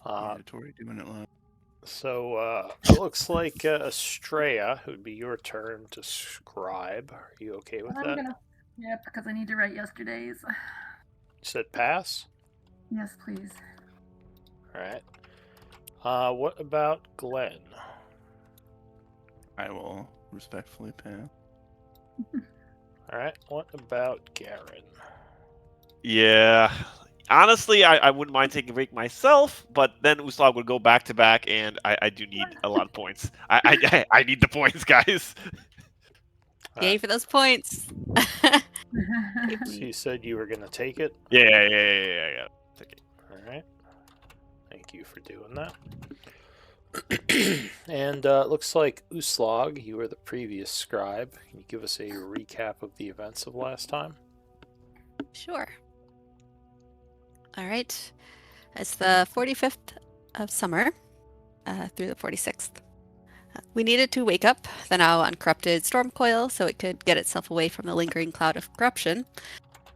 It's already doing it live. So it looks like Estrella, it would be your turn to scribe. Are you okay with that? Yeah, because I need to write yesterday's. You said pass? Yes, please. Alright. What about Glenn? I will respectfully pass. Alright, what about Garen? Yeah. Honestly, I wouldn't mind taking a break myself, but then Uslag would go back to back, and I do need a lot of points. I need the points, guys. Yay for those points. So you said you were going to take it? Yeah. Take it. Alright. Thank you for doing that. And it looks like Uslag, you were the previous scribe. Can you give us a recap of the events of last time? Sure. All right. It's the 45th of summer through the 46th. We needed to wake up the now uncorrupted storm coil so it could get itself away from the lingering cloud of corruption.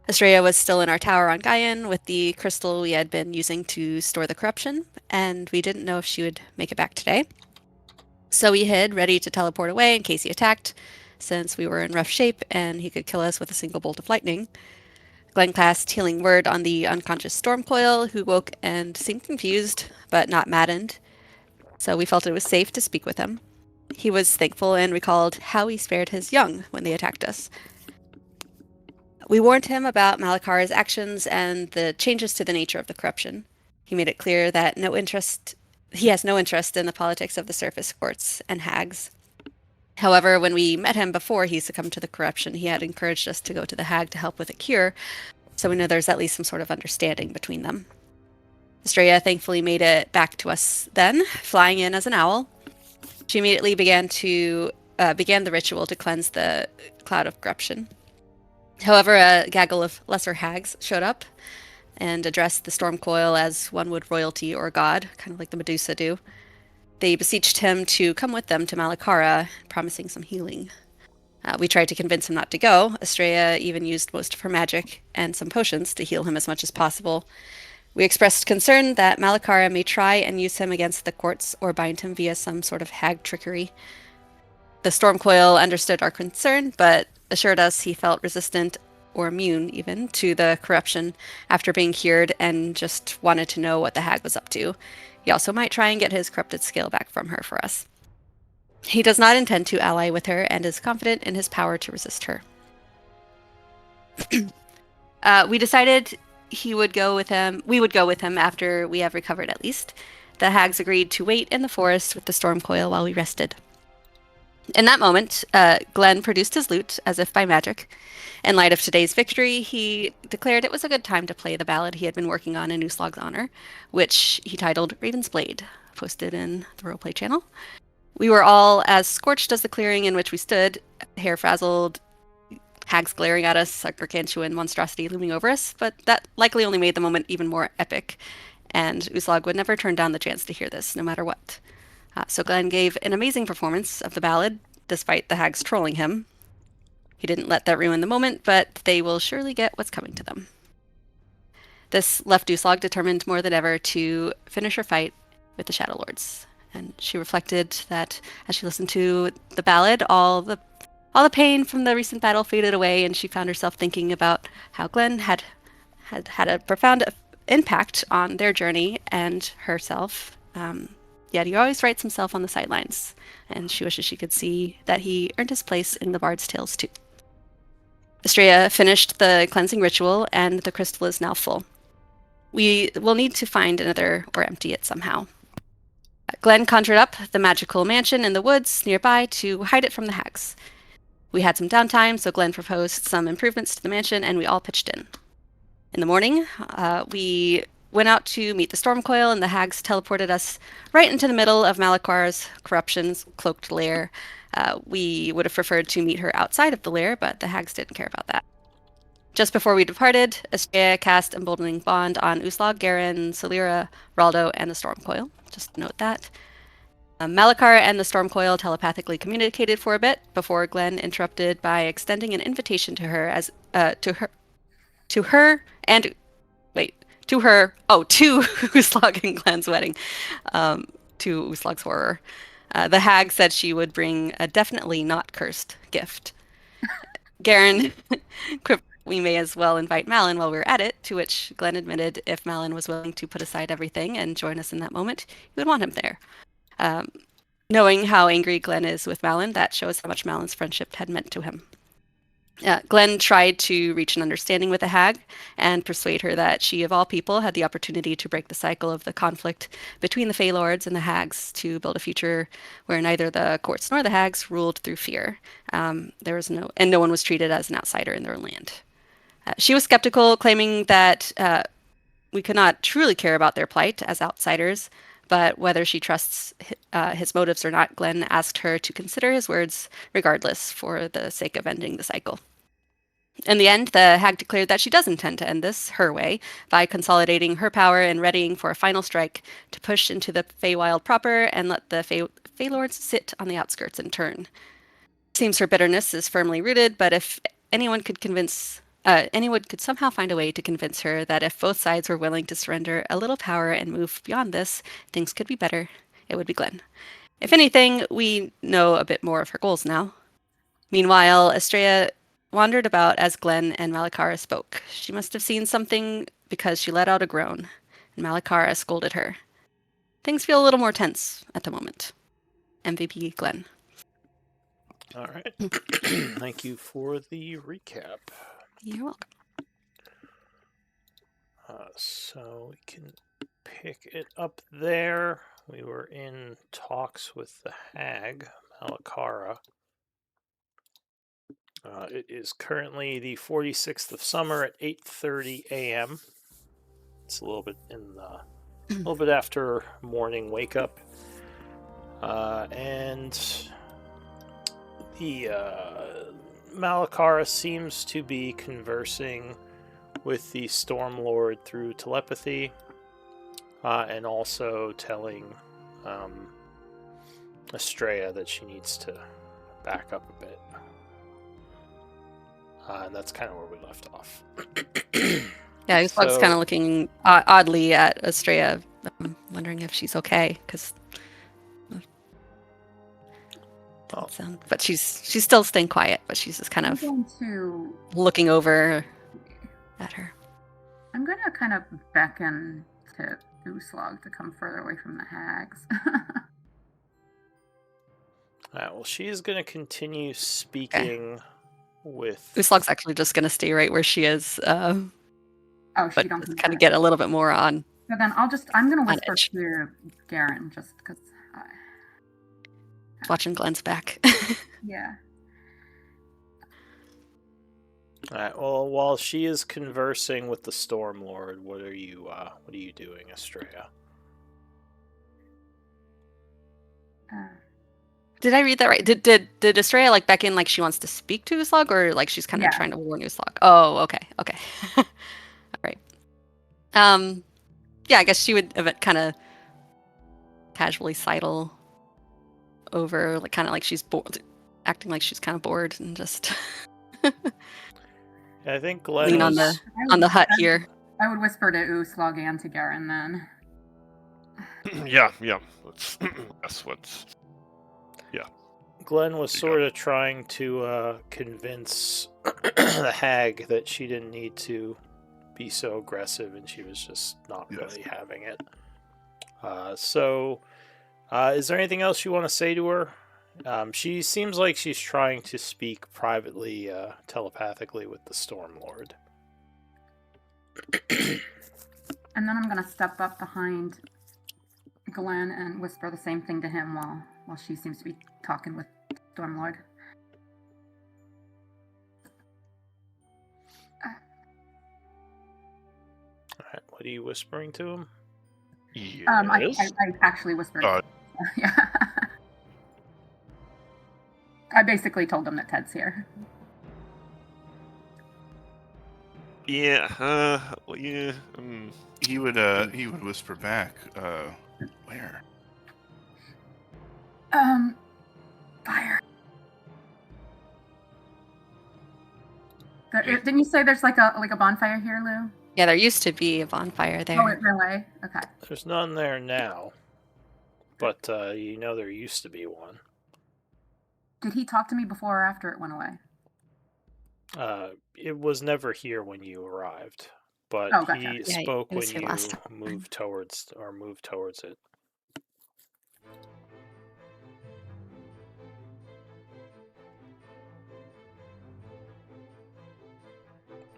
Estrella was still in our tower on Gaian with the crystal we had been using to store the corruption, and we didn't know if she would make it back today. So we hid, ready to teleport away in case he attacked, since we were in rough shape and he could kill us with a single bolt of lightning. Glenn cast Healing Word on the unconscious storm coil, who woke and seemed confused, but not maddened. So we felt it was safe to speak with him. He was thankful and recalled how he spared his young when they attacked us. We warned him about Malakara's actions and the changes to the nature of the corruption. He made it clear that he has no interest in the politics of the surface courts and hags. However, when we met him before he succumbed to the corruption, he had encouraged us to go to the hag to help with a cure, so we know there's at least some sort of understanding between them. Estrella thankfully made it back to us then, flying in as an owl. She immediately began the ritual to cleanse the cloud of corruption. However, a gaggle of lesser hags showed up and addressed the storm coil as one would royalty or god, kind of like the Medusa do. They beseeched him to come with them to Malakara, promising some healing. We tried to convince him not to go. Estrella even used most of her magic and some potions to heal him as much as possible. We expressed concern that Malakara may try and use him against the courts or bind him via some sort of hag trickery. The storm coil understood our concern, but assured us he felt resistant or immune even to the corruption after being cured and just wanted to know what the hag was up to. He also might try and get his corrupted scale back from her for us. He does not intend to ally with her and is confident in his power to resist her. We decided we would go with him after we have recovered at least. The hags agreed to wait in the forest with the storm coil while we rested. In that moment, Glenn produced his lute as if by magic. In light of today's victory, he declared it was a good time to play the ballad he had been working on in Uslog's honor, which he titled Raven's Blade, posted in the Roleplay channel. We were all as scorched as the clearing in which we stood, hair frazzled, hags glaring at us, a gargantuan monstrosity looming over us, but that likely only made the moment even more epic, and Uslag would never turn down the chance to hear this, no matter what. So Glenn gave an amazing performance of the ballad, despite the hags trolling him. He didn't let that ruin the moment, but they will surely get what's coming to them. This left Uslag determined more than ever to finish her fight with the Shadowlords. And she reflected that as she listened to the ballad, all the pain from the recent battle faded away, and she found herself thinking about how Glenn had a profound impact on their journey and herself. Yet he always writes himself on the sidelines, and she wishes she could see that he earned his place in the Bard's Tales too. Estrella finished the cleansing ritual, and the crystal is now full. We will need to find another or empty it somehow. Glenn conjured up the magical mansion in the woods nearby to hide it from the hags. We had some downtime, so Glenn proposed some improvements to the mansion, and we all pitched in. In the morning, we went out to meet the storm coil, and the hags teleported us right into the middle of Malakara's corruption's cloaked lair. We would have preferred to meet her outside of the lair, but the hags didn't care about that. Just before we departed, Estrella cast Emboldening Bond on Uslag, Garen, Salira, Raldo, and the storm coil. Just note that. Malakara and the storm coil telepathically communicated for a bit before Glenn interrupted by extending an invitation to to Uslag and Glen's wedding, to Uslag's horror. The hag said she would bring a definitely not cursed gift. Garen quipped we may as well invite Malin while we're at it, to which Glenn admitted if Malin was willing to put aside everything and join us in that moment, he would want him there. Knowing how angry Glenn is with Malin, that shows how much Malin's friendship had meant to him. Glenn tried to reach an understanding with the hag and persuade her that she, of all people, had the opportunity to break the cycle of the conflict between the Fey Lords and the hags to build a future where neither the courts nor the hags ruled through fear. No one was treated as an outsider in their land. She was skeptical, claiming that we could not truly care about their plight as outsiders, but whether she trusts his motives or not, Glenn asked her to consider his words regardless for the sake of ending the cycle. In the end, the hag declared that she does intend to end this her way by consolidating her power and readying for a final strike to push into the Feywild proper and let the Fey Lords sit on the outskirts in turn. Seems her bitterness is firmly rooted, but if anyone could somehow find a way to convince her that if both sides were willing to surrender a little power and move beyond this, things could be better, it would be Glenn. If anything, we know a bit more of her goals now. Meanwhile, Estrella wandered about as Glenn and Malakara spoke. She must have seen something because she let out a groan, and Malakara scolded her. Things feel a little more tense at the moment. MVP Glenn. All right. Thank you for the recap. You're welcome. So we can pick it up there. We were in talks with the hag, Malakara. It is currently the 46th of summer at 8:30 a.m. It's a little bit after morning wake up, and the Malakara seems to be conversing with the Stormlord through telepathy, and also telling Estrella that she needs to back up a bit. And that's kind of where we left off. Yeah, Uslag's kind of looking oddly at Estrella, wondering if she's okay, because. But she's still staying quiet, but she's just kind of looking over at her. I'm going to kind of beckon to Uslag to come further away from the hags. Well, she is going to continue speaking with... Uslag's actually just going to stay right where she is. She but don't kind of get a little bit more on. So then I'm going to whisper to Garen just because... Watching Glenn's back. Yeah. Alright, well, while she is conversing with the Stormlord, what are you doing, Estrella? Did I read that right? Did Estrella like beckon like she wants to speak to Uslag, or like she's kind of trying to warn Uslag? Oh, okay. All right. Yeah, I guess she would kind of casually sidle over, like kind of like she's bored, acting like she's kind of bored, and just I think Glenn lean on the hut here. I would whisper to Uslag and to Garen then. Yeah. That's what's. Yeah. Glenn was sort of trying to convince the hag that she didn't need to be so aggressive, and she was just not really having it. Is there anything else you want to say to her? She seems like she's trying to speak privately, telepathically with the Stormlord. And then I'm going to step up behind Glenn and whisper the same thing to him while she seems to be talking with Stormlord. Alright, what are you whispering to him? Yes. I actually whispered. Yeah. I basically told him that Ted's here. Yeah. Well, yeah. He would whisper back. Where? Fire. Didn't you say there's like a bonfire here, Lou? Yeah, there used to be a bonfire there. Oh, it went away? Okay. There's none there now, but you know there used to be one. Did he talk to me before or after it went away? It was never here when you arrived, but Oh, gotcha. he Yeah, spoke it was when here you last time. moved towards it.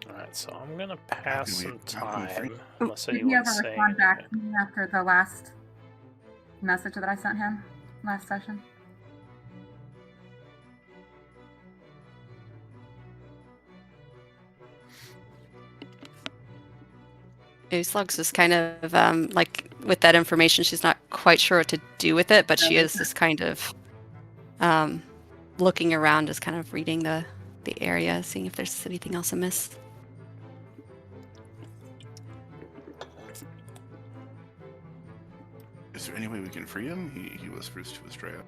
Alright, so I'm gonna pass some time unless Did he anyone's ever saying respond back anything. to me after the last message that I sent him last session? Slugs is kind of like with that information, she's not quite sure what to do with it, but she is just kind of looking around, just kind of reading the area, seeing if there's anything else amiss. Is there any way we can free him? He whispers to Estrella.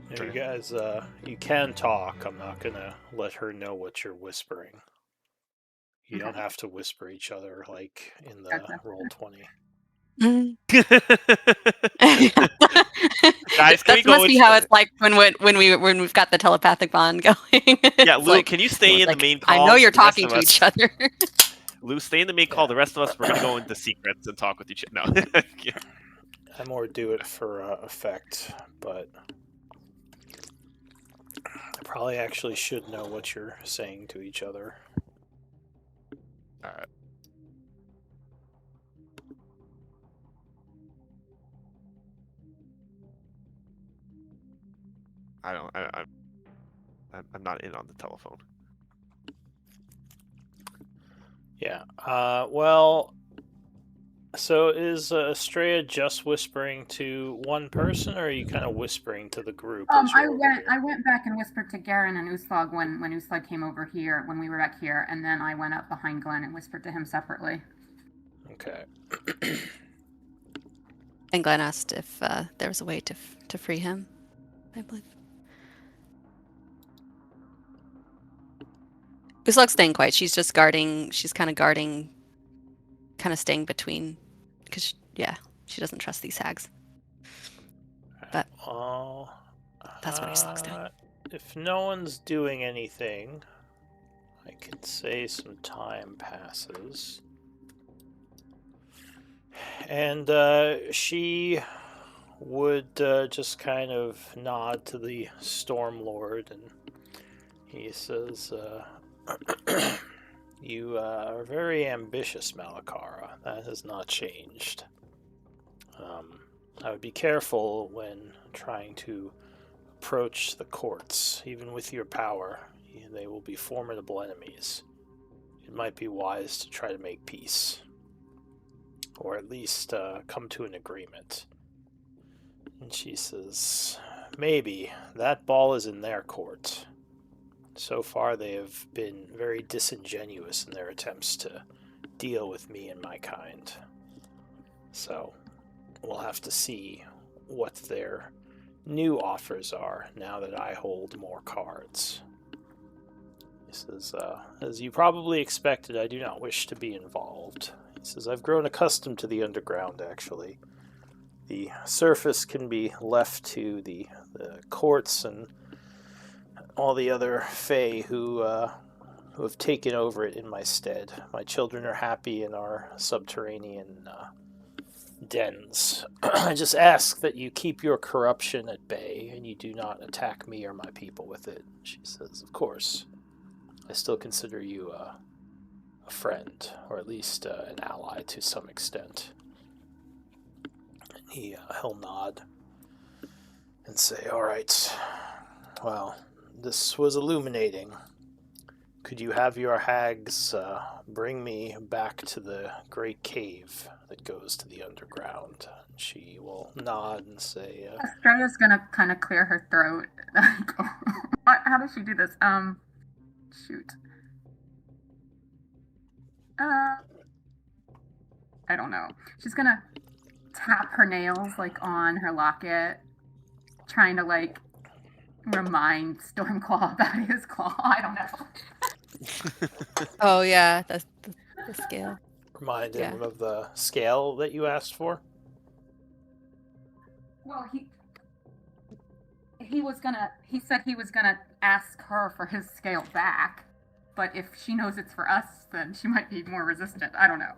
You guys, you can talk. I'm not gonna let her know what you're whispering. You don't have to whisper each other like in the Gotcha. Roll20. Guys, can we that go must be with how the- it's like when we've got the telepathic bond going. Yeah, It's Lou, like, can you stay in the main I call? know you're The rest talking of to us- each other. Lou, stay in the main call. The rest of us, we're gonna go into secrets and talk with each other. No. I more do it for effect, but I probably actually should know what you're saying to each other. All right. I'm not in on the telephone. Yeah. Well, so is Estrella just whispering to one person, or are you kind of whispering to the group? As I you're over went here? I went back and whispered to Garen and Uslag when Uslag came over here when we were back here, and then I went up behind Glenn and whispered to him separately. Okay. And Glenn asked if there was a way to free him, I believe. Uslug's staying quiet. She's just guarding. She's kind of guarding, kind of staying between, because she doesn't trust these hags. But that's what Uslug's doing. If no one's doing anything, I could say some time passes. And she would just kind of nod to the Stormlord, and he says, you are very ambitious, Malakara. That has not changed. I would be careful when trying to approach the courts. Even with your power, they will be formidable enemies. It might be wise to try to make peace. Or at least come to an agreement. And she says, maybe. That ball is in their court. So far they have been very disingenuous in their attempts to deal with me and my kind. So, we'll have to see what their new offers are now that I hold more cards. He says, as you probably expected, I do not wish to be involved. He says, I've grown accustomed to the underground, actually. The surface can be left to the courts and all the other Fae who have taken over it in my stead. My children are happy in our subterranean dens. I just ask that you keep your corruption at bay and you do not attack me or my people with it. She says, of course. I still consider you a friend, or at least an ally to some extent. He'll nod and say, all right, well, this was illuminating. Could you have your hags bring me back to the great cave that goes to the underground? She will nod and say, Estrella's gonna kind of clear her throat. How does she do this? Shoot. I don't know. She's gonna tap her nails like on her locket, trying to like remind Stormclaw about his claw. I don't know. Oh yeah, the scale. Remind Yeah. him of the scale that you asked for. Well, he said he was gonna ask her for his scale back, but if she knows it's for us, then she might be more resistant. I don't know.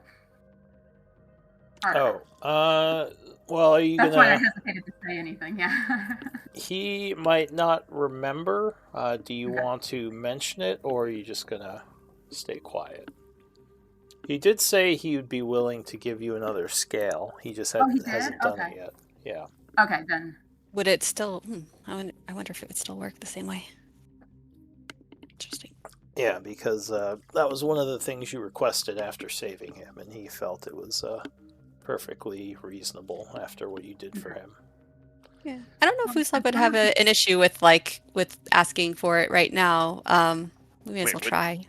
Well, are you That's why I gonna... hesitated to say anything, yeah. He might not remember. Do you Okay. want to mention it, or are you just gonna stay quiet? He did say he would be willing to give you another scale. He just He hasn't did? done Okay. it yet. Yeah. Okay, then. Would it still? I wonder if it would still work the same way. Interesting. Yeah, because that was one of the things you requested after saving him, and he felt it was perfectly reasonable after what you did for him. Yeah, I don't know if Uslag would have an issue with asking for it right now. We may as Wait, well would- try.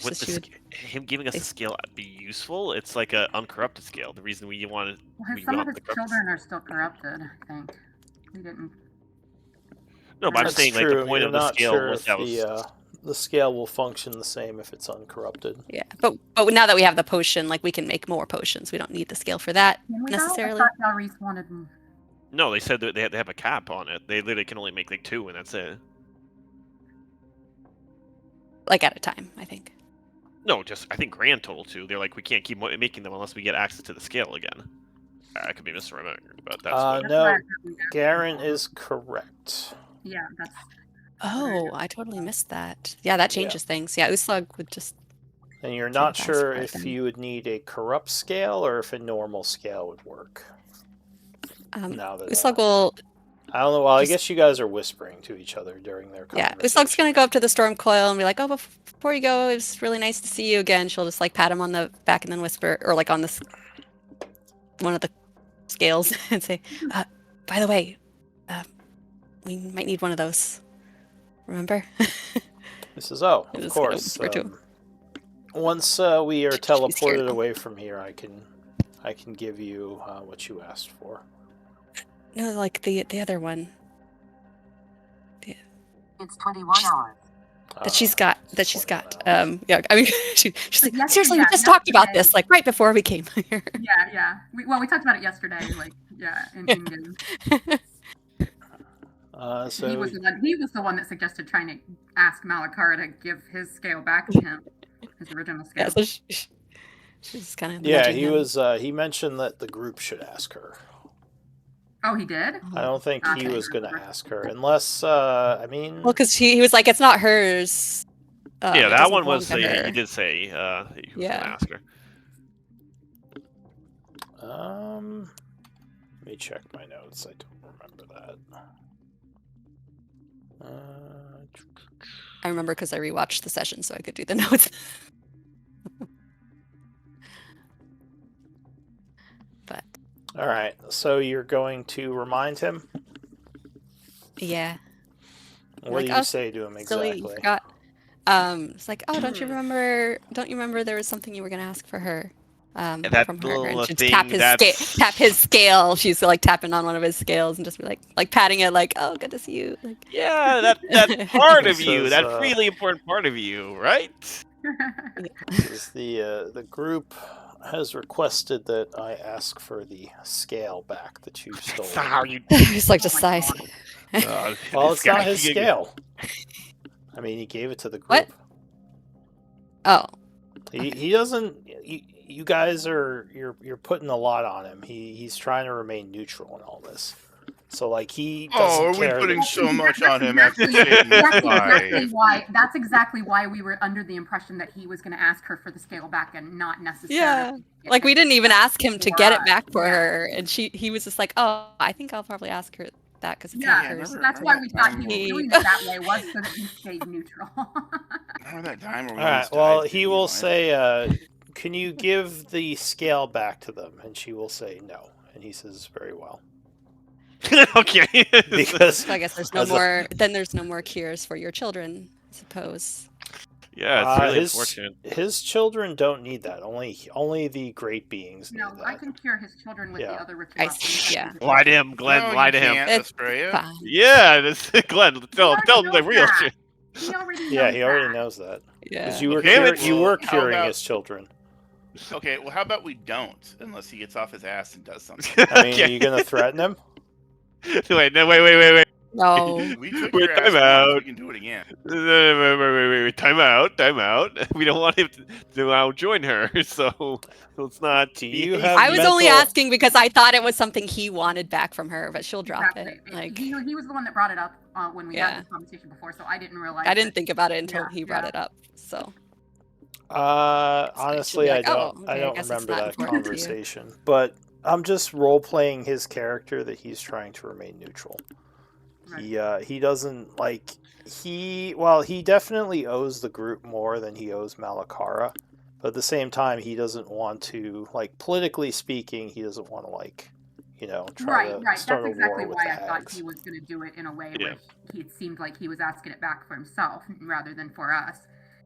Would him giving us a scale be useful? It's like an uncorrupted scale. The reason we wanted Well, we some of want his the corrupted. children are still corrupted, I think. We didn't. No, but I'm That's saying like true. the point You're of the not scale sure was if that was. the scale will function the same if it's uncorrupted. Yeah, but now that we have the potion, like we can make more potions. We don't need the scale for that Can we necessarily. I thought Del Reese wanted. No, they said that they have a cap on it. They literally can only make like 2, and that's it. Like at a time, I think. No, just I think grand total 2. They're like we can't keep making them unless we get access to the scale again. I could be misremembering, but that's what. No, Garen is correct. Yeah, that's. Oh, I totally missed that. Yeah, that changes things. Yeah, Uslag would just. And you're Should not have asked sure for it if then. you would need a corrupt scale or if a normal scale would work. Now that Uslag will. I don't know. Well, I just- guess you guys are whispering to each other during their Yeah, conversation. Uslag's gonna go up to the storm coil and be like, "Oh, before you go, it was really nice to see you again." She'll just like pat him on the back and then whisper, or like on this one of the scales, and say, "By the way, we might need one of those. Remember?" This is of It was course. gonna whisper to him. Once we are She's scared teleported now. away from here, I can give you what you asked for. No, like the other one It's 21 hours. that she's got. That she's 21 got. hours. Yeah, I mean, she's like, Yes, seriously, we yeah, just talked about yesterday. this like right before we came here. Yeah. We talked about it yesterday, like, yeah, in game. So He was the one that suggested trying to ask Malakar to give his scale back to him, his original scale. Yeah, so she's kind of. yeah, he was. He mentioned that the group should ask her. Oh, he did? I don't think he Okay. was going to ask her unless. I mean. Well, because he was like, it's not hers. Yeah, it that doesn't one belong was. to her. He did say he was Yeah. gonna ask her. Let me check my notes. I don't remember that. I remember because I rewatched the session, so I could do the notes. But All right. So you're going to remind him. yeah, What Like, do oh, you say to him silly, you exactly? forgot. It's like, oh, don't you remember? Don't you remember there was something you were gonna ask for her? That From her, little and she'd thing tap his that's- tap his scale. She's like tapping on one of his scales and just be like patting it, like, oh, good to see you. Like, Yeah, that part of This you, is, that really important part of you, right? Is the group has requested that I ask for the scale back that you stole. That's not how you. he's like just Oh my sighs. God. Well, This it's not guy- his scale. I mean, he gave it to the group. What? Oh, He doesn't. You guys are you're putting a lot on him. He's trying to remain neutral in all this. So like he doesn't Oh, are we care. putting that- so much That's on him after exactly- saving That's his exactly life? why. That's exactly why we were under the impression that he was going to ask her for the scale back and not necessarily. get like we it didn't even ask him to for get it us. back for Yeah. her, and he was just like, oh, I think I'll probably ask her that because it's not Yeah, hers. that's why we thought he was He- doing it that way, was so that he stayed neutral. Remember that time where we All right. almost Well, died? he will say, "Can you give the scale back to them?" And she will say no. And he says, "Very well." Okay. Because So I guess there's no as a- more. Then there's no more cures for your children, I suppose. Yeah, it's really his unfortunate. his children don't need that. Only the great beings need No, I that. can cure his children with the Yeah. other ritual. I after see, we yeah. have Lie to him, Glenn. No, lie you to him. can't, It's Australia. fine. Yeah, this Glenn. Tell already him the knows real that. shit. He already Yeah, knows he already that. knows that. Yeah. Because you were Okay, let's- you were Well, how curing about- his children. Okay, well, how about we don't, unless he gets off his ass and does something. I mean, Okay. are you gonna threaten him? Wait, no, wait. No. We took Wait, your ass time once. out. We can do it again. Wait. Time out. We don't want him to now join her, so let's not. Do be you hasty. have I was only mental- asking because I thought it was something he wanted back from her, but she'll drop Exactly. it. Like, He was the one that brought it up when we Yeah. had this conversation before, so I didn't realize. I didn't that- think about it until Yeah, he brought yeah. it up. So Honestly, be I like, don't. "Oh, I okay, I don't guess it's remember not that important to you." conversation. But I'm just role playing his character that he's trying to remain neutral. Right. He doesn't like he definitely owes the group more than he owes Malakara, but at the same time he doesn't want to, like, politically speaking, he doesn't want to, like, try to Right. start That's a war exactly with why the I thought hags. he was going to do it in a way Yeah. where it seemed like he was asking it back for himself rather than for us,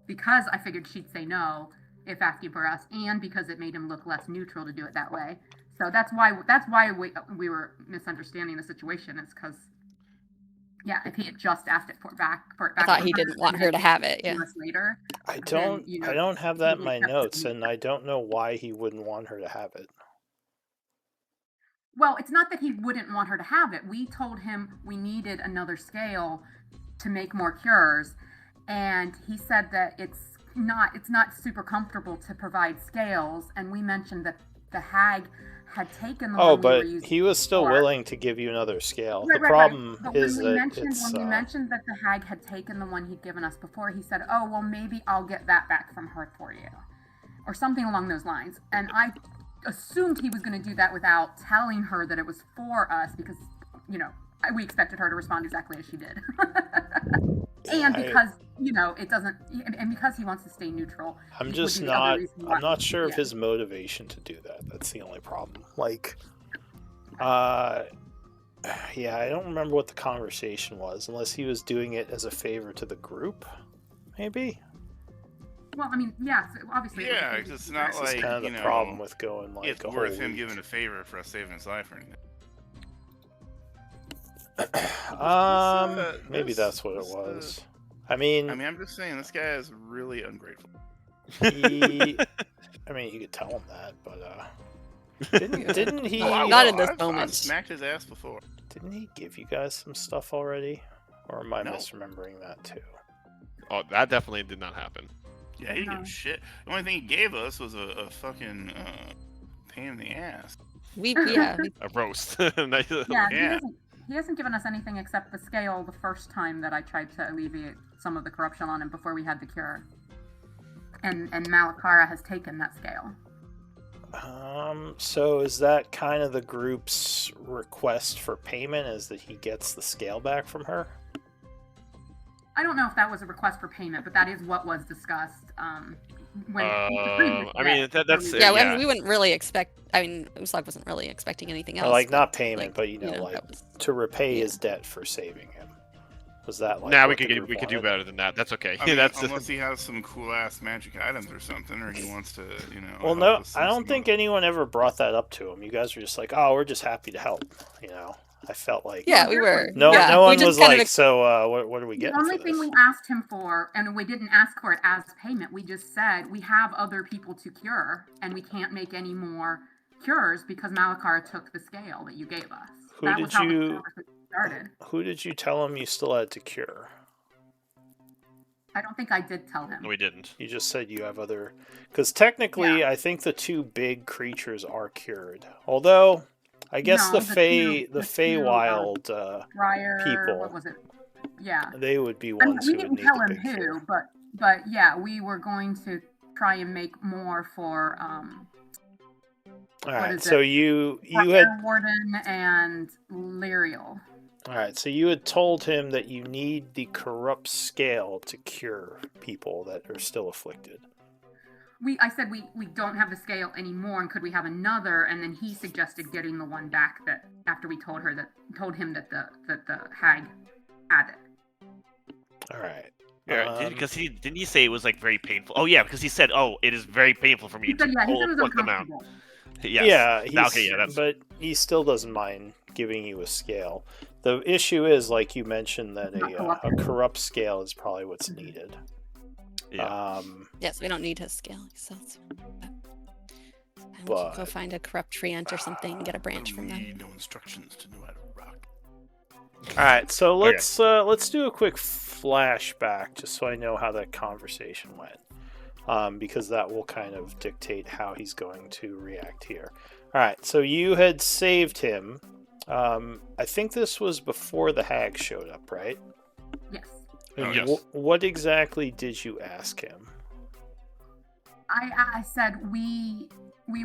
because I figured she'd say no if asking for us, and because it made him look less neutral to do it that way. So that's why we were misunderstanding the situation. It's because, yeah, if he had just asked it back I thought from he her didn't want and her to then have it. to Yeah. us later. I then, don't have that in he my accepted notes, me. and I don't know why he wouldn't want her to have it. Well, it's not that he wouldn't want her to have it. We told him we needed another scale to make more cures, and he said that it's not super comfortable to provide scales, and we mentioned that the hag had taken the Oh, one we were but using he was still before. willing to give you another scale. Right, The right. problem But is when we that mentioned it's that the hag had taken the one he'd given us before, he said, "Oh, well, maybe I'll get that back from her for you," or something along those lines. And I assumed he was going to do that without telling her that it was for us, because we expected her to respond exactly as she did. And because it doesn't, and because he wants to stay neutral. I'm would just be the other not. reason why- I'm not sure of yeah. his motivation to do that. That's the only problem. Like, yeah, I don't remember what the conversation was, unless he was doing it as a favor to the group, maybe. Well, I mean, yeah, so obviously. it was a Yeah, favor 'cause it's to not us. This is like, kind of the you know, problem with going like It's a whole worth him week. giving a favor for us saving his life or anything. Maybe that's what it was. I mean, I'm just saying, this guy is really ungrateful. he, I mean, you could tell him that, but didn't he? Oh, I Not will. in this I've moment. smacked his ass before. Didn't he give you guys some stuff already, or am I No. misremembering that too? Oh, that definitely did not happen. Yeah, he didn't give a shit. The only thing he gave us was a fucking pain in the ass. We A roast. Nice. Yeah, Yeah. he hasn't given us anything except the scale the first time that I tried to alleviate some of the corruption on him before we had the cure. And Malakara has taken that scale. So is that kind of the group's request for payment, is that he gets the scale back from her? I don't know if that was a request for payment, but that is what was discussed. When the previous I mean, debt, that's so Yeah, yeah. we wouldn't really expect. I mean, Uslag wasn't really expecting anything else. Or, like, but, not payment, like, but like that was- to repay yeah. his debt for saving him. Was that like? Now what we the could group we could do wanted? better than that. That's okay. I mean, That's unless he has some cool ass magic items or something, or he wants to, Well, help no, with some I don't smoke. think anyone ever brought that up to him. You guys were just like, "Oh, we're just happy to help." I felt like Yeah, we were. no yeah, no we one just was kind of like, "So what are we the getting only for thing this?" we asked him for, and we didn't ask for it as payment, we just said we have other people to cure, and we can't make any more cures because Malakara took the scale that you gave us. Who That did was how the you- conversation started. Who did you tell him you still had to cure? I don't think I did tell him. No, we didn't. You just said you have other, because technically, I think the two big creatures are cured. Although, I guess No, the two- Feywild, Briar, people. what was it? Yeah. they would be I mean, ones we who would didn't need tell the him big who, cure. but yeah, we were going to try and make more for All what right, is so it? you had Fire Warden and Lyriel. all right, so you had told him that you need the corrupt scale to cure people that are still afflicted. I said we don't have the scale anymore, and could we have another? And then he suggested getting the one back that after we told him that the hag had it. All right. Yeah, because didn't he say it was like very painful? Oh yeah, because he said, "Oh, it is very painful for me He to said, yeah, he said it was pluck them out." uncomfortable. Yes. Yeah, Okay. Yeah. That's but he still doesn't mind giving you a scale. The issue is, like you mentioned, that a corrupt scale is probably what's needed. yeah. Yes, we don't need his scale. So we But- can go find a corrupt treant or something and get a branch from them. No instructions to know how to rock. All right, so let's do a quick flashback just so I know how that conversation went, because that will kind of dictate how he's going to react here. All right, so you had saved him. I think this was before the hag showed up, right? Yes. Oh, yes. What exactly did you ask him? I said we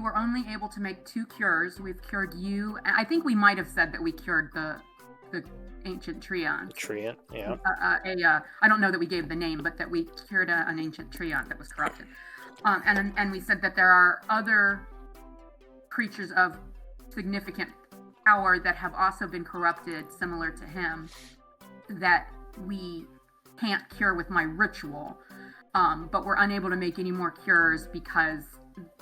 were only able to make 2 cures. We've cured you. And I think we might have said that we cured the ancient treant. Treant, yeah. I don't know that we gave the name, but that we cured an ancient treant that was corrupted. And we said that there are other creatures of significant power that have also been corrupted, similar to him, that we can't cure with my ritual. But we're unable to make any more cures because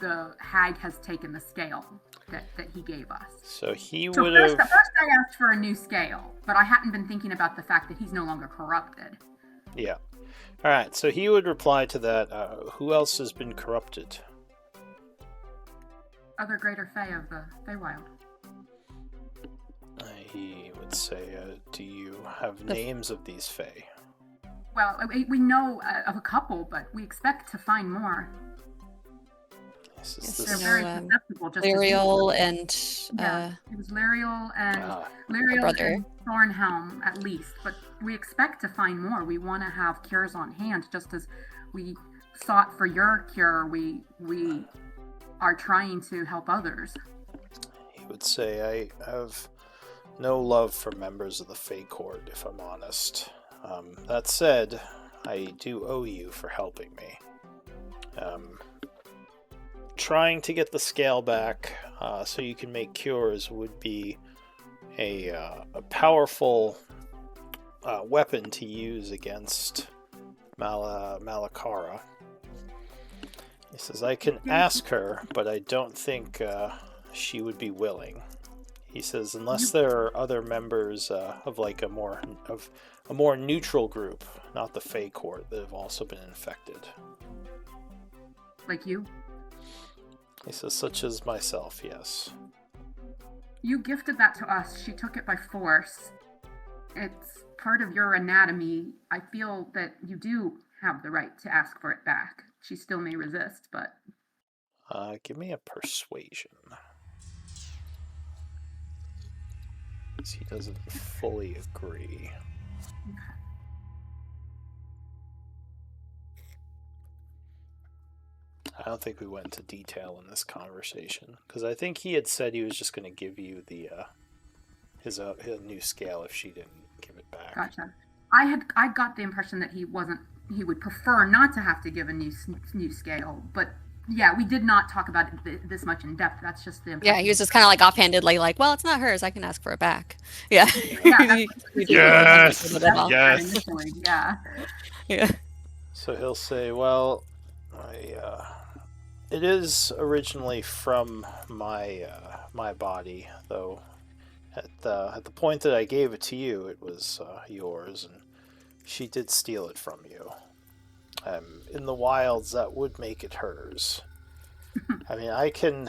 the hag has taken the scale that he gave us. So he So would have. first I asked for a new scale, but I hadn't been thinking about the fact that he's no longer corrupted. Yeah. All right. So he would reply to that. Who else has been corrupted? Other greater fae of the Feywild. He would say, "Do you have names of these fae?" Well, we know of a couple, but we expect to find more. This They're is very No, susceptible. Just as Lyriel and yeah, it was Lyriel and brother. and Thornhelm at least, but we expect to find more. We want to have cures on hand, just as we sought for your cure. We are trying to help others. He would say, "I have no love for members of the Fae Court, if I'm honest. That said, I do owe you for helping me. Trying to get the scale back so you can make cures would be a powerful weapon to use against Malakara." He says, "I can ask her, but I don't think she would be willing." He says, "Unless there are other members of like a more neutral group, not the Fae Court, that have also been infected." Like you. He says, "Such as myself, yes." You gifted that to us. She took it by force. It's part of your anatomy. I feel that you do have the right to ask for it back. She still may resist, but... Give me a persuasion. He doesn't fully agree. I don't think we went into detail in this conversation because I think he had said he was just going to give you the his new scale if she didn't give it back. Gotcha. I got the impression that he would prefer not to have to give a new scale, but yeah, we did not talk about it this much in depth. That's just the impression. Yeah, he was just kind of like offhandedly, like, "Well, it's not hers. I can ask for it back." Yeah. Yeah, Yes. Yes. Yes. Yeah. Yeah. So he'll say, "Well, it is originally from my body, though. At the point that I gave it to you, it was yours, and she did steal it from you. In the wilds, that would make it hers. I mean, I can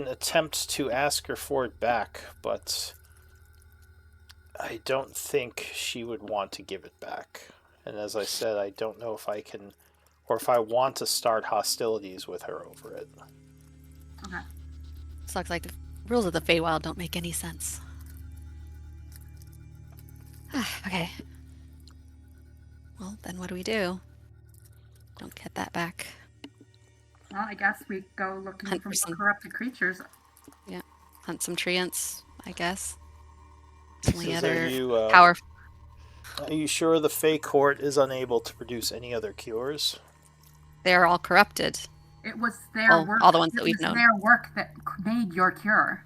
attempt to ask her for it back, but I don't think she would want to give it back. And as I said, I don't know if I can, or if I want to start hostilities with her over it." Okay. This looks like the rules of the Feywild don't make any sense. Okay. Well, then what do? Don't get that back. Well, I guess we go looking Hunt for for some- corrupted creatures. Hunt some treants, I guess. Only Says, other powerful. Are you sure the Fae Court is unable to produce any other cures? They are all corrupted. It was their work. All the ones that it we've was known. their work that made your cure.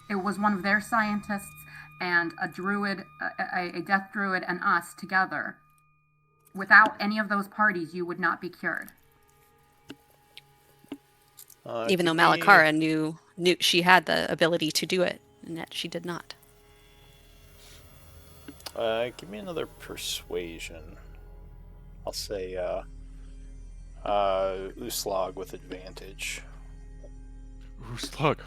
It was one of their scientists and a druid, a death druid, and us together. Without any of those parties, you would not be cured. Even though Give me- Malakara knew she had the ability to do it, and yet she did not. Give me another persuasion. I'll say Uslag with advantage. Who's slug?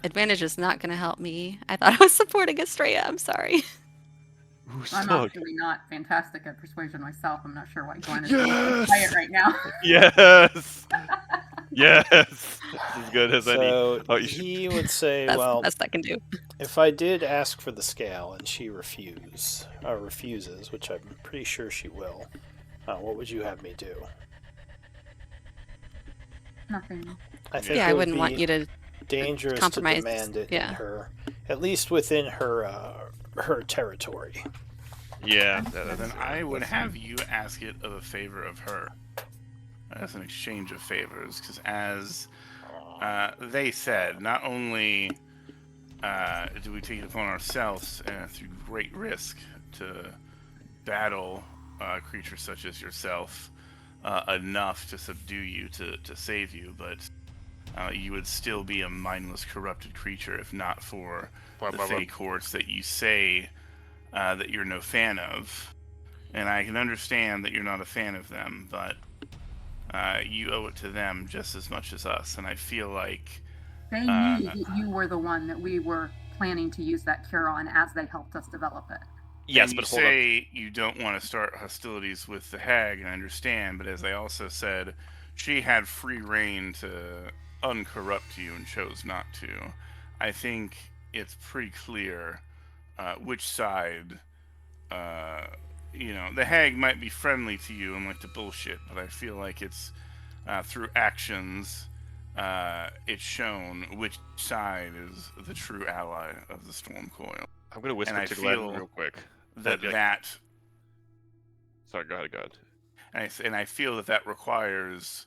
Advantage is not going to help me. I thought I was supporting Estrella. I'm sorry. Who's I'm slug? actually not fantastic at persuasion myself. I'm not sure why Glenn is Yes! quiet right now. Yes. Yes. That's as good as any. So Oh, you should. he would say, That's well, the best I can do. if I did ask for the scale and she refuses, which I'm pretty sure she will, what would you have me do? Nothing. I think Yeah, it I would wouldn't want be you to. dangerous compromise, to demand it in yeah. her, at least within her her territory. Yeah. Then I would have you ask it of a favor of her. As an exchange of favors, because as they said, not only do we take it upon ourselves through great risk to battle creatures such as yourself enough to subdue you, to save you, but you would still be a mindless, corrupted creature if not for the Fey courts that you say that you're no fan of. And I can understand that you're not a fan of them, but you owe it to them just as much as us. And I feel like They knew that you were the one that we were planning to use that cure on as they helped us develop it. Yes, and but you hold on. say you don't want to start hostilities with the hag, and I understand, but as I also said, she had free reign to uncorrupt you and chose not to. I think it's pretty clear which side, the hag might be friendly to you and like to bullshit, but I feel like it's through actions, it's shown which side is the true ally of the Storm Coil. I'm gonna whisper and I to Glenn feel real quick. That Like- that Sorry, go ahead. and I feel that requires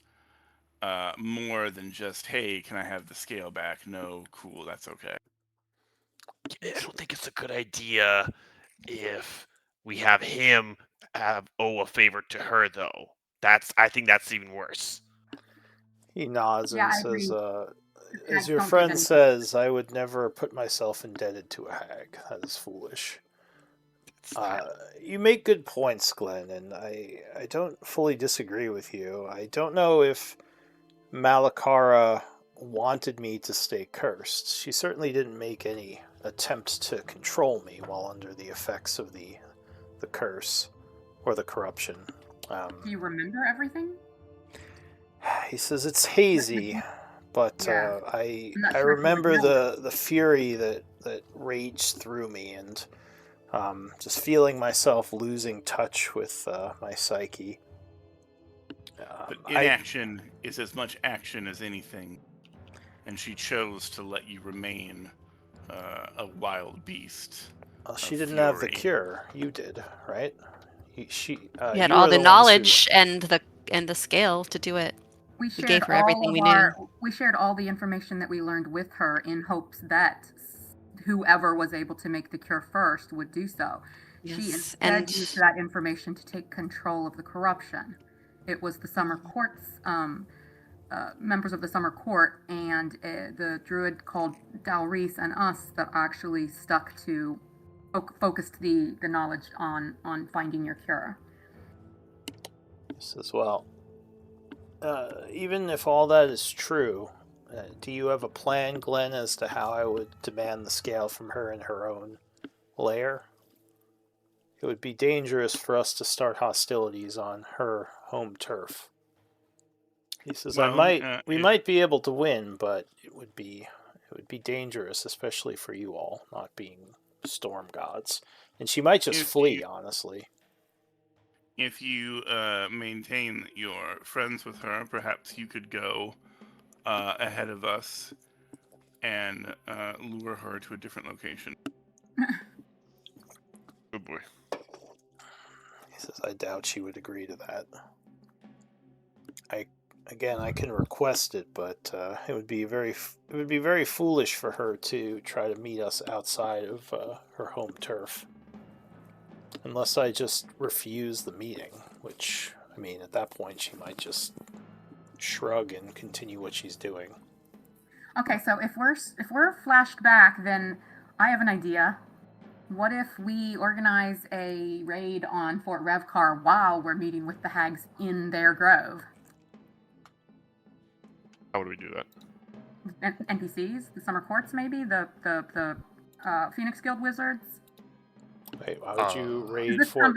more than just, hey, can I have the scale back? No, cool, that's okay. I don't think it's a good idea if we have him owe a favor to her, though. I think that's even worse. He nods Yeah, and I says, agree. as your don't friend get any- says, I would never put myself indebted to a hag. That is foolish. You make good points, Glenn, and I don't fully disagree with you. I don't know if Malakara wanted me to stay cursed. She certainly didn't make any attempt to control me while under the effects of the curse or the corruption. Do you remember everything? He says it's hazy, but Yeah. I I'm not I sure if you remember remember. the fury that raged through me, and just feeling myself losing touch with my psyche. But inaction is as much action as anything, and she chose to let you remain a wild beast. She of didn't have the fury. cure. You did, right? She He had you all were the ones knowledge and the scale to do it. We We shared gave her all everything of we our. We shared all the information that we learned with her in hopes that whoever was able to make the cure first would do so. She Yes, instead and used that information to take control of the corruption. It was the Summer Court's members of the Summer Court and the druid called Dalreese and us that actually stuck to focused the knowledge on finding your cure. says, well, even if all that is true, do you have a plan, Glenn, as to how I would demand the scale from her in her own lair? It would be dangerous for us to start hostilities on her home turf. He says, Well, we might be able to win, but it would be dangerous, especially for you all, not being storm gods. And she might just flee, honestly. If you maintain that you're friends with her, perhaps you could go ahead of us and lure her to a different location. Good boy. He says, I doubt she would agree to that. I can request it, but it would be very foolish for her to try to meet us outside of her home turf. Unless I just refuse the meeting, which, I mean, at that point she might just shrug and continue what she's doing. Okay, so if we're flashed back, then I have an idea. What if we organize a raid on Fort Revkar while we're meeting with the hags in their grove? How would we do that? NPCs, the Summer Courts, maybe the Phoenix Guild wizards. Wait, why would you raid This Fort?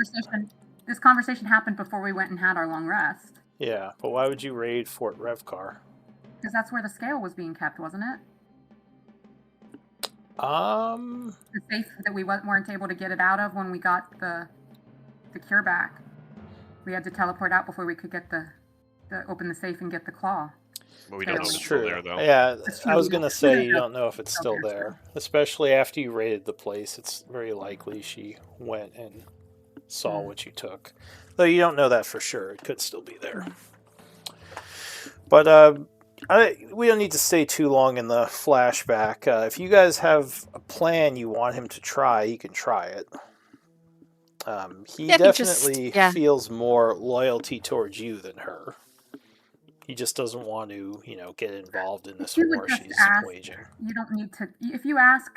This conversation happened before we went and had our long rest. Yeah, but why would you raid Fort Revkar? Because that's where the scale was being kept, wasn't it? Um, The safe that we weren't able to get it out of when we got the cure back. We had to teleport out before we could get the open the safe and get the claw. But we don't know if that's it's still true. there, though. Yeah, That's I was true. gonna say you don't know if it's still there, especially after you raided the place. It's very likely she went and saw what you took, though you don't know that for sure. It could still be there. But we don't need to stay too long in the flashback. If you guys have a plan you want him to try, he can try it. He definitely feels more loyalty towards you than her. He just doesn't want to, get involved in this war she's waging. You don't need to. If you ask,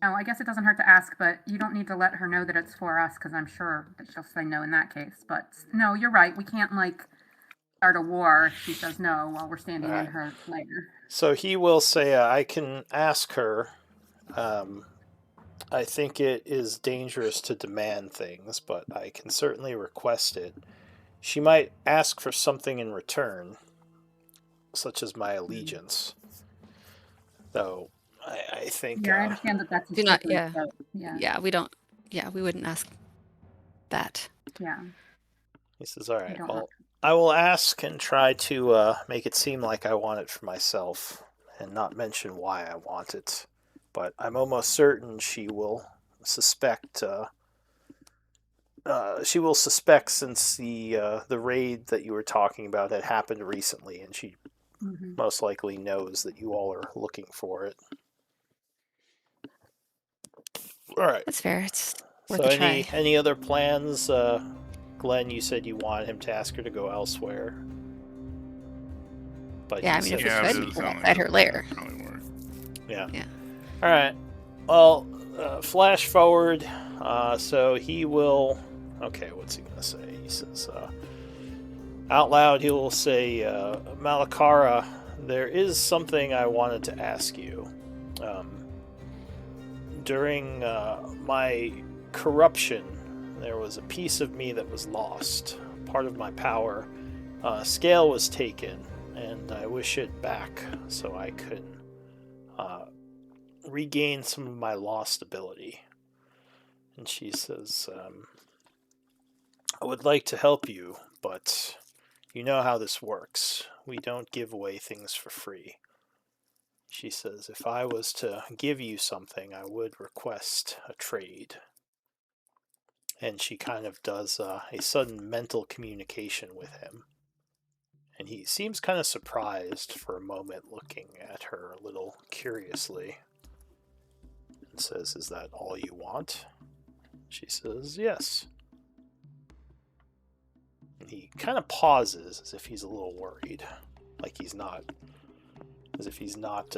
I guess it doesn't hurt to ask, but you don't need to let her know that it's for us, because I'm sure that she'll say no in that case. But no, you're right. We can't start a war if she says no while we're standing in her lair. So he will say, I can ask her. I think it is dangerous to demand things, but I can certainly request it. She might ask for something in return, such as my allegiance. Though, I think... Yeah, I understand that that's... we don't... Yeah, we wouldn't ask that. Yeah. He says, all right, well, I will ask and try to make it seem like I want it for myself, and not mention why I want it. But I'm almost certain she will suspect... since the raid that you were talking about had happened recently, and she most likely knows that you all are looking for it. All right. That's fair. It's worth So a try. any other plans? Glenn, you said you wanted him to ask her to go elsewhere. But yeah, I mean, if we could, we at her lair. Yeah. All right. Well, flash forward. So he will... Okay, what's he going to say? He says, out loud, he will say, Malakara, there is something I wanted to ask you. During my corruption, there was a piece of me that was lost. Part of my power. Scale was taken, and I wish it back so I could regain some of my lost ability. And she says, I would like to help you, but you know how this works. We don't give away things for free. She says, if I was to give you something, I would request a trade. And she kind of does a sudden mental communication with him. And he seems kind of surprised for a moment, looking at her a little curiously. And says, is that all you want? She says, yes. And he kind of pauses as if he's a little worried. As if he's not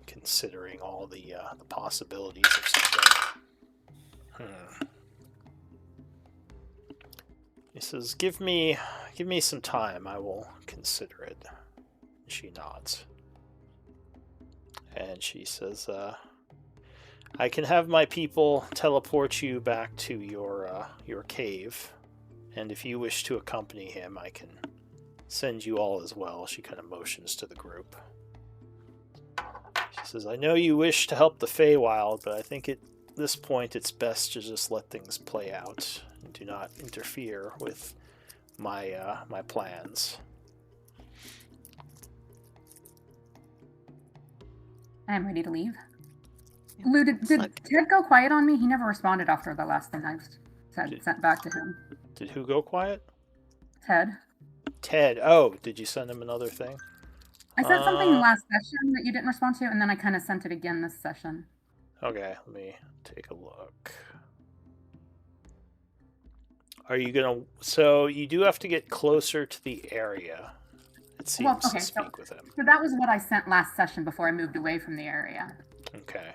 considering all the possibilities of something. He says, give me some time. I will consider it. She nods. And she says, I can have my people teleport you back to your cave. And if you wish to accompany him, I can send you all as well. She kind of motions to the group. She says, I know you wish to help the Feywild, but I think at this point it's best to just let things play out and do not interfere with my plans. I'm ready to leave. Lou, did Ted go quiet on me? He never responded after the last thing I sent back to him. Did who go quiet? Ted. Ted. Oh, did you send him another thing? I sent something last session that you didn't respond to, and then I kind of sent it again this session. Okay, let me take a look. Are you gonna? So you do have to get closer to the area. It seems Well, to okay, speak with him. So that was what I sent last session before I moved away from the area. Okay.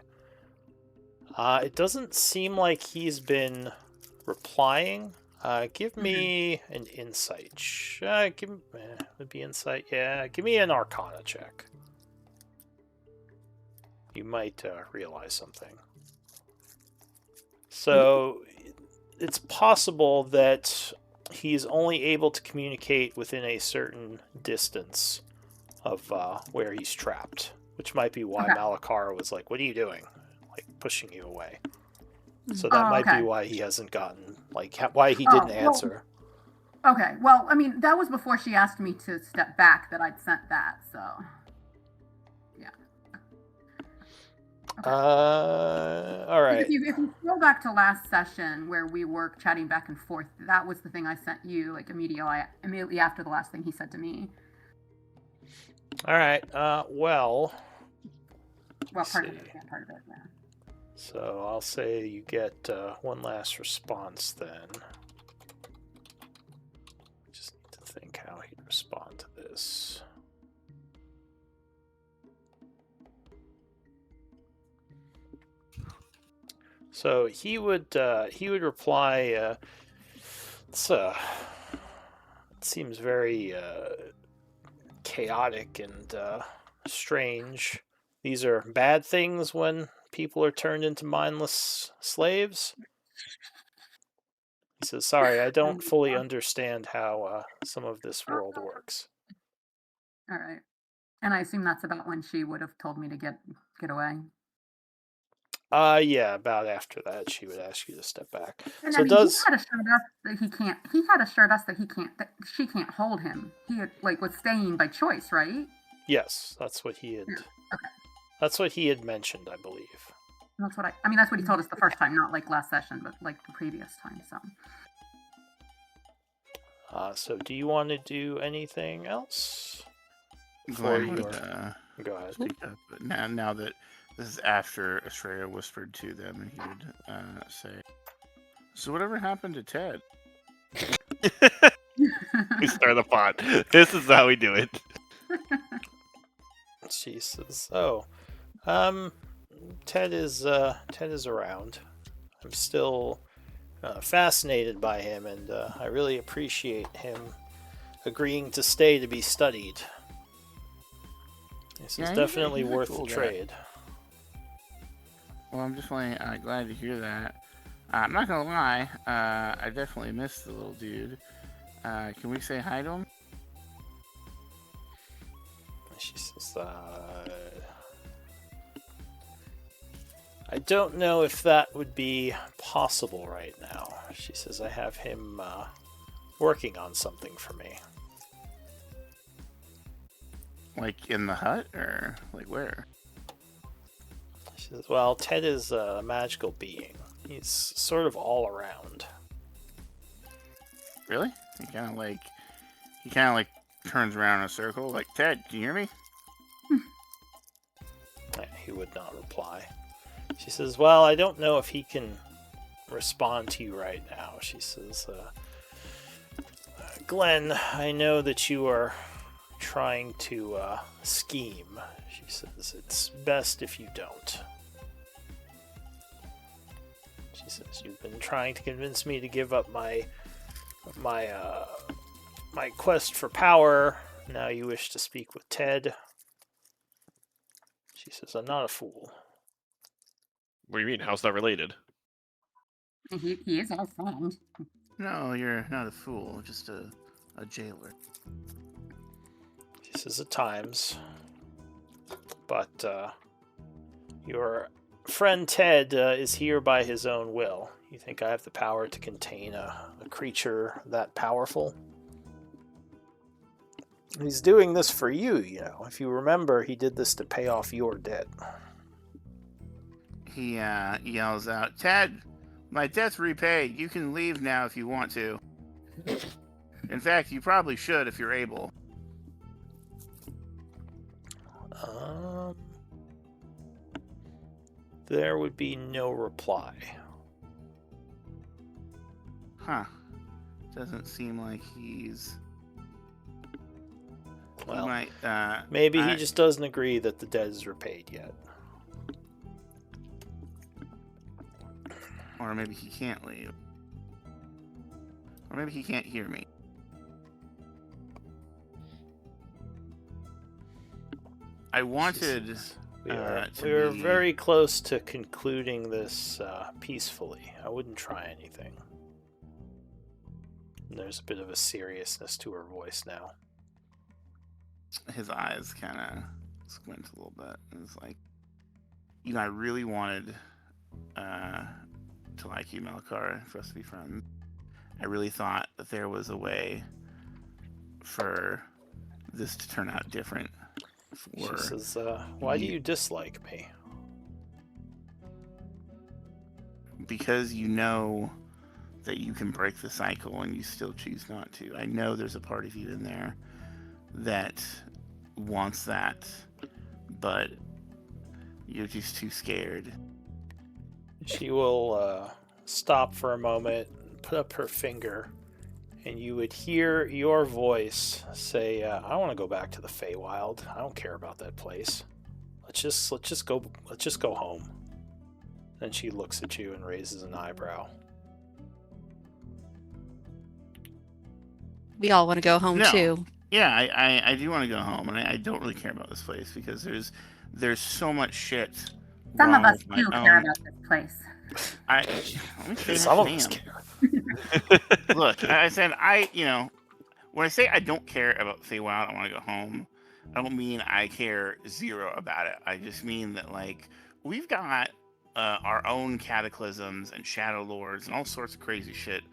It doesn't seem like he's been replying. Give me an insight. Would be insight. Yeah, give me an Arcana check. You might realize something. So it's possible that he's only able to communicate within a certain distance of where he's trapped, which might be why Okay. Malakara was like, "What are you doing?" Like pushing you away. So that might okay. be why he hasn't gotten, like, why he didn't well, answer. Okay, well, I mean, that was before she asked me to step back that I'd sent that, so. Yeah. Okay. All right. If you scroll back to last session where we were chatting back and forth, that was the thing I sent you, like, immediately after the last thing he said to me. All right. Well, part of it, yeah, part of it, yeah. So I'll say you get one last response then. Just need to think how he'd respond to this. So he would reply. It seems very chaotic and strange. These are bad things when people are turned into mindless slaves. He says, "Sorry, I don't fully understand how some of this world works." All right. And I assume that's about when she would have told me to get away. Yeah, about after that, she would ask you to step back. And So I mean, does he had assured us that he can't. He had assured us that she can't hold him. He had, was staying by choice, right? yes, that's what he had. Yeah. Okay. That's what he had mentioned, I believe. That's what I mean, that's what he told us the first time, not like last session, but like the previous time. So. So do you want to do anything else? Glenn would Go ahead. speak up, but now that this is after Estrella whispered to them, and he would say, "So whatever happened to Ted?" We start the pot. This is how we do it. She says, "Oh, Ted is around. I'm still fascinated by him, and I really appreciate him agreeing to stay to be studied. This is definitely he's a worth cool the guy. trade." Well, I'm definitely glad to hear that. I'm not gonna lie, I definitely miss the little dude. Can we say hi to him? She says, "I don't know if that would be possible right now." She says, "I have him working on something for me." Like in the hut, or like where? She says, "Well, Ted is a magical being. He's sort of all around." Really? He kind of like turns around in a circle. Like, Ted, can you hear me? He would not reply. She says, "Well, I don't know if he can respond to you right now." She says, "Glenn, I know that you are trying to scheme." She says, "It's best if you don't." She says, "You've been trying to convince me to give up my quest for power. Now you wish to speak with Ted." She says, "I'm not a fool." What do you mean? How's that related? He is our friend. No, you're not a fool, just a jailer. She says, "At times. But your friend Ted is here by his own will. You think I have the power to contain a creature that powerful? He's doing this for you, you know. If you remember, he did this to pay off your debt." He yells out, "Ted, my debt's repaid. You can leave now if you want to. In fact, you probably should if you're able." There would be no reply. Huh. Doesn't seem like he's. Well, he might, maybe he I- just doesn't agree that the debt is repaid yet. Or maybe he can't leave. Or maybe he can't hear me. I wanted. We are, to we are be- very close to concluding this peacefully. I wouldn't try anything. And there's a bit of a seriousness to her voice now. His eyes kind of squint a little bit. And it's like, I really wanted to like you, Melkar, for us to be friends. I really thought that there was a way for this to turn out different. She says, why do you dislike me? Because you know that you can break the cycle and you still choose not to. I know there's a part of you in there that wants that, but you're just too scared. She will stop for a moment, put up her finger, and you would hear your voice say, "I want to go back to the Feywild. I don't care about that place. Let's just go home." Then she looks at you and raises an eyebrow. We all want to go home No. too. Yeah, I do want to go home, and I don't really care about this place because there's so much shit. Some wrong of us with my do care own- about this place. Let me finish, Some of us damn. care. Look, I said when I say I don't care about Feywild, I want to go home. I don't mean I care zero about it. I just mean that like we've got our own cataclysms and Shadowlords and all sorts of crazy shit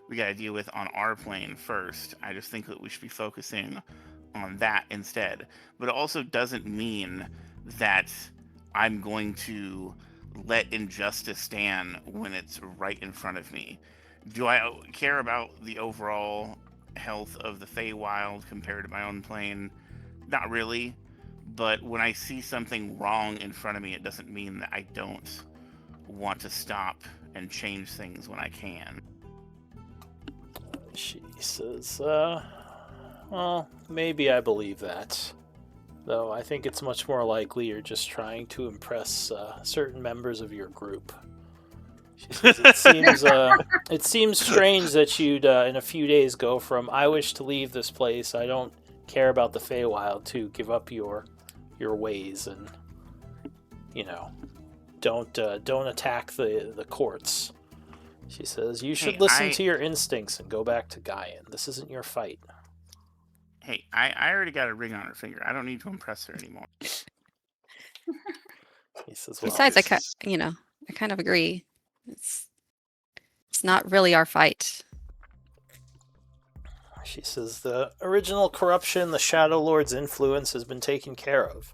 we got to deal with on our plane first. I just think that we should be focusing on that instead. But it also doesn't mean that I'm going to let injustice stand when it's right in front of me. Do I care about the overall health of the Feywild compared to my own plane? Not really. But when I see something wrong in front of me, it doesn't mean that I don't want to stop and change things when I can. She says, well, maybe I believe that. Though I think it's much more likely you're just trying to impress certain members of your group. She says, it seems strange that you'd, in a few days, go from, I wish to leave this place, I don't care about the Feywild, to give up your ways and, don't attack the courts. She says, you should listen to your instincts and go back to Gaian. This isn't your fight. Hey, I already got a ring on her finger. I don't need to impress her anymore. He says, well, Besides, I kind of agree. It's not really our fight. she says, the original corruption, the Shadowlord's influence has been taken care of.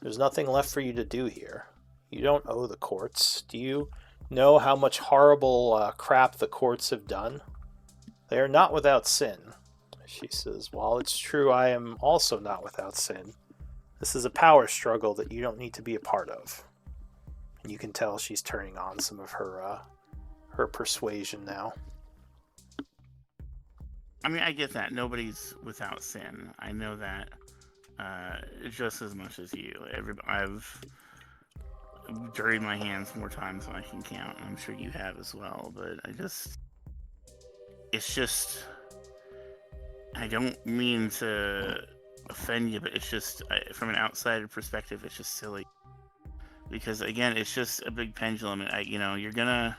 There's nothing left for you to do here. You don't owe the courts. Do you know how much horrible crap the courts have done? They are not without sin. She says, while it's true I am also not without sin, this is a power struggle that you don't need to be a part of. And you can tell she's turning on some of her persuasion now. I mean, I get that. Nobody's without sin. I know that just as much as you. I've dirtied my hands more times than I can count, and I'm sure you have as well, but it's just, I don't mean to offend you, but it's just, from an outsider perspective, it's just silly. Because again, it's just a big pendulum, and you're gonna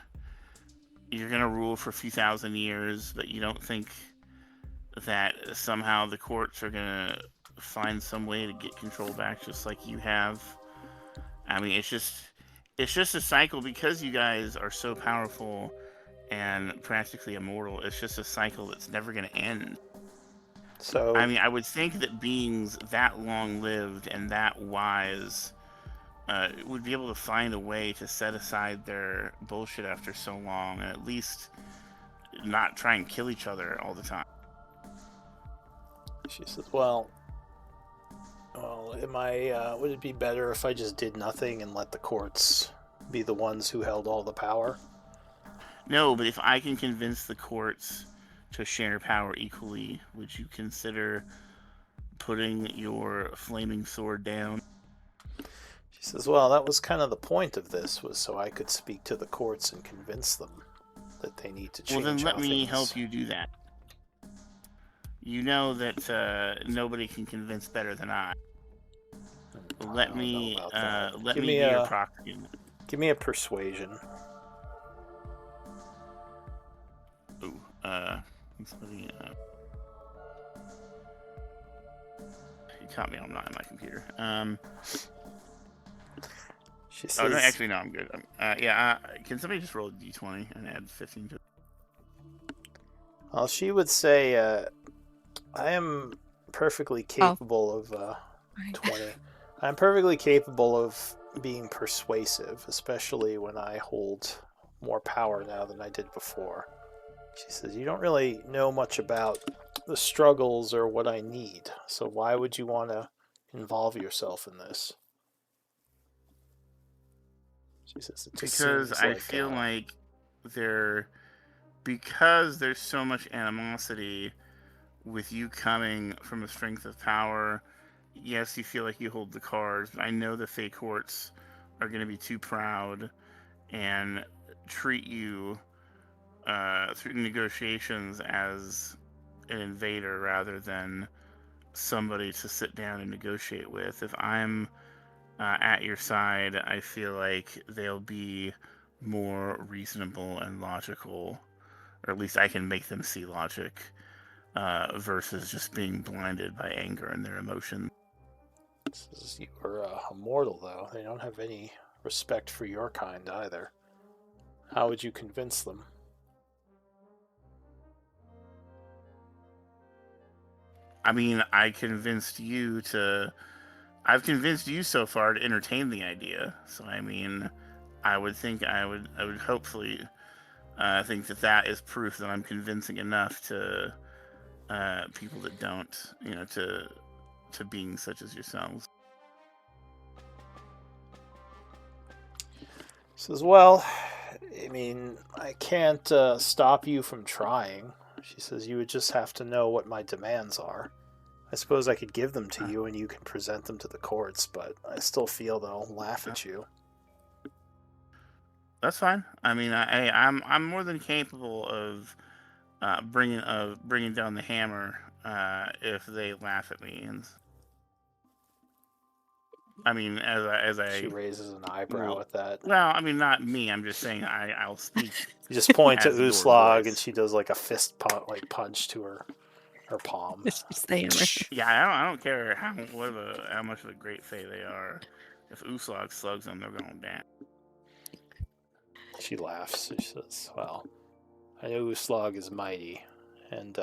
rule for a few thousand years, but you don't think that somehow the courts are gonna find some way to get control back, just like you have. I mean, it's just a cycle because you guys are so powerful and practically immortal. It's just a cycle that's never gonna end. So I mean, I would think that beings that long-lived and that wise would be able to find a way to set aside their bullshit after so long, and at least not try and kill each other all the time. she says, well, would it be better if I just did nothing and let the courts be the ones who held all the power? No, but if I can convince the courts to share power equally, would you consider putting your flaming sword down? She says, well, that was kind of the point of this, was so I could speak to the courts and convince them that they need to change Well, then let how me things... help you do that. You know that nobody can convince better than I. Let me Give be me your a proxy. give me a persuasion. Ooh, somebody, you caught me. I'm not in my computer. She Oh no, says, actually no, I'm good. Yeah. Can somebody just roll a d20 and add 15 to it? well, she would say, I am perfectly capable of 20. I'm perfectly capable of being persuasive, especially when I hold more power now than I did before. She says, you don't really know much about the struggles or what I need, so why would you want to involve yourself in this? She says, it just Because seems I like... feel like because there's so much animosity with you coming from a strength of power. Yes, you feel like you hold the cards, but I know the fake courts are going to be too proud and treat you through negotiations as an invader rather than somebody to sit down and negotiate with. If I'm at your side, I feel like they'll be more reasonable and logical, or at least I can make them see logic versus just being blinded by anger and their emotions. Says, you are immortal, though. They don't have any respect for your kind either. How would you convince them? I mean, I've convinced you so far to entertain the idea. So I mean, I would hopefully think that is proof that I'm convincing enough to people that don't, to beings such as yourselves. Says, well, I mean, I can't stop you from trying. She says, you would just have to know what my demands are. I suppose I could give them to you and you can present them to the courts, but I still feel they'll laugh at you. That's fine. I mean, I'm more than capable of bringing down the hammer if they laugh at me. And I mean, She raises an eyebrow at that. Well, I mean, not me. I'm just saying I'll speak. You just point to as your Uslag voice. and she does like a fist punch to her palm. It's just the hammer. Yeah, I don't care how much of a great fae they are. If Uslag slugs them, they're going down. She laughs. She says, well, I know Uslag is mighty, and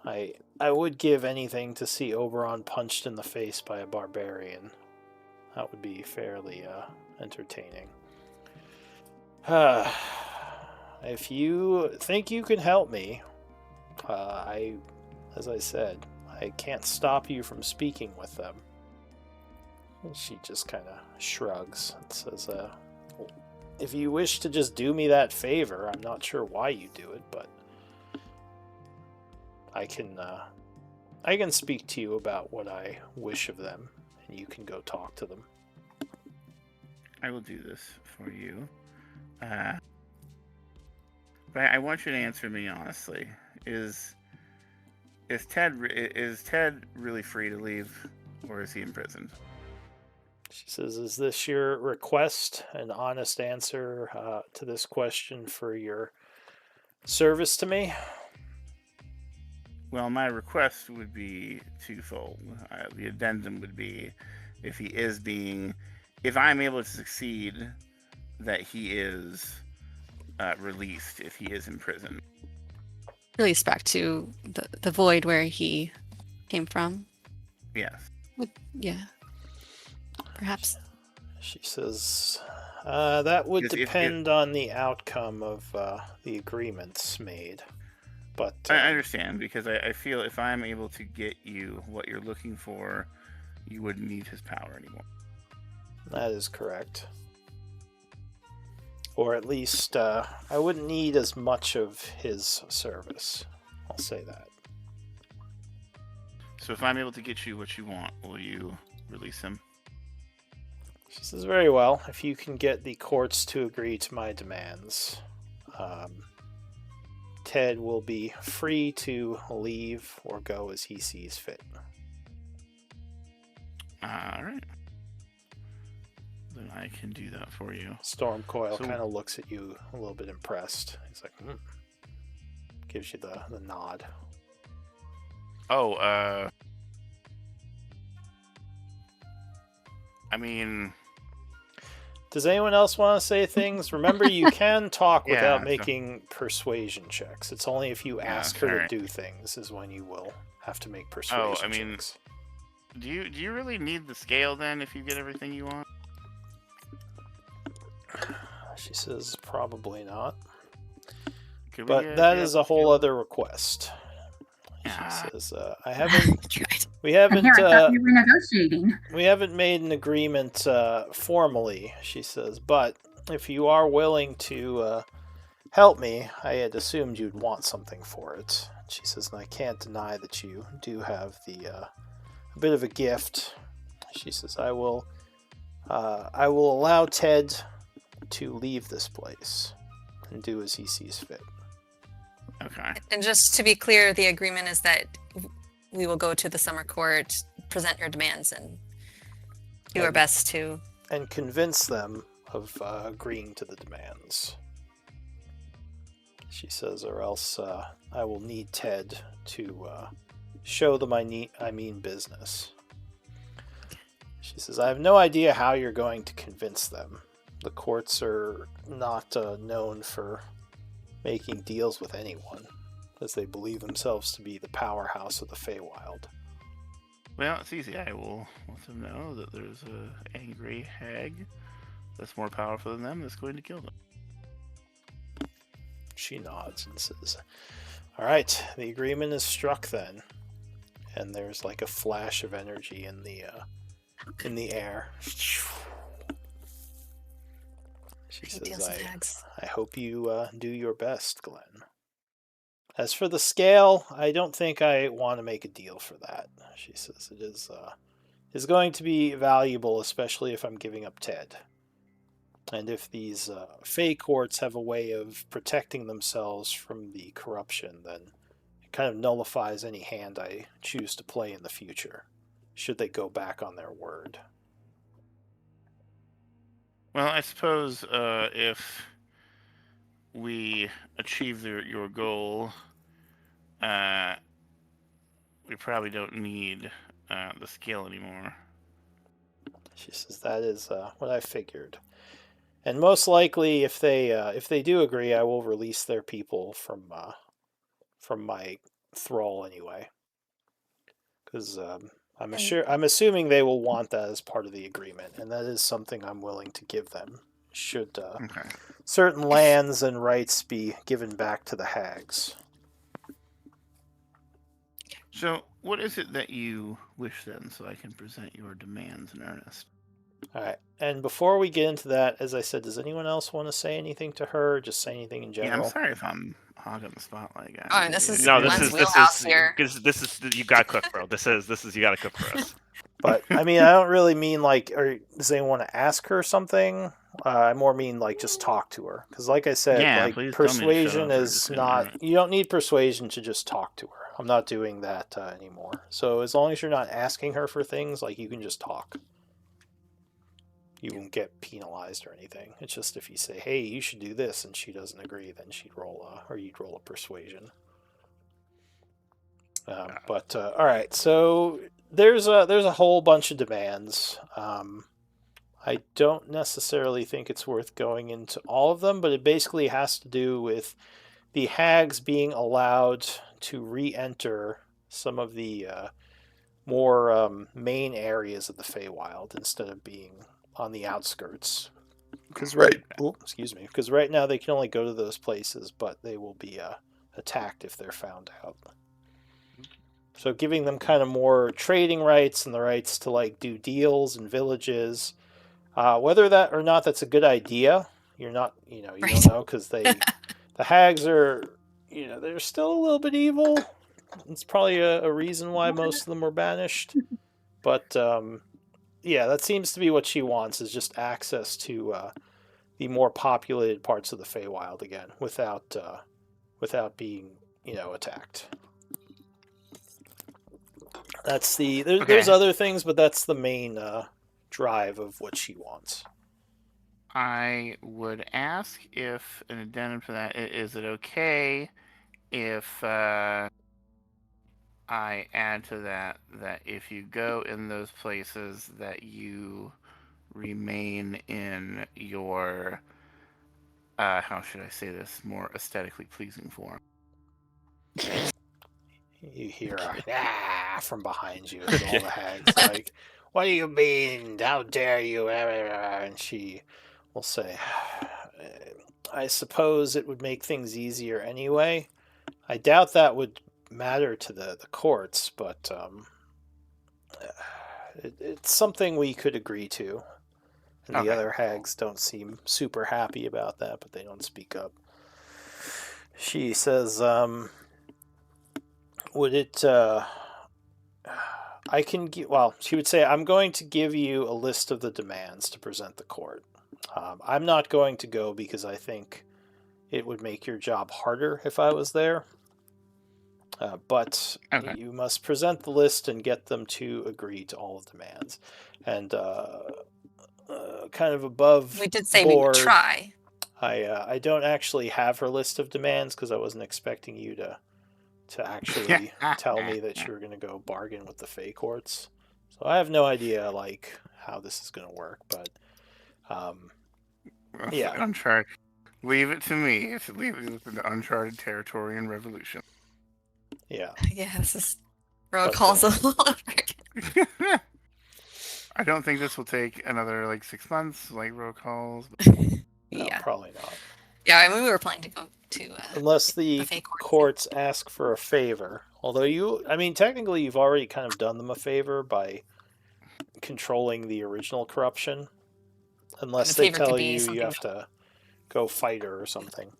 I would give anything to see Oberon punched in the face by a barbarian. That would be fairly entertaining. If you think you can help me, as I said, I can't stop you from speaking with them. And she just kind of shrugs and says, if you wish to just do me that favor, I'm not sure why you do it, but I can speak to you about what I wish of them, and you can go talk to them. I will do this for you. But I want you to answer me honestly. Is Ted really free to leave, or is he imprisoned? She says, is this your request, an honest answer to this question for your service to me? Well, my request would be twofold. The addendum would be, if I'm able to succeed, that he is released if he is in prison. Released back to the void where he came from. Yes. Yeah. Perhaps. She says, that would depend on the outcome of the agreements made. But I understand, because I feel if I'm able to get you what you're looking for, you wouldn't need his power anymore. That is correct. Or at least I wouldn't need as much of his service. I'll say that. So if I'm able to get you what you want, will you release him? She says, very well. If you can get the courts to agree to my demands, Ted will be free to leave or go as he sees fit. Alright. Then I can do that for you. Stormcoil So- kind of looks at you a little bit impressed. He's like, gives you the nod. Oh, I mean, Does anyone else want to say things? Remember, you can talk Yeah, without so- making persuasion checks. It's only if you Yeah, ask her to alright. do things is when you will have to make persuasion I mean- checks. do you really need the scale then if you get everything you want? She says, probably not. Could we But get that the is a whole scale? other request. She Ah. says, I haven't, we I haven't, hear I thought you were negotiating. we haven't made an agreement formally, she says, but if you are willing to help me, I had assumed you'd want something for it. She says, and I can't deny that you do have a bit of a gift. She says, I will allow Ted to leave this place and do as he sees fit. Okay. And just to be clear, the agreement is that we will go to the summer court, present your demands, and do our And- best to. And convince them of agreeing to the demands. She says, or else I will need Ted to show them I mean business. She says, I have no idea how you're going to convince them. The courts are not known for making deals with anyone, as they believe themselves to be the powerhouse of the Feywild. Well, it's easy. I will let them know that there's a angry hag that's more powerful than them that's going to kill them. She nods and says, all right, the agreement is struck then. And there's like a flash of energy in the air. She He says, deals with hags. I hope you do your best, Glenn. As for the scale, I don't think I want to make a deal for that. She says it is going to be valuable, especially if I'm giving up Ted. And if these Fey courts have a way of protecting themselves from the corruption, then it kind of nullifies any hand I choose to play in the future, should they go back on their word. Well, I suppose if we achieve your goal, we probably don't need the scale anymore. She says that is what I figured. And most likely, if they do agree, I will release their people from my thrall anyway. Because I'm assuming they will want that as part of the agreement, and that is something I'm willing to give them. Should Okay. certain lands and rights be given back to the hags? So, what is it that you wish then, so I can present your demands in earnest? All right. And before we get into that, as I said, does anyone else want to say anything to her? Or just say anything in Yeah, general? I'm sorry if I'm hogging the spotlight, guys. Oh, this is No, Glenn's this wheelhouse is here. this is you got to cook, bro. This is you got to cook for us. But I mean, I don't really mean like, or does anyone want to ask her something? I more mean like just talk to her, because like I said, Yeah, like please tell me to shut persuasion up or is just not. ignore it. You don't need persuasion to just talk to her. I'm not doing that anymore. So as long as you're not asking her for things, like you can just talk. You won't get penalized or anything. It's just if you say, "Hey, you should do this," and she doesn't agree, then you'd roll a persuasion. But all right, so there's a whole bunch of demands. I don't necessarily think it's worth going into all of them, but it basically has to do with the hags being allowed to re-enter some of the more main areas of the Feywild instead of being on the outskirts. Because because right now they can only go to those places, but they will be attacked if they're found out. So giving them kind of more trading rights and the rights to like do deals in villages. Whether that or not that's a good idea You're not, you don't Right. know because the hags are, they're still a little bit evil. It's probably a reason why most of them were banished. But yeah, that seems to be what she wants, is just access to the more populated parts of the Feywild again, without being, attacked. That's there's other things, but that's the main drive of what she wants. I would ask if an addendum to that, is it okay if I add to that if you go in those places that you remain in your how should I say this, more aesthetically pleasing form. You hear a from behind you, and all the hags like, "What do you mean? How dare you?" And she will say, "I suppose it would make things easier anyway. I doubt that would matter to the courts, but it's something we could agree to." And the Okay. other hags don't seem super happy about that, but they don't speak up. She says, would it, I can give, well, she would say, I'm going to give you a list of the demands to present the court. I'm not going to go because I think it would make your job harder if I was there. But Okay. you must present the list and get them to agree to all the demands. And kind of above We did say board, we would try. I don't actually have her list of demands because I wasn't expecting you to actually tell me that you were going to go bargain with the Fey courts. So I have no idea like how this is going to work, but yeah. Uncharted. Leave it to me. Leave it to the uncharted territory and revolution. Yeah. Yeah, this is roll calls a lot. I don't think this will take another like 6 months, like roll calls. No, Yeah, probably not. yeah. I mean, we were planning to go to Unless the Fey court. courts ask for a favor. Although technically you've already kind of done them a favor by controlling the original corruption. Unless The they favor could tell be you something- you have to go fight her or something.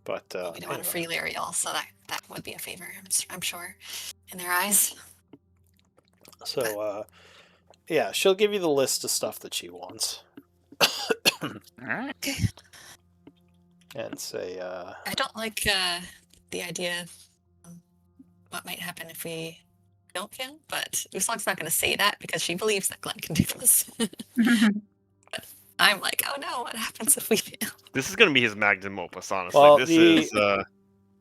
But we don't want anyway. to free Lariel, so that would be a favor, I'm sure, in their eyes. So yeah, she'll give you the list of stuff that she wants. All right. Okay. And say, I don't like the idea of what might happen if we don't kill, but Uslog's not going to say that because she believes that Glenn can do this. But I'm like, oh no, what happens if we fail? This is going to be his magnum opus, honestly. well, This is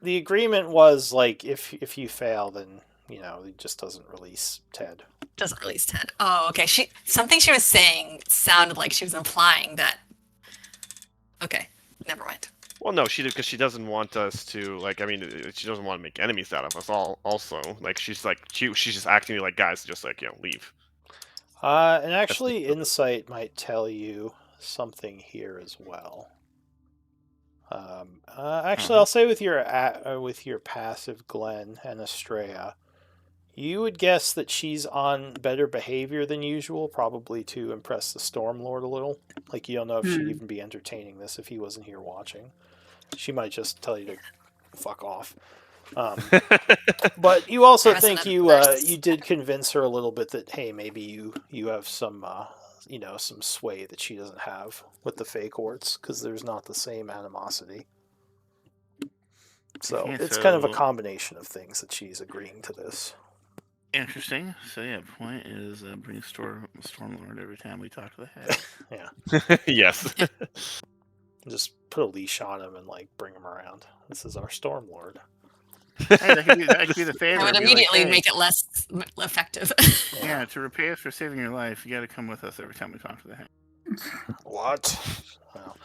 the agreement was like if you fail, then he just doesn't release Ted. Doesn't release Ted. Oh, okay. Something she was saying sounded like she was implying that. Okay, never mind. well, no, because she doesn't want us to she doesn't want to make enemies out of us. Also, she's just acting like guys, just leave. And actually, insight might tell you something here as well. Actually, I'll say with your passive Glenn and Estrella, you would guess that she's on better behavior than usual, probably to impress the Stormlord a little. Like, you don't know if she'd even be entertaining this if he wasn't here watching. She might just tell you to fuck off. But you also think you did convince her a little bit that, hey, maybe you have some some sway that she doesn't have with the Fey courts, because there's not the same animosity. So it's kind of a combination of things that she's agreeing to this. Interesting. So yeah, the point is bring Stormlord every time we talk to the head. Yeah. Yes. Just put a leash on him and bring him around. This is our Stormlord. Hey, that could be the favor. I would immediately make it less effective. Yeah, to repay us for saving your life, you got to come with us every time we talk to the head. What? Well,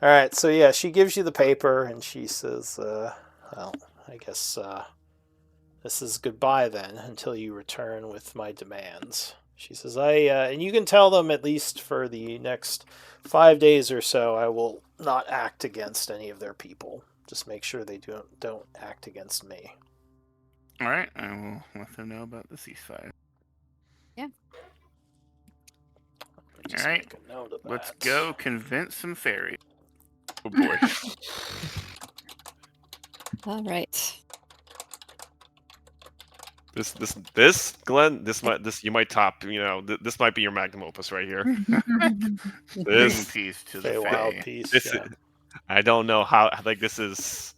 all right. So yeah, she gives you the paper and she says, "Well, I guess this is goodbye then until you return with my demands." She says, and you can tell them at least for the next 5 days or so, I will not act against any of their people. Just make sure they don't act against me." All right, I will let them know about the ceasefire. Yeah. Just Alright, make a note of let's that. go convince some fairies. Oh boy. All right. This, Glenn, you might top. This might be your magnum opus right here. Bring This, peace to the Feywild Fae. piece. this, Yeah. I don't know how. Like this is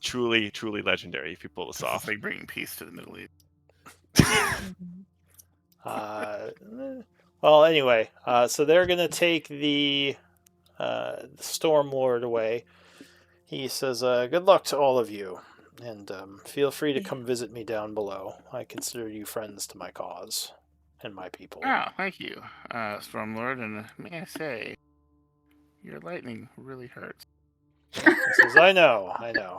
truly legendary if you pull this This is off. like bringing peace to the Middle East. Well, anyway, so they're gonna take the Stormlord away. He says, "Good luck to all of you, and feel free to come visit me down below. I consider you friends to my cause and my people." Oh, thank you, Stormlord, and may I say, your lightning really hurts. He says, I know.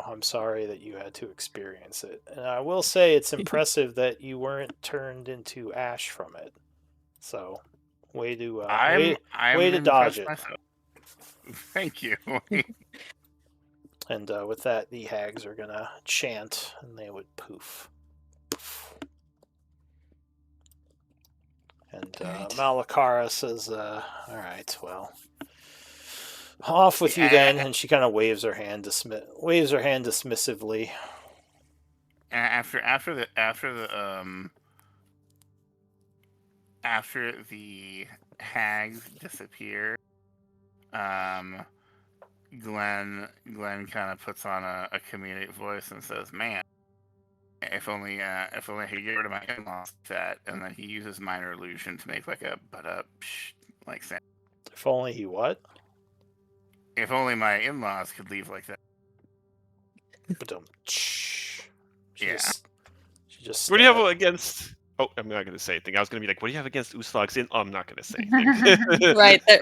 I'm sorry that you had to experience it. And I will say it's impressive that you weren't turned into ash from it. So, way to I'm dodge impressed it. myself. Thank you. And with that, the hags are going to chant, and they would poof. Poof. And Alright. Malakara says, all right, well, off with you then. And she kind of waves her hand dismissively. After the hags disappear, Glenn kind of puts on a comedic voice and says, "Man, if only I could get rid of my in-laws like that." And then he uses minor illusion to make like a like saying, If only he what? "If only my in-laws could leave like that." She Yeah. just What do you have against? Oh, I'm not going to say anything. I was going to be like, what do you have against Uslag's in? Oh, I'm not going to say anything. Right there.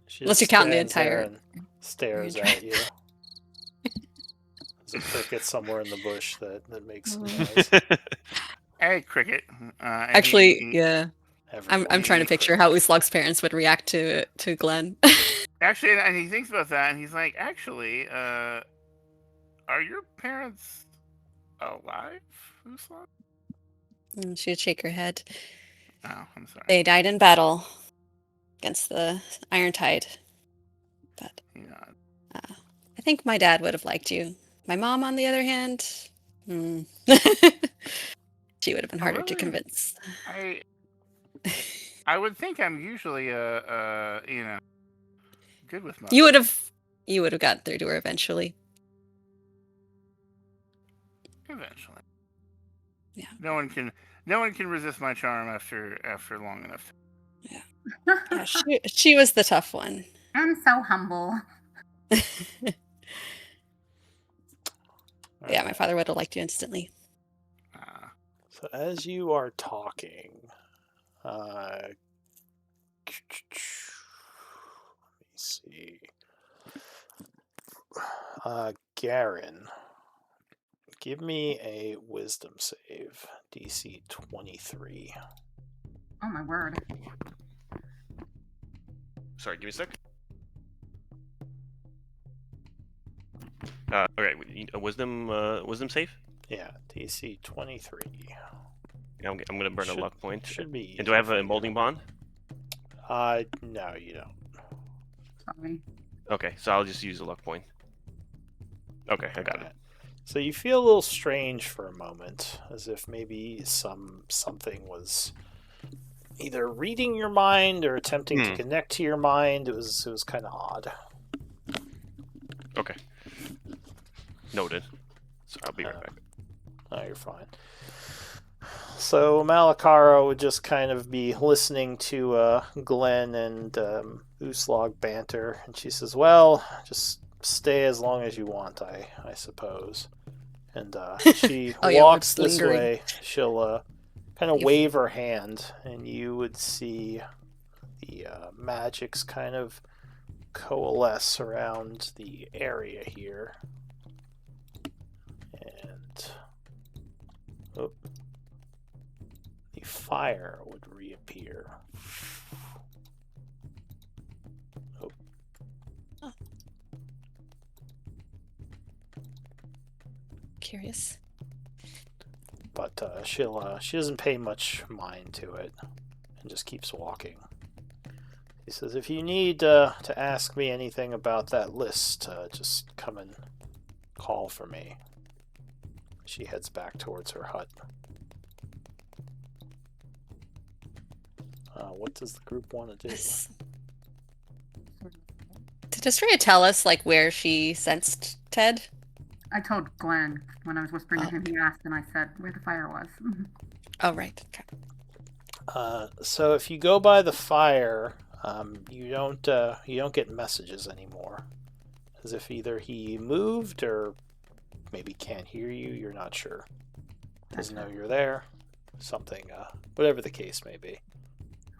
She Unless just you count the stands there entire- and stares at you. There's a cricket somewhere in the bush that makes some noise. Hey, cricket. Actually, yeah. I'm Everybody trying to picture how Uslog's parents would react to Glenn. Actually, and he thinks about that, and he's like, "Actually, are your parents alive, Uslog?" And she'd shake her head. Oh, I'm sorry. They died in battle against the Iron Tide. But Yeah. I think my dad would have liked you. My mom, on the other hand, she would have been harder to really? convince. I would think I'm usually good with mothers. You would have gotten through to her eventually. Eventually. Yeah. No one can resist my charm after long enough. Yeah, she was the tough one. I'm so humble. Yeah, my father would have liked you instantly. So as you are talking, let me see. Garen, give me a wisdom save, DC 23. Oh my word. Sorry, give me a sec. Okay, a wisdom save. Yeah, DC 23. Yeah, I'm gonna burn a luck point. Should be. And do I have a emboldening bond? No, you don't. Sorry. Okay, so I'll just use a luck point. Okay, I got it. Alright. So you feel a little strange for a moment, as if maybe something was either reading your mind or attempting to connect to your mind. It was kind of odd. Okay. Noted. So I'll be right back. Oh, you're fine. So Malakara would just kind of be listening to Glenn and Uslog banter, and she says, "Well, just stay as long as you want, I suppose." And she walks this way. She'll kind of wave her hand, and you would see the magics kind of coalesce around the area here. And the fire would reappear. Curious. But she doesn't pay much mind to it, and just keeps walking. He says, if you need to ask me anything about that list, just come and call for me. She heads back towards her hut. What does the group want to do? Did Astrea tell us like where she sensed Ted? I told Glenn when I was whispering to him. He asked, and I said where the fire was. Oh, right. Okay. So if you go by the fire, you don't get messages anymore. As if either he moved or maybe can't hear you. You're not sure. Doesn't know you're there. Something, whatever the case may be.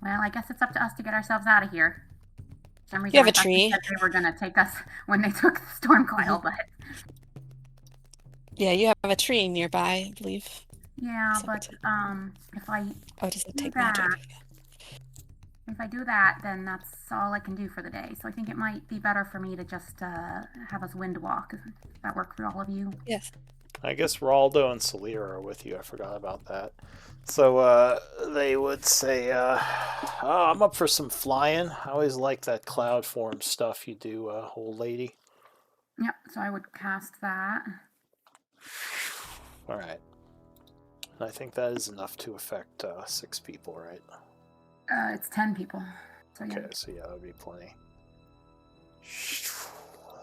Well, I guess it's up to us to get ourselves out of here. For some reason, You have I a thought tree. they said they were going to take us when they took the storm coil, but Yeah, you have a tree nearby, I believe. yeah, So but if I Oh, does it do take that, magic? if I do that, then that's all I can do for the day. So I think it might be better for me to just have us wind walk. Does that work for all of you? Yes. I guess Raldo and Salira are with you. I forgot about that. So they would say, oh, I'm up for some flying. I always like that cloud form stuff you do, old lady. Yep, so I would cast that. All right. And I think that is enough to affect 6 people, right? It's 10 people. So yeah. Okay, so yeah, that would be plenty.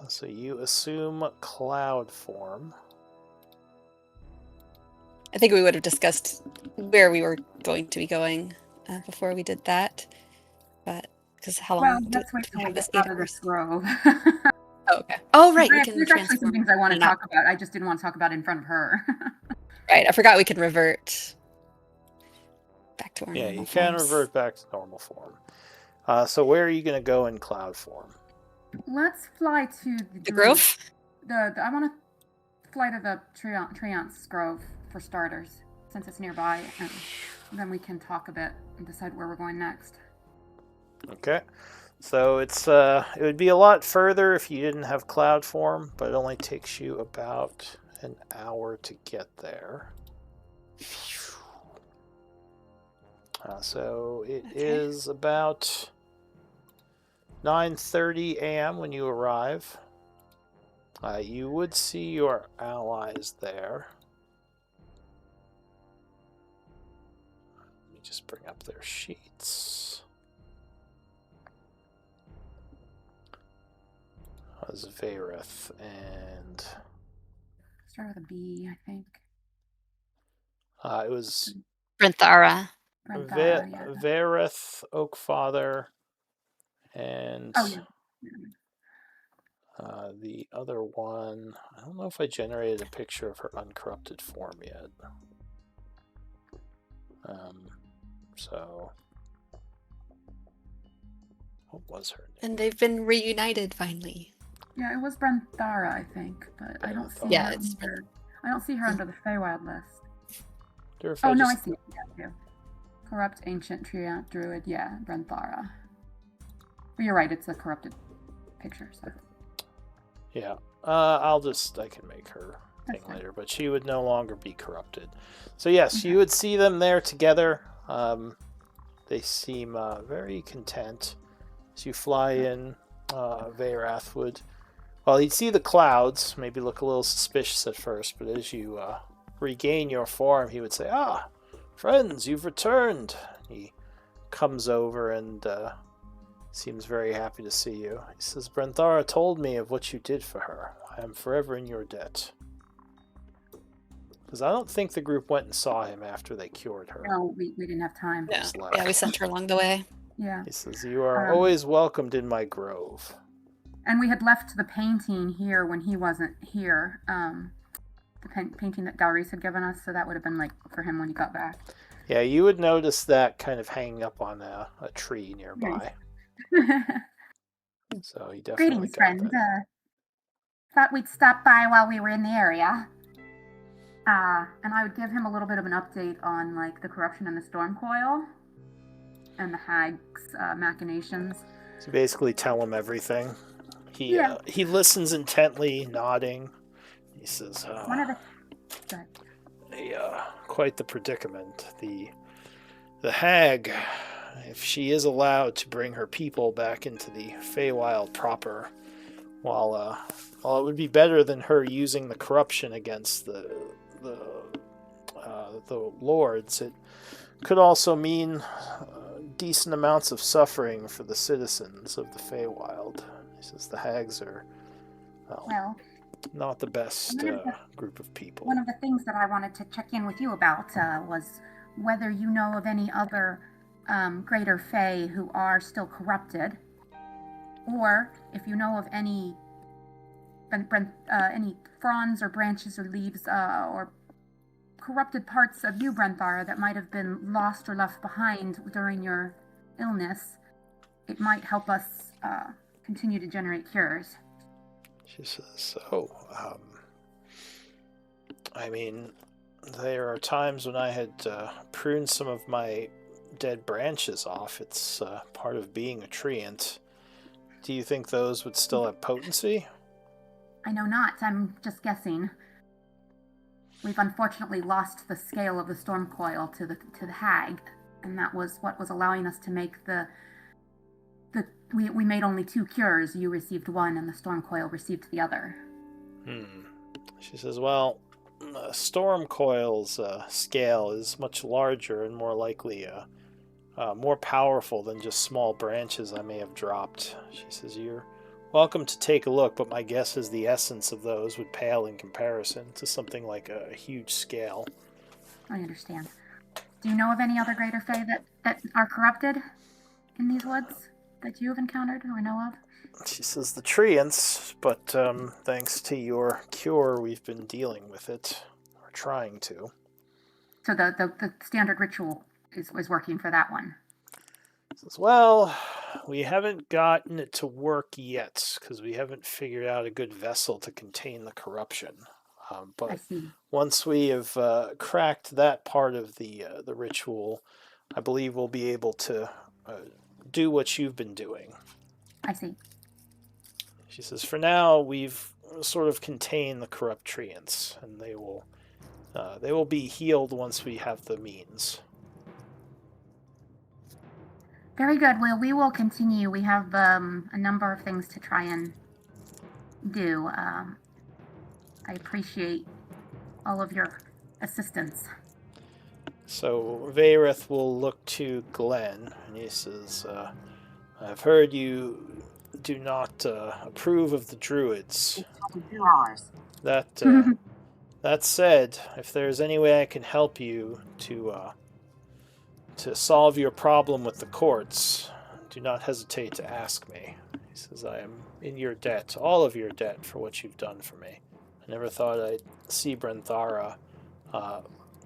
So you assume cloud form. I think we would have discussed where we were going to be going before we did that. But because how long Well, did let's wait till we we have this get out 8 of hours? this grove. Oh, okay. Oh, right. We can There's actually some transform. things I want to in and out. talk about. I just didn't want to talk about it in front of her. Right. I forgot we could revert back to our Yeah, normal you can forms. revert back to normal form. So where are you going to go in cloud form? Let's fly to The grove? I want to fly to the Treance Grove for starters, since it's nearby, and then we can talk a bit and decide where we're going next. Okay. So it's it would be a lot further if you didn't have cloud form, but it only takes you about an hour to get there. So it is about 9:30 a.m. when you arrive. You would see your allies there. Let me just bring up their sheets. Vareth and Start with a B, I think. it was Brinthara. Renthara, yeah. Vareth, Oakfather, and Oh, yeah. the other one. I don't know if I generated a picture of her uncorrupted form yet. So what was her name? And they've been reunited finally. Yeah, it was Brenthara, I think, but I don't see Yeah, her. it's I don't see her under the Feywild list. I No, I see it. Yeah, too. Corrupt Ancient Treant Druid, yeah, Brenthara. But you're right, it's a corrupted picture, so. Yeah, I can make her thing That's fine. later, but she would no longer be corrupted. So yes, you would see them there together. They seem very content. As you fly in, Varath would, well, he'd see the clouds, maybe look a little suspicious at first, but as you regain your form, he would say, "Ah, friends, you've returned." He comes over and seems very happy to see you. He says, "Brenthara told me of what you did for her. I am forever in your debt." Because I don't think the group went and saw him after they cured her. No, we didn't have time. Yeah. Just left. Yeah, we sent her along the way. Yeah. He says, "You are always welcomed in my grove." And we had left the painting here when he wasn't here. The painting that Darius had given us, so that would have been like for him when he got back. Yeah, you would notice that kind of hanging up on a tree nearby. So he definitely Greetings, got friend. that. Thought we'd stop by while we were in the area. And I would give him a little bit of an update on like the corruption in the storm coil and the hag's machinations. So basically tell him everything. He listens intently, nodding. He says, One of the quite the predicament. The hag if she is allowed to bring her people back into the Feywild proper, while it would be better than her using the corruption against the lords, it could also mean decent amounts of suffering for the citizens of the Feywild. He says the hags are, Well, not the best group of people. one of the things that I wanted to check in with you about was whether you know of any other greater Fae who are still corrupted, or if you know of any fronds or branches or leaves or corrupted parts of you, Brenthara, that might have been lost or left behind during your illness. It might help us continue to generate cures. She says, I mean, there are times when I had pruned some of my dead branches off. It's part of being a treant. Do you think those would still have potency? I know not. I'm just guessing. We've unfortunately lost the scale of the storm coil to the hag, and that was what was allowing us to make we made only 2 cures. You received 1, and the storm coil received the other. She says, well, storm coil's scale is much larger and more likely more powerful than just small branches I may have dropped. She says, you're welcome to take a look, but my guess is the essence of those would pale in comparison to something like a huge scale. I understand. Do you know of any other greater Fae that are corrupted in these woods that you have encountered or know of? She says the treants, but thanks to your cure, we've been dealing with it, or trying to. So the standard ritual is working for that one. Says, well, we haven't gotten it to work yet because we haven't figured out a good vessel to contain the corruption. But once we have cracked that part of the ritual, I believe we'll be able to do what you've been doing. I see. She says, for now, we've sort of contained the corrupt treants, and they will be healed once we have the means. Very good. Well, we will continue. We have a number of things to try and do. I appreciate all of your assistance. So Vayreth will look to Glenn, and he says, I've heard you do not approve of the druids. It's 22 hours. That said, if there's any way I can help you to solve your problem with the courts, do not hesitate to ask me. He says, I am in your debt, all of your debt, for what you've done for me. I never thought I'd see Brenthara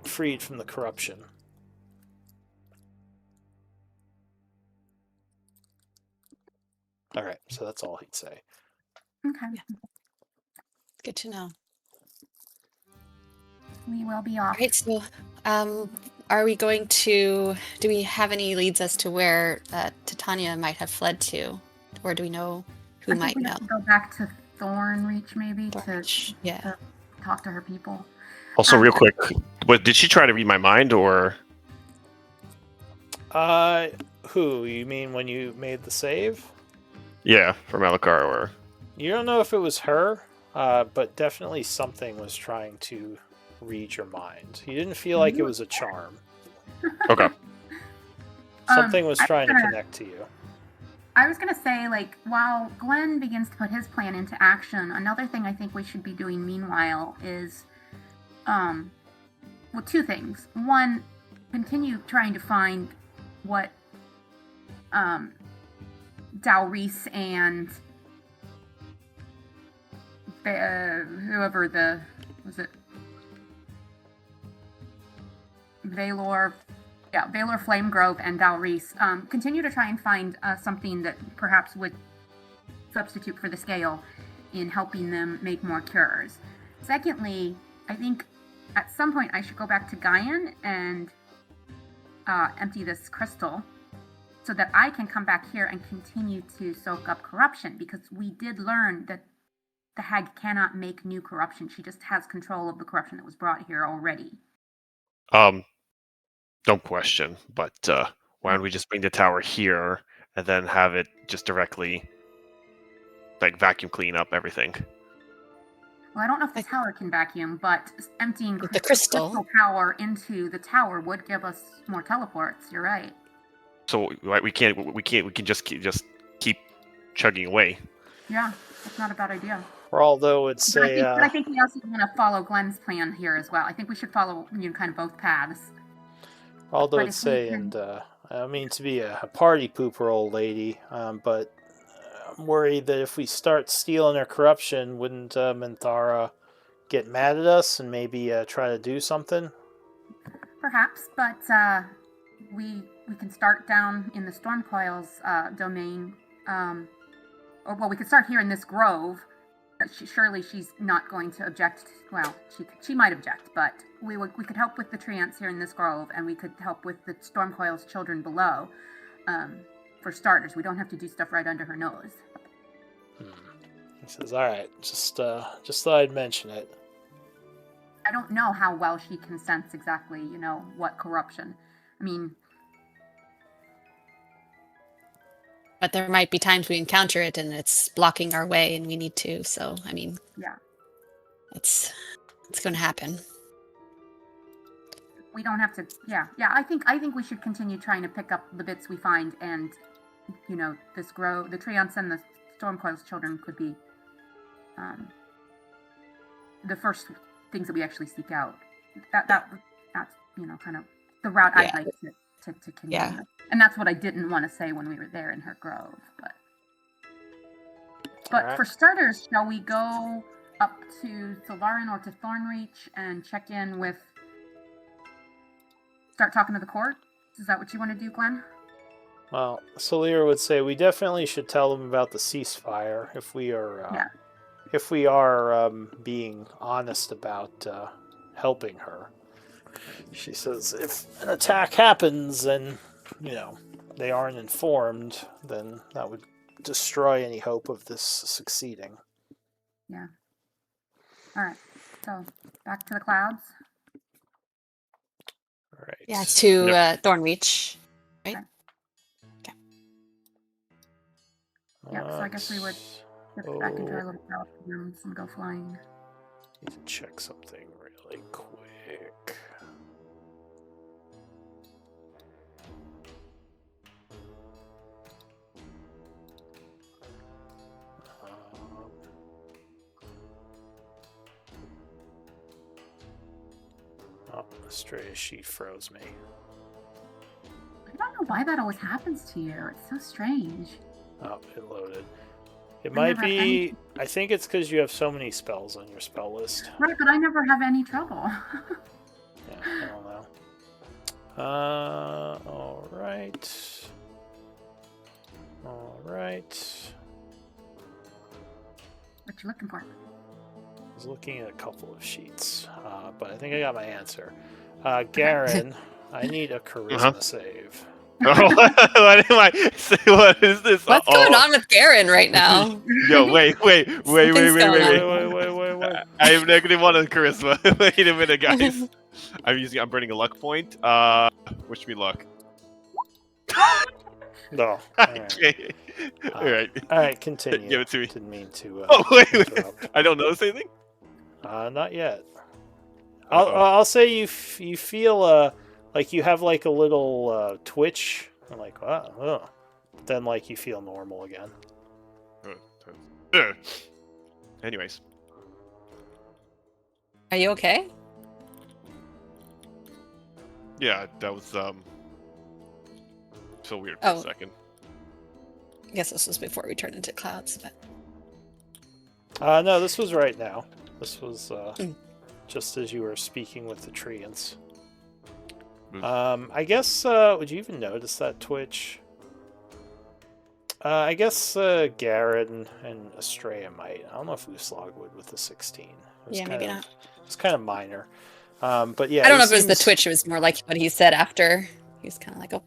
freed from the corruption. All right, so that's all he'd say. Okay. Yeah. Good to know. We will be off. All right, so are we going to, do we have any leads as to where Titania might have fled to? Or do we know who might know? Have to go back to Thornreach maybe Thornreach, to talk to her people. Also, real quick, did she try to read my mind, or? Who? You mean when you made the save? Yeah, from Elakar, or? You don't know if it was her, but definitely something was trying to read your mind. You didn't feel like it was a charm. Okay. Something was trying to connect to you. I was going to say, while Glenn begins to put his plan into action, another thing I think we should be doing meanwhile is, 2 things. One, continue trying to find what Dalreese and whoever Valor Flamegrove and Dalreese, continue to try and find something that perhaps would substitute for the scale in helping them make more cures. Secondly, I think at some point I should go back to Gaian and empty this crystal so that I can come back here and continue to soak up corruption, because we did learn that the hag cannot make new corruption. She just has control of the corruption that was brought here already. Don't question, but why don't we just bring the tower here and then have it just directly, like, vacuum clean up everything? Well, I don't know if the tower can vacuum, but emptying With the crystal. power into the tower would give us more teleports. You're right. So right, we can just keep chugging away. Yeah, that's not a bad idea. For although it's But I think we also want to follow Glenn's plan here as well. I think we should follow kind of both paths. although But it's if we say, can- and I don't mean to be a party pooper, old lady, but I'm worried that if we start stealing her corruption, wouldn't Minthara get mad at us and maybe try to do something? Perhaps, but we can start down in the Storm Coil's domain, or well, we could start here in this grove. Surely she's not going to object. Well, she might object, but we could help with the treants here in this grove, and we could help with the Storm Coil's children below. For starters, we don't have to do stuff right under her nose. He says, "All right, just thought I'd mention it." I don't know how well she can sense exactly, what corruption. I mean, But there might be times we encounter it and it's blocking our way and we need to. So, I mean, yeah, it's going to happen. we don't have to. Yeah. I think we should continue trying to pick up the bits we find, and this grove, the treants and the Stormcoil's children could be the first things that we actually seek out. That's kind of the route I'd like to continue. Yeah. And that's what I didn't want to say when we were there in her grove. But Alright. for starters, shall we go up to Solarin or to Thornreach and check in with... Start talking to the court? Is that what you want to do, Glenn? Well, Solir would say we definitely should tell them about the ceasefire if we are being honest about helping her. She says if an attack happens and they aren't informed, then that would destroy any hope of this succeeding. Yeah. All right. So back to the clouds. All right. Yeah, to Thornreach. Right? Okay. Yeah, so I guess we would get back into our little cloud rooms and go flying. Need to check something really quick. Oh, Estrella sheet froze me. I don't know why that always happens to you. It's so strange. Oh, it loaded. It I might never had be. any- I think it's because you have so many spells on your spell list. Right, but I never have any trouble. Yeah, I don't know. Alright. Alright. What you looking for? I was looking at a couple of sheets, but I think I got my answer. Garen, I need a charisma save. What am I? What is this? What's going on with Garen right now? Yo, wait. Something's going on. Wait. I have -1 on charisma. Wait a minute, guys. I'm burning a luck point. Wish me luck. No. Alright. Okay. Alright. Continue. Give it to me. Didn't mean to. Oh wait. interrupt. I don't notice anything. Not yet. Uh-oh. I'll say you feel like you have like a little twitch, and like then like you feel normal again. Anyways, Are you okay? yeah, that was so weird for Oh. a second. I guess this was before we turned into clouds, but No, this was right now. This was Mm. just as you were speaking with the treants. Mm. I guess would you even notice that twitch? I guess Garrett and Estrella might. I don't know if Uslag would with the 16. It was yeah, maybe kind not. It's kind of minor. But yeah, I don't he know if it was the seems- twitch. It was more like what he said after. He was kind of like, oh,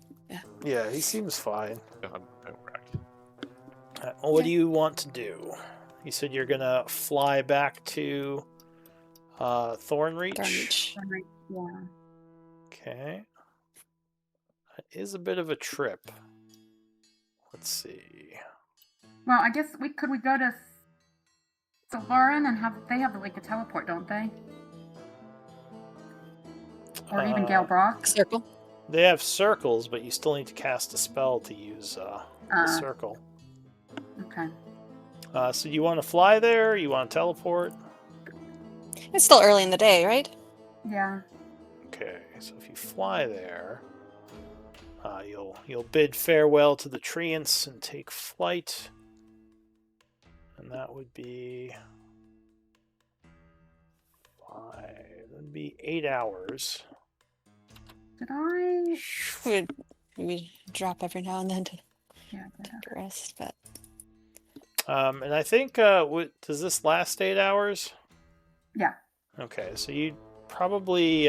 Yeah, he seems fine. I'm correct. What do you want to do? You said you're gonna fly back to Thornreach. Thornreach. Yeah. Okay. It is a bit of a trip. Let's see. Well, I guess we could go to Solarin and they have like a teleport, don't they? Or even Gale Brock. Circle. They have circles, but you still need to cast a spell to use the circle. Okay. So you want to fly there? Or you want to teleport? It's still early in the day, right? Yeah. Okay, so if you fly there, you'll bid farewell to the treants and take flight, and that would be 8 hours. Did I? We drop every now and then to Yeah. take a rest, but And I think does this last 8 hours? Yeah. Okay, so you probably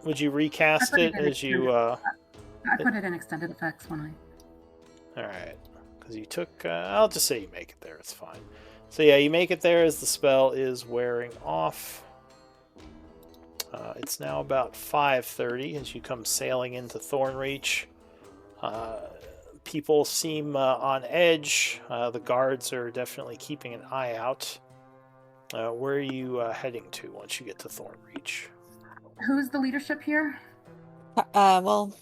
would you recast I put it it in as you I put it in extended effects when I. All right, because you took. I'll just say you make it there. It's fine. So yeah, you make it there as the spell is wearing off. It's now about 5:30 as you come sailing into Thornreach. People seem on edge. The guards are definitely keeping an eye out. Where are you heading to once you get to Thornreach? Who's the leadership here? well,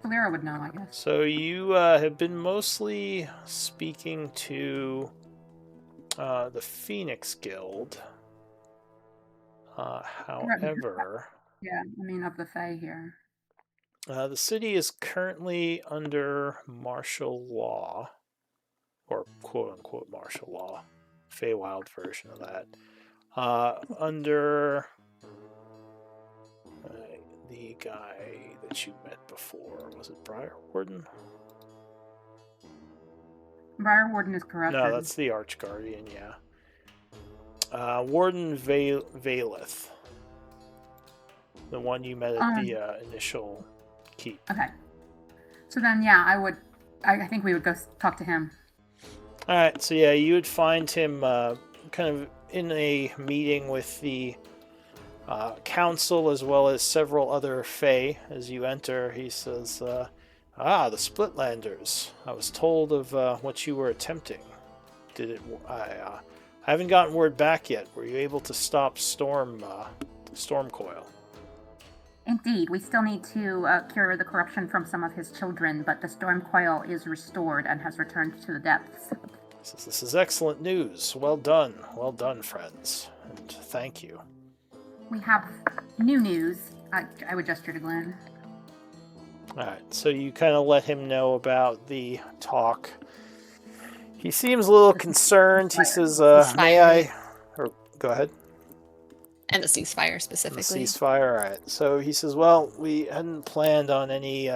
Valera would know, I guess. So you have been mostly speaking to the Phoenix Guild. However, Yeah, I mean of the Fae here. the city is currently under martial law, or quote-unquote martial law, Feywild version of that. Under the guy that you met before. Was it Briar Warden? Briar Warden is corrupted. No, that's the Archguardian, yeah. Warden Valeth. The one you met at the initial keep. Okay. So then, yeah, I think we would go talk to him. Alright, so yeah, you would find him kind of in a meeting with the council as well as several other Fae. As you enter, he says, the Splitlanders. I was told of what you were attempting. I haven't gotten word back yet. Were you able to stop Stormcoil? Indeed, we still need to cure the corruption from some of his children, but the storm coil is restored and has returned to the depths. He says, this is excellent news. Well done, friends, and thank you. We have new news. I would gesture to Glenn. Alright, so you kind of let him know about the talk. He seems a little concerned. He says, may I... Or, go ahead. And the ceasefire specifically. The ceasefire, alright. So he says, well, we hadn't planned on any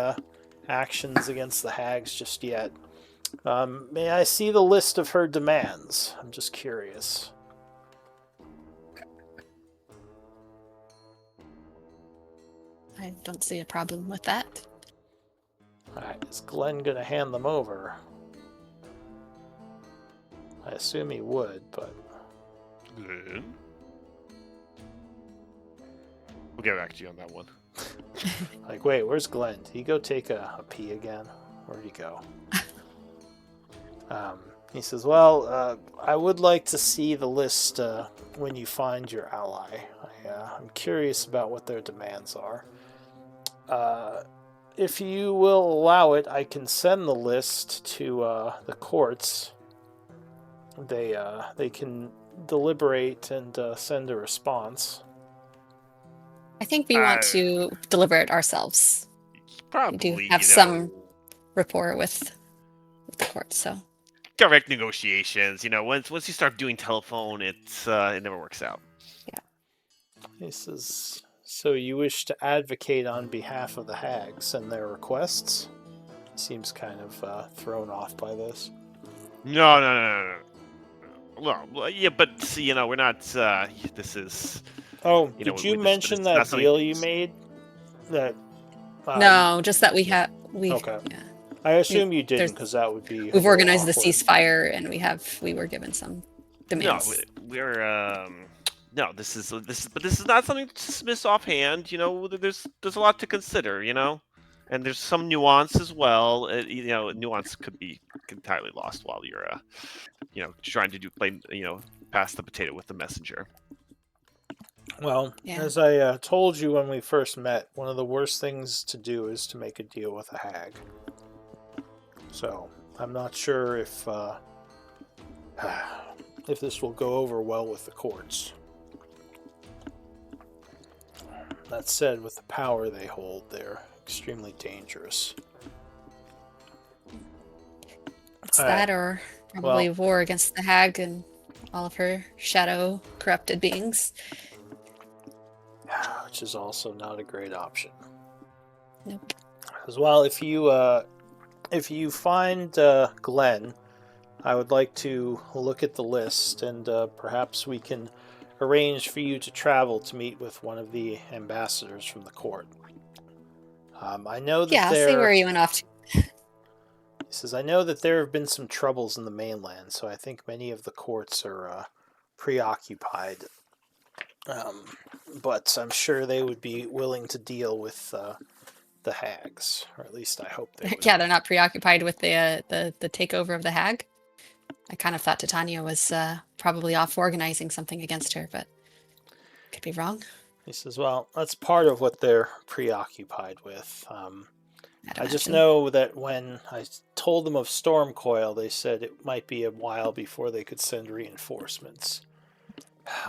actions against the hags just yet. May I see the list of her demands? I'm just curious. I don't see a problem with that. Alright, is Glenn going to hand them over? I assume he would, but... Good. We'll get back to you on that one. Like, wait, where's Glenn? Did he go take a pee again? Where'd he go? He says, well, I would like to see the list when you find your ally. I'm curious about what their demands are. If you will allow it, I can send the list to the courts. They can deliberate and send a response. I think we want to deliver it ourselves. Probably, we do have some rapport with the court, so direct negotiations. Once you start doing telephone, it never works out. Yeah. He says, so you wish to advocate on behalf of the hags and their requests? He seems kind of thrown off by this. No. Well, yeah, but we're not. This is. Oh, did you mention that deal you made? That. No, just that we have. Okay. Yeah. I assume you didn't, because that would be. We've organized the ceasefire, and we were given some demands. No, we're no, this is not something to dismiss offhand. You know, there's a lot to consider. You know, and there's some nuance as well. You know, nuance could be entirely lost while you're you know, trying to pass the potato with the messenger. Well, Yeah. as I told you when we first met, one of the worst things to do is to make a deal with a hag. So, I'm not sure if if this will go over well with the courts. That said, with the power they hold, they're extremely dangerous. It's All that right. or probably Well- war against the hag and all of her shadow corrupted beings. Which is also not a great option. Nope. As well, if you find Glenn, I would like to look at the list, and perhaps we can arrange for you to travel to meet with one of the ambassadors from the court. I know that Yeah, I'll see where you went off to. He says, I know that there have been some troubles in the mainland, so I think many of the courts are preoccupied. But I'm sure they would be willing to deal with the hags, or at least I hope they would. Yeah, they're not preoccupied with the takeover of the hag. I kind of thought Titania was probably off organizing something against her, but could be wrong. He says, well, that's part of what they're preoccupied with. I'd I just imagine. know that when I told them of Stormcoil, they said it might be a while before they could send reinforcements.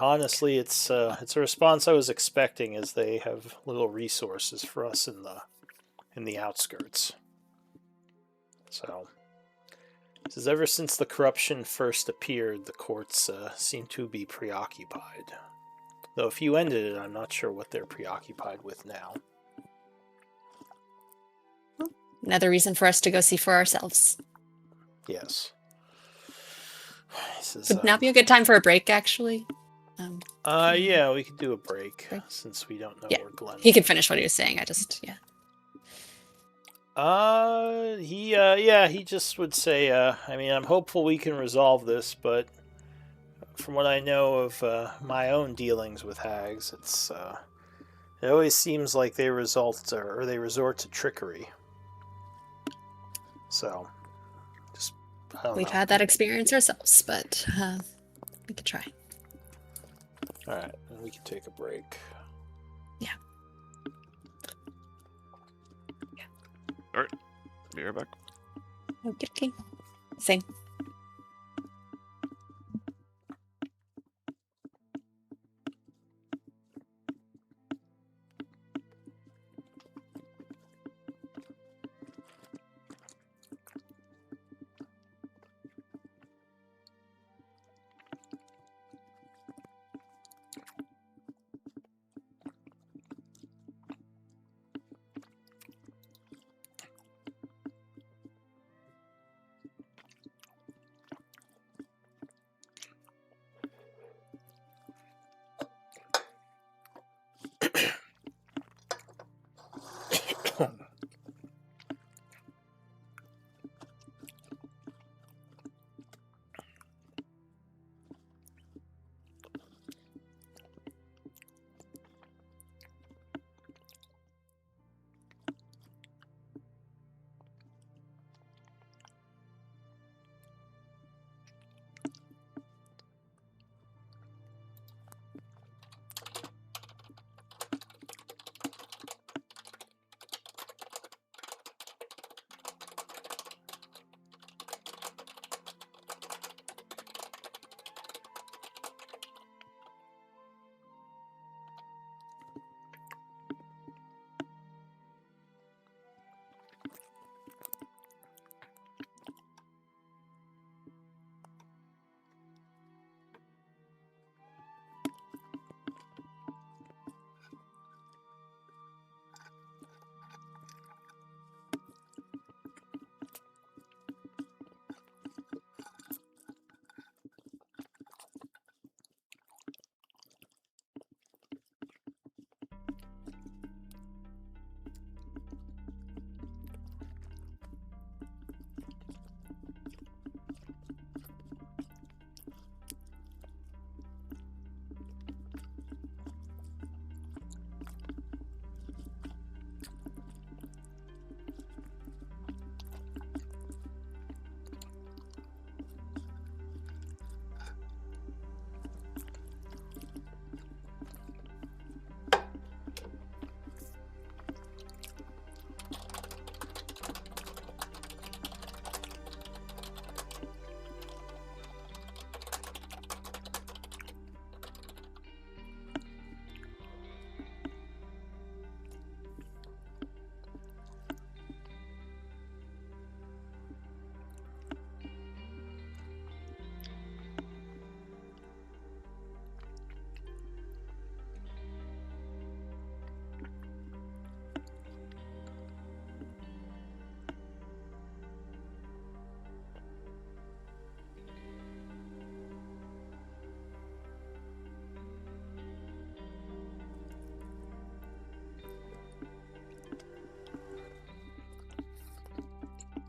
Honestly, it's a response I was expecting, as they have little resources for us in the outskirts. So, he says, ever since the corruption first appeared, the courts seem to be preoccupied. Though if you ended it, I'm not sure what they're preoccupied with now. Another reason for us to go see for ourselves. Yes. He says, Would now be a good time for a break, actually. yeah, we could do a break Break? since we don't know Yeah, where Glenn. he could finish what he was saying. Yeah. He just would say, I mean, I'm hopeful we can resolve this, but from what I know of my own dealings with hags, it always seems like they resort to trickery. So, I don't We've know. had that experience ourselves, but we could try. All right, and we can take a break. Yeah. All right, be right back. Okay. Same.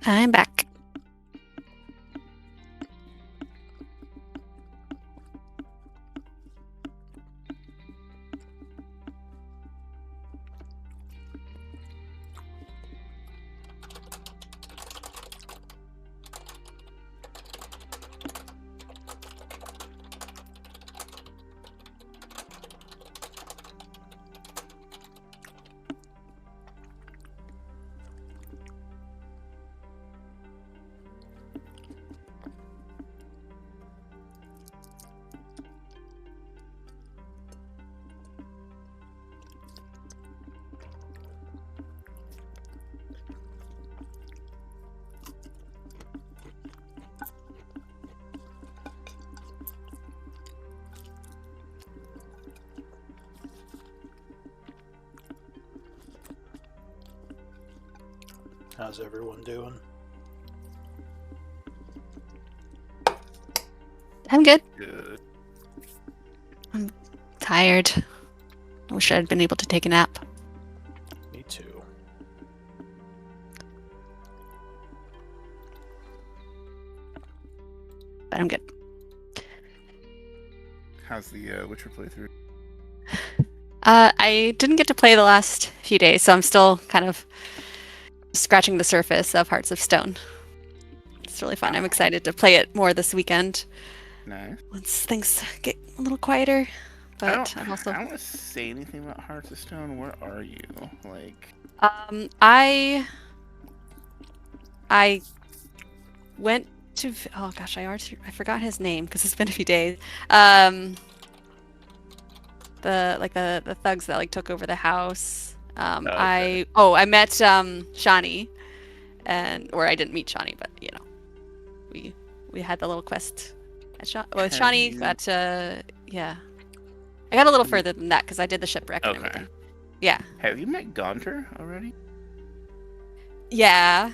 I'm back. How's everyone doing? I'm good. Good. Tired. I wish I'd been able to take a nap. Me too. But I'm good. How's the Witcher playthrough? I didn't get to play the last few days, so I'm still kind of scratching the surface of Hearts of Stone. It's really fun. I'm excited to play it more this weekend Nice. once things get a little quieter. But I'm also I don't want to say anything about Hearts of Stone. Where are you? Like, I went to oh gosh, I forgot his name because it's been a few days. The thugs that like took over the house. okay. I met Shawnee, or I didn't meet Shawnee, but you know, we had the little quest at with Shawnee. you- Got yeah, I got a little further than that because I did the shipwreck and Okay. everything. Yeah, Have you met Gaunter already? yeah.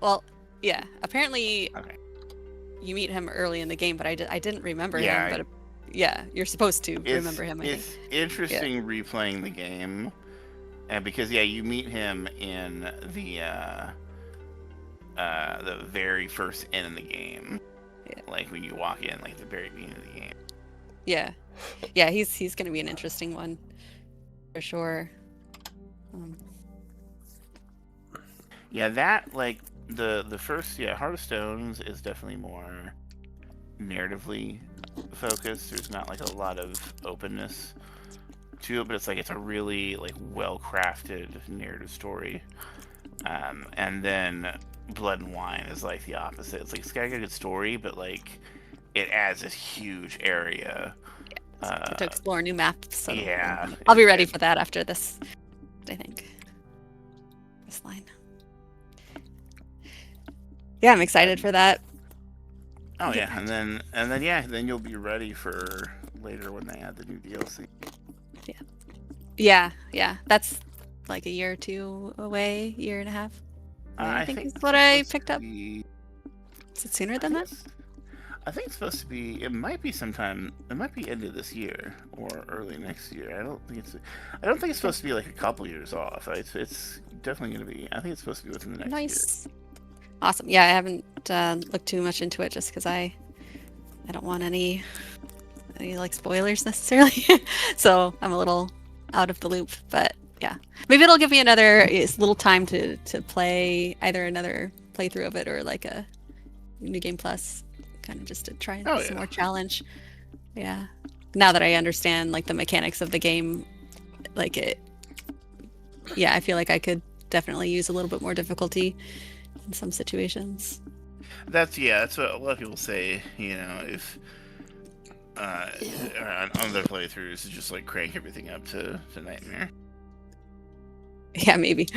Well, yeah. Apparently, Okay. you meet him early in the game, but I didn't remember Yeah, him. But yeah, you're supposed to remember him. I think. It's interesting replaying the game, and because you meet him in the very first inn in the game, like when you walk in, like the very beginning of the game. Yeah, he's gonna be an interesting one for sure. Yeah, that like the first Heart of Stones is definitely more narratively focused. There's not like a lot of openness to it, but it's a really like well crafted narrative story. And then Blood and Wine is like the opposite. It's like it's got a good story, but like it adds this huge area. To explore new maps. So Yeah, I'll be ready for that after this. I think this line. Yeah, I'm excited for that. Oh yeah, and then you'll be ready for later when they add the new DLC. Yeah. That's like a year or two away, year and a half. I think is it's what I supposed picked to up. be- Is it sooner than that? I think it's supposed to be. It might be sometime. It might be end of this year or early next year. I don't think it's supposed to be like a couple years off. It's definitely going to be. I think it's supposed to be within the next year. Nice. Awesome. Yeah, I haven't looked too much into it just because I don't want any like spoilers necessarily. So I'm a little out of the loop. But yeah, maybe it'll give me another little time to play either another playthrough of it or like a New Game Plus, kind of just to try some more challenge. Yeah. Now that I understand like the mechanics of the game, like it. Yeah, I feel like I could definitely use a little bit more difficulty in some situations. That's what a lot of people say. You know, if on their playthroughs, to just like crank everything up to nightmare. Yeah, maybe.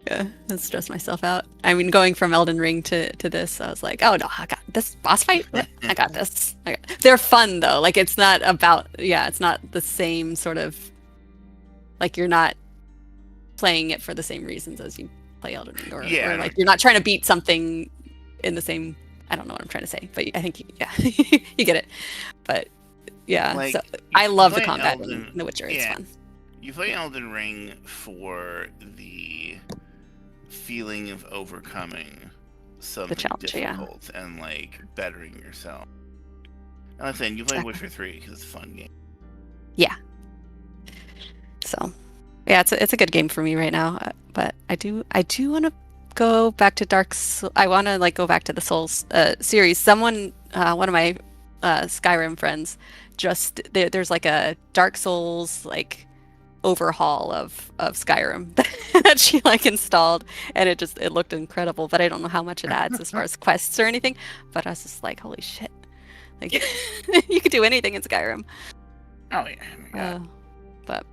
Yeah, I'll stress myself out. I mean, going from Elden Ring to this, I was like, oh no, I got this boss fight. I got this. They're fun though. Like it's not about. Yeah, it's not the same sort of. Like you're not playing it for the same reasons as you play Elden Ring, or like you're not trying to beat something in the same. I don't know what I'm trying to say, but I think you get it. But yeah, like, so I love the combat in The Witcher. It's fun. You play Elden Ring for the feeling of overcoming something challenge, yeah. difficult and like bettering yourself. And I'm saying you play Exactly. Witcher 3 because it's a fun game. Yeah. So, yeah, it's a good game for me right now. But I do want to go back to I want to like go back to the Souls series. Someone, one of my Skyrim friends, there's like a Dark Souls like overhaul of Skyrim that she like installed, and it looked incredible. But I don't know how much it adds as far as quests or anything. But I was just like, holy shit! Like you could do anything in Skyrim. Oh yeah, my God. But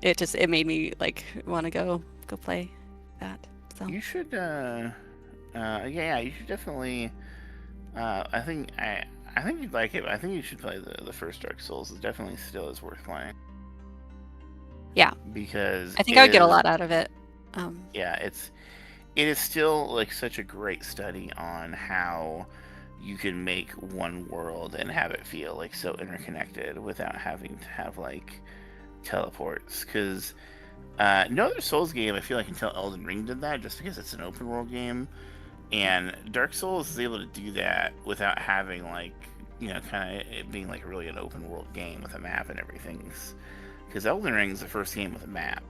it made me like want to go play that. So You should yeah, you should definitely I think you'd like it. I think you should play the first Dark Souls. It definitely still is worth playing. yeah, Because I think I would get a lot out of it. Yeah, it is still like such a great study on how you can make one world and have it feel like so interconnected without having to have like teleports. Because no other Souls game, I feel like, until Elden Ring did that, just because it's an open world game, and Dark Souls is able to do that without having like, you know, kind of it being like really an open world game with a map and everything. Because Elden Ring is the first game with a map.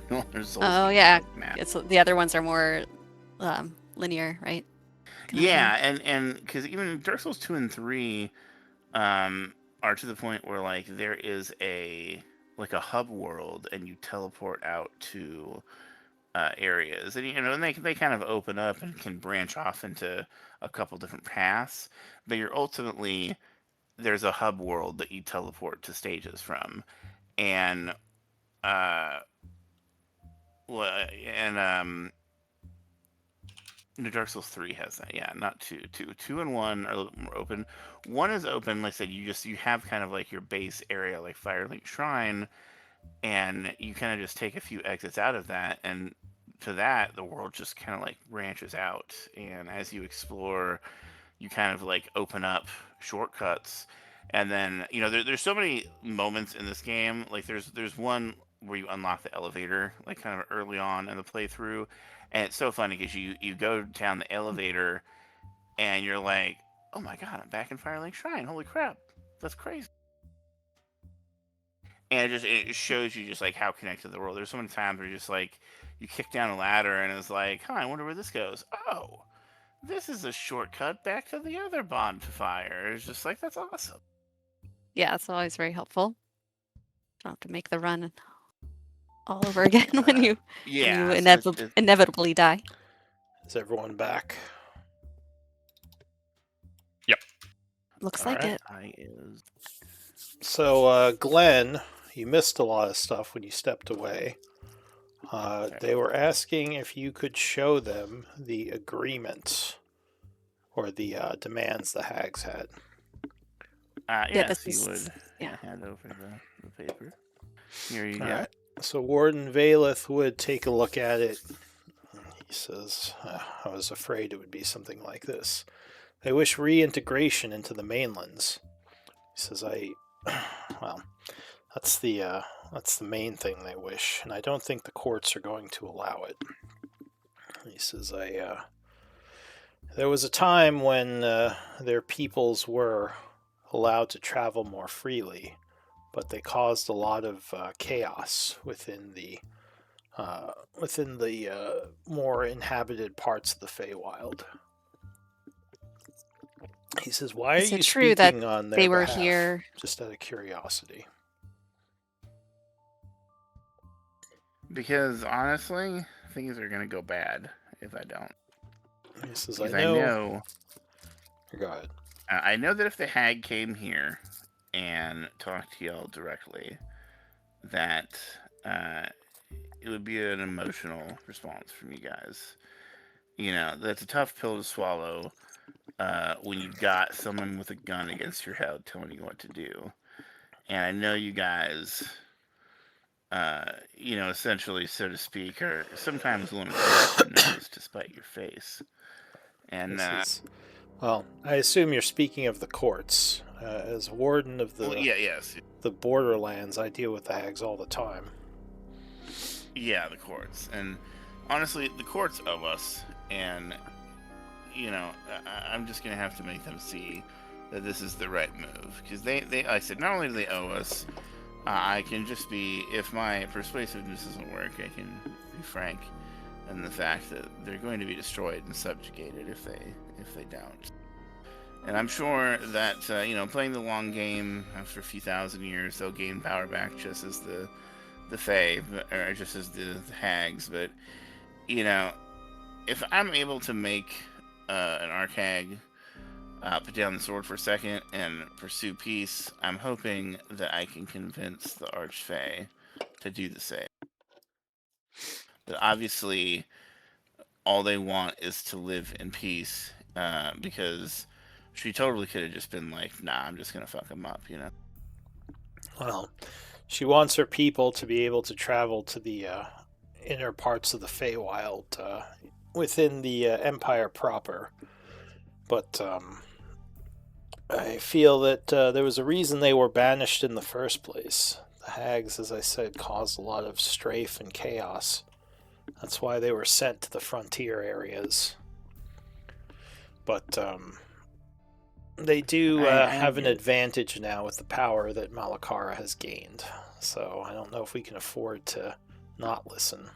No other Souls Oh game yeah, has a map. it's the other ones are more linear, right? Kind of Yeah, and because even Dark Souls 2 and 3 are to the point where like there is a hub world, and you teleport out to areas, and you know, and they kind of open up and can branch off into a couple different paths, but you're ultimately, there's a hub world that you teleport to stages from, and well, and no, Dark Souls 3 has that. Yeah, not 2. 2 and 1 are a little more open. 1 is open, like I said, you have kind of like your base area, like Firelink Shrine, and you kind of just take a few exits out of that, and to that, the world just kind of like branches out. And as you explore, you kind of like open up shortcuts. And then, you know, there's so many moments in this game. Like there's one where you unlock the elevator, like kind of early on in the playthrough, and it's so funny because you go down the elevator, and you're like, oh my God, I'm back in Firelink Shrine. Holy crap, that's crazy. And it shows you just like how connected the world. There's so many times where you just like, you kick down a ladder and it's like, huh, I wonder where this goes. Oh, this is a shortcut back to the other bonfire. It's just like, that's awesome. Yeah, it's always very helpful. Don't have to make the run all over again when you inevitably die. Is everyone back? Yep. Looks All like right. it. So, Glenn, you missed a lot of stuff when you stepped away. They were asking if you could show them the agreement or the demands the hags had. Yes, you would hand over the paper. Here you go. Right. So Warden Valeth would take a look at it. He says, I was afraid it would be something like this. They wish reintegration into the mainlands. He says, well, that's the main thing they wish, and I don't think the courts are going to allow it. He says, there was a time when their peoples were allowed to travel more freely, but they caused a lot of chaos within the more inhabited parts of the Feywild. He says, "Why are you true that speaking on their they were behalf?" here? Just out of curiosity. Because honestly, things are gonna go bad if I don't. He says, Because I know. Go ahead. I know that if the hag came here and talked to y'all directly, that it would be an emotional response from you guys. You know, that's a tough pill to swallow when you've got someone with a gun against your head telling you what to do. And I know you guys, you know, essentially, so to speak, are sometimes willing to take your nose to spite your face. And well, I assume you're speaking of the courts. As warden of the the Borderlands, I deal with the hags all the time. Yeah, the courts. And honestly, the courts owe us and I'm just gonna have to make them see that this is the right move, because I said not only do they owe us, I can just be, if my persuasiveness doesn't work, I can be frank in the fact that they're going to be destroyed and subjugated if they don't. And I'm sure that playing the long game, after a few thousand years, they'll gain power back just as the Fae, or just as the hags. But if I'm able to make an Archhag put down the sword for a second and pursue peace, I'm hoping that I can convince the Archfey to do the same. But obviously, all they want is to live in peace, because she totally could have just been like, nah, I'm just going to fuck them up, Well, she wants her people to be able to travel to the inner parts of the Feywild within the Empire proper. But I feel that there was a reason they were banished in the first place. The hags, as I said, caused a lot of strafe and chaos. That's why they were sent to the frontier areas. But they do have an advantage now with the power that Malakara has gained. So I don't know if we can afford to not listen.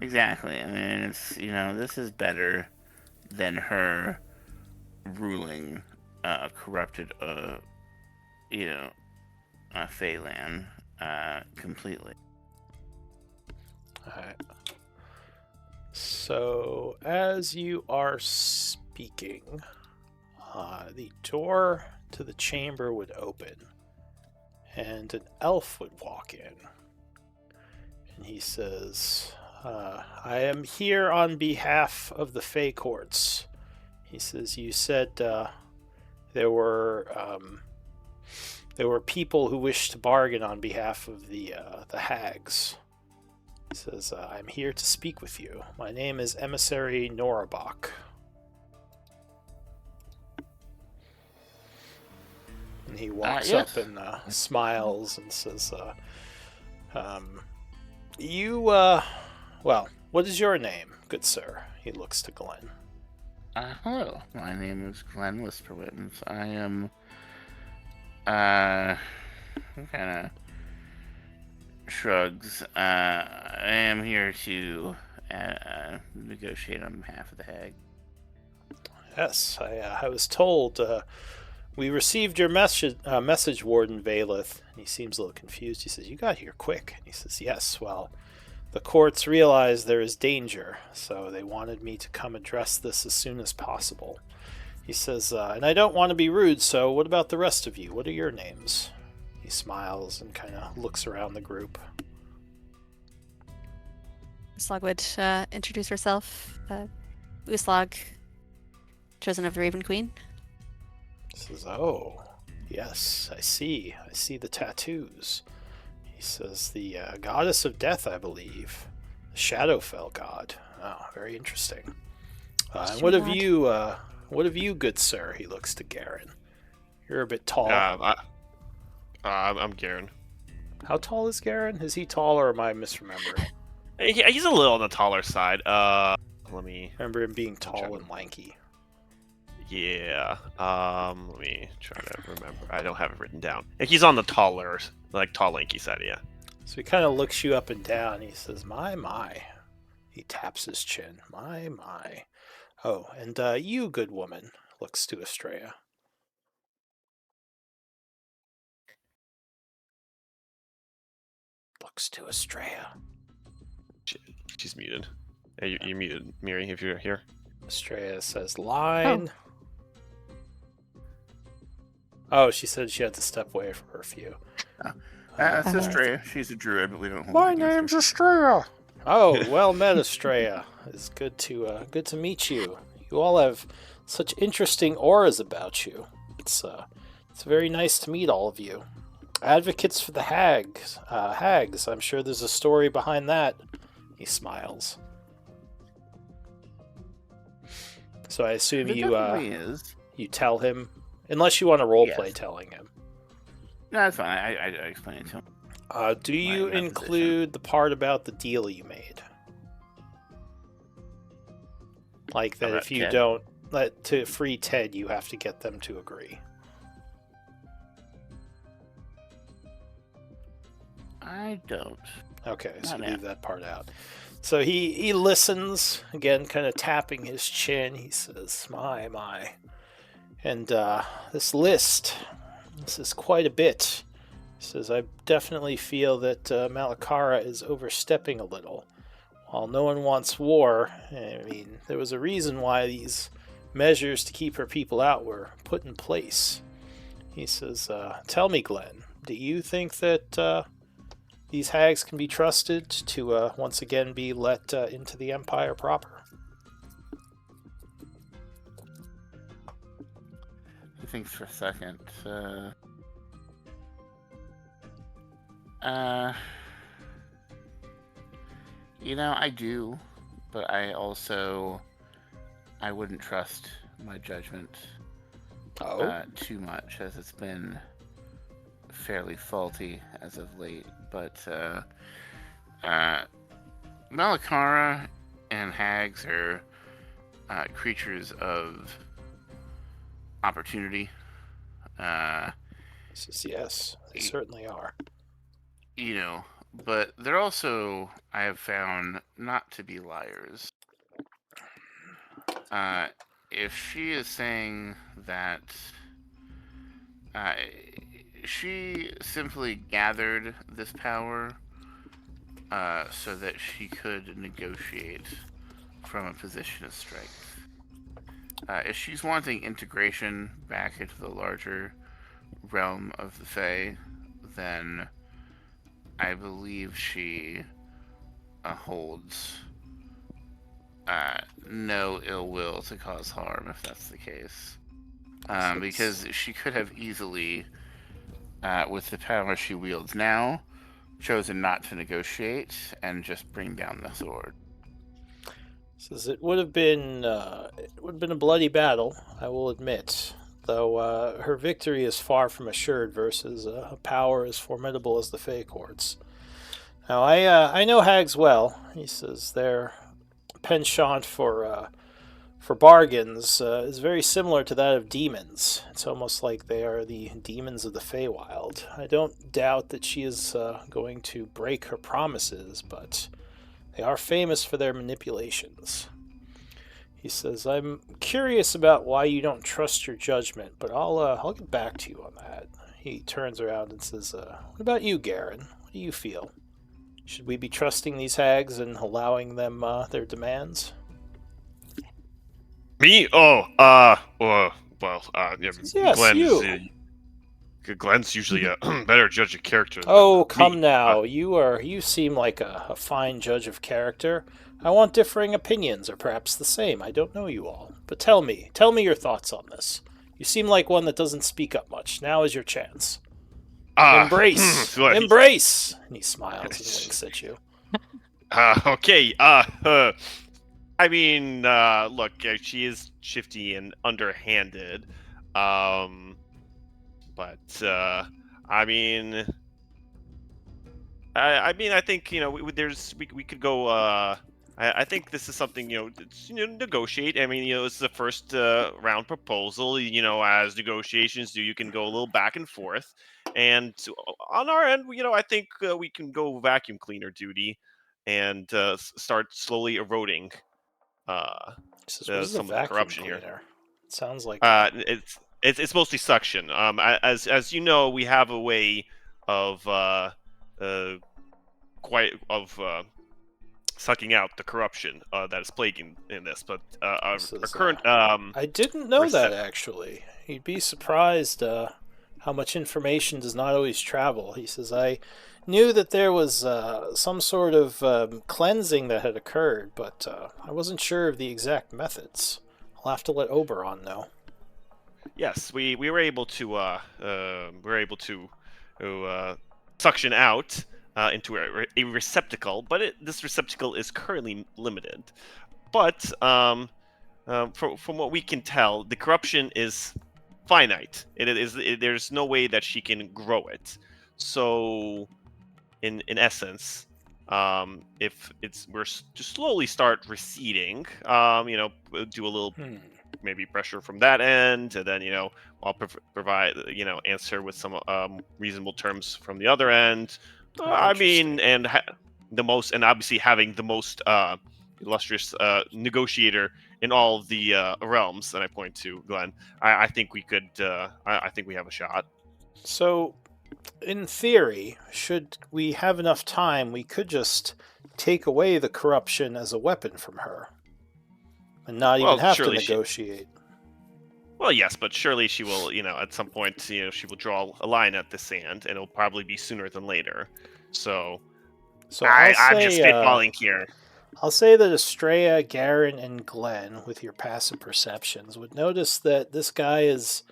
Exactly. I mean, it's, this is better than her ruling a corrupted, Feyland completely. Alright. So, as you are speaking, the door to the chamber would open, and an elf would walk in. And he says, I am here on behalf of the Fey Courts. He says, you said there were people who wished to bargain on behalf of the hags. He says, I'm here to speak with you. My name is Emissary Norabach. And he walks yes. up and smiles and says, well, what is your name, good sir? He looks to Glenn. Hello, my name is Glenn Whisperwitz. I am, kind of shrugs. I am here to negotiate on behalf of the hag. Yes, I was told. We received your message, Warden Valeth. And he seems a little confused. He says, you got here quick. And he says, yes, well, the courts realize there is danger, so they wanted me to come address this as soon as possible. He says, and I don't want to be rude, so what about the rest of you? What are your names? He smiles and kind of looks around the group. Uslag would introduce herself. Uslag, chosen of the Raven Queen. He says, oh, yes, I see the tattoos. He says, the goddess of death, I believe. The Shadowfell god. Oh, very interesting. And what have you, good sir? He looks to Garen. You're a bit tall. I'm Garen. How tall is Garen? Is he tall, or am I misremembering? He's a little on the taller side. Let me remember him being tall and lanky. Yeah. Let me try to remember. I don't have it written down. He's on the taller, tall, lanky side. Yeah. So he kind of looks you up and down. He says, "My." He taps his chin. My. Oh, and you, good woman, looks to Estrella. Looks to Estrella. She's muted. Hey, you're muted, Miri, if you're here. Estrella says, line. Oh, she said she had to step away for a few. That's Estrella. She's a druid, but we don't hold My it against name's her. Estrella. Oh, well met, Estrella. It's good to meet you. You all have such interesting auras about you. It's very nice to meet all of you. Advocates for the hags. I'm sure there's a story behind that. He smiles. So I assume There definitely is. you tell him, unless you want to roleplay Yes. telling him. No, that's fine. I explain it to him. Do you My include the part about the deal you made? Like that About if you 10? don't to free Ted, you have to get them to agree. I don't. Okay, so Not you now. leave that part out. So he listens, again, kind of tapping his chin. He says, my. And this list, this is quite a bit. He says, I definitely feel that Malakara is overstepping a little. While no one wants war, I mean, there was a reason why these measures to keep her people out were put in place. He says, tell me, Glenn, do you think that these hags can be trusted to once again be let into the Empire proper? He thinks for a second. I do, but I wouldn't trust my judgment too much, as it's been fairly faulty as of late. But Malakara and hags are creatures of opportunity. Says, yes, they certainly are. But they're also, I have found, not to be liars. If she is saying that she simply gathered this power so that she could negotiate from a position of strength. If she's wanting integration back into the larger realm of the Fae, then I believe she holds no ill will to cause harm, if that's the case. Because she could have easily, with the power she wields now, chosen not to negotiate and just bring down the sword. Says it would have been a bloody battle, I will admit. Though her victory is far from assured versus a power as formidable as the Fae Courts. Now I know hags well. He says their penchant for bargains is very similar to that of demons. It's almost like they are the demons of the Feywild. I don't doubt that she is going to break her promises, but they are famous for their manipulations. He says, I'm curious about why you don't trust your judgment, but I'll get back to you on that. He turns around and says, what about you, Garen? What do you feel? Should we be trusting these hags and allowing them their demands? Me? Yes, Glenn you. Glenn's usually a better judge of character than Oh, come me. now. You seem like a fine judge of character. I want differing opinions, or perhaps the same. I don't know you all. But tell me your thoughts on this. You seem like one that doesn't speak up much. Now is your chance. Embrace! Embrace! And he smiles and winks at you. Okay, I mean, look, she is shifty and underhanded, but, I mean, I think, we could go, I think this is something, negotiate. I mean, this is the first round proposal. As negotiations do, you can go a little back and forth. And on our end, I think we can go vacuum cleaner duty and start slowly eroding Says, what is a some of the vacuum corruption cleaner? here. It sounds like It's mostly suction. As you know, we have a way of sucking out the corruption that is plaguing in this. But our current I didn't know that, actually. You'd be surprised how much information does not always travel. He says, I knew that there was some sort of cleansing that had occurred, but I wasn't sure of the exact methods. I'll have to let Oberon know. Yes, we were able to suction out into a receptacle, but this receptacle is currently limited. But from what we can tell, the corruption is finite. There's no way that she can grow it. So, in essence, if we're just slowly start receding, we'll do a little maybe pressure from that end, and then I'll provide answer with some reasonable terms from the other end. I mean, and obviously having the most illustrious negotiator in all of the realms that I point to, Glenn. I think we could. I think we have a shot. So, in theory, should we have enough time, we could just take away the corruption as a weapon from her, and not even have to negotiate. Well, yes, but surely she will, at some point, she will draw a line at the sand, and it'll probably be sooner than later. So I'm just spitballing here. I'll say that Estrella, Garen, and Glenn, with your passive perceptions, would notice that this guy is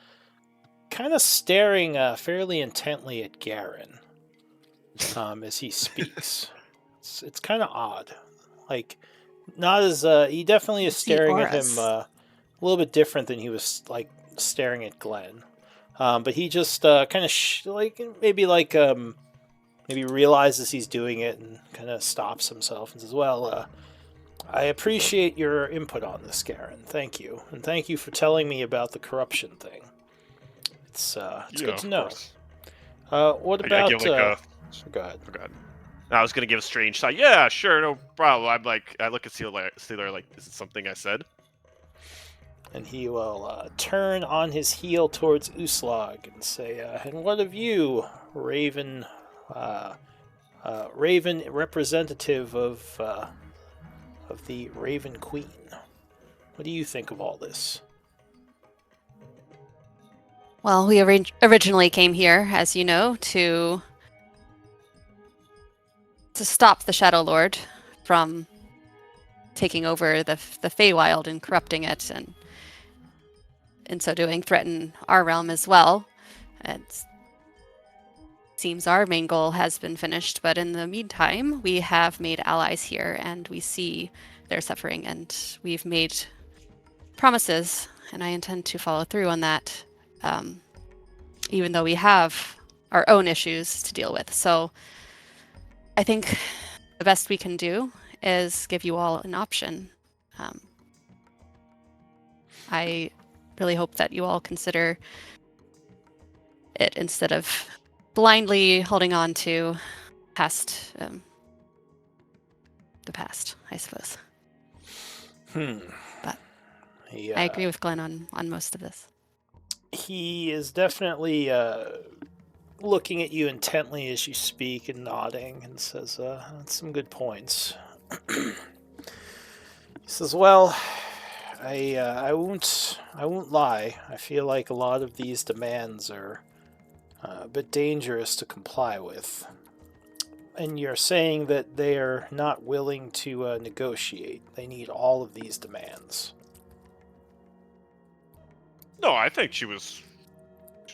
kind of staring fairly intently at Garen as he speaks. It's kind of odd. Like, not as... he definitely is staring at him a little bit different than he was, like, staring at Glenn. But he just kind of, maybe realizes he's doing it and kind of stops himself and says, well, I appreciate your input on this, Garen. Thank you. And thank you for telling me about the corruption thing. It's good to know. What about... go ahead. I was going to give a strange sigh. Yeah, sure, no problem. I look at Steeler like, is it something I said? And he will turn on his heel towards Uslag and say, and what of you, Raven representative of the Raven Queen? What do you think of all this? Well, we originally came here, as you know, to stop the Shadowlord from taking over the Feywild and corrupting it, and in so doing threaten our realm as well. It seems our main goal has been finished, but in the meantime, we have made allies here, and we see their suffering, and we've made promises, and I intend to follow through on that, even though we have our own issues to deal with. So I think the best we can do is give you all an option. I really hope that you all consider it instead of blindly holding on to the past, I suppose. But I agree with Glenn on most of this. He is definitely looking at you intently as you speak and nodding, and says, that's some good points. He says, well, I won't lie. I feel like a lot of these demands are a bit dangerous to comply with. And you're saying that they are not willing to negotiate. They need all of these demands. No, I think she was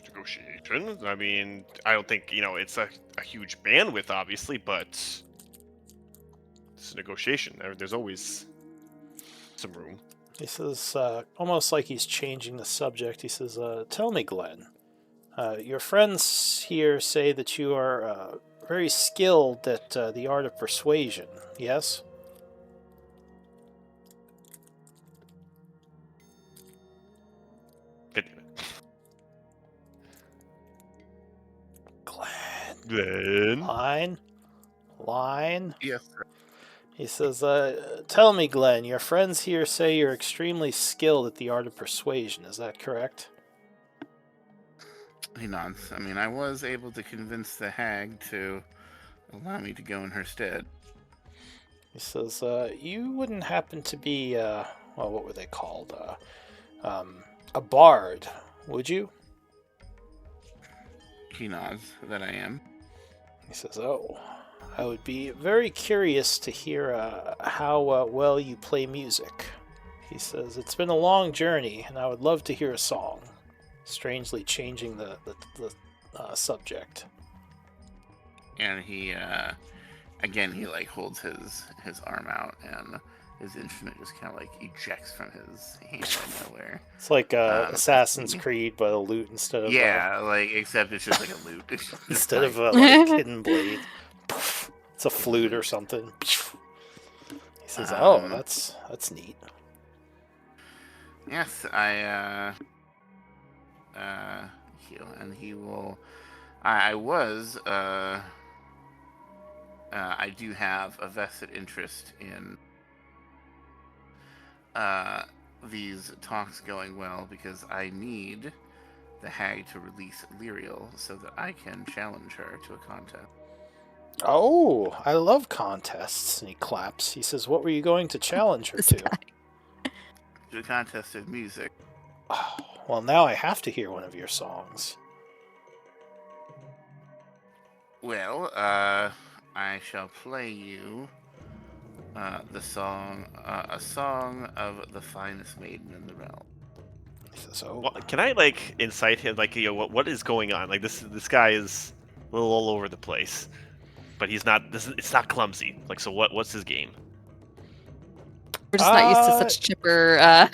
negotiating. I mean, I don't think, it's a huge bandwidth, obviously, but it's a negotiation. There's always some room. He says, almost like he's changing the subject, he says, tell me, Glenn, your friends here say that you are very skilled at the art of persuasion, yes? Glenn. Line. Yes, sir. He says, tell me, Glenn, your friends here say you're extremely skilled at the art of persuasion. Is that correct? He nods. I mean, I was able to convince the hag to allow me to go in her stead. He says, you wouldn't happen to be, what were they called? A bard, would you? He nods that I am. He says, oh, I would be very curious to hear how well you play music. He says, it's been a long journey, and I would love to hear a song. Strangely changing the subject. And he, again, he holds his arm out, and his instrument just kind of ejects from his hand out of nowhere. It's like Assassin's Creed, but a lute instead of... Yeah, except it's just a lute. instead of a hidden blade. It's a flute or something. He says, "Oh, that's neat." Yes, he will. I was. I do have a vested interest in these talks going well because I need the hag to release Lyriel so that I can challenge her to a contest. Oh, I love contests. And he claps. He says, "What were you going to challenge her This to?" guy. To a contest of music. Oh, well, now I have to hear one of your songs. Well, I shall play you a song of the finest maiden in the realm. He says, "Oh, Well, can I like incite him? Like, what is going on? Like, this guy is a little all over the place, but he's not. It's not clumsy. Like, so what's his game? We're just not used to such chipper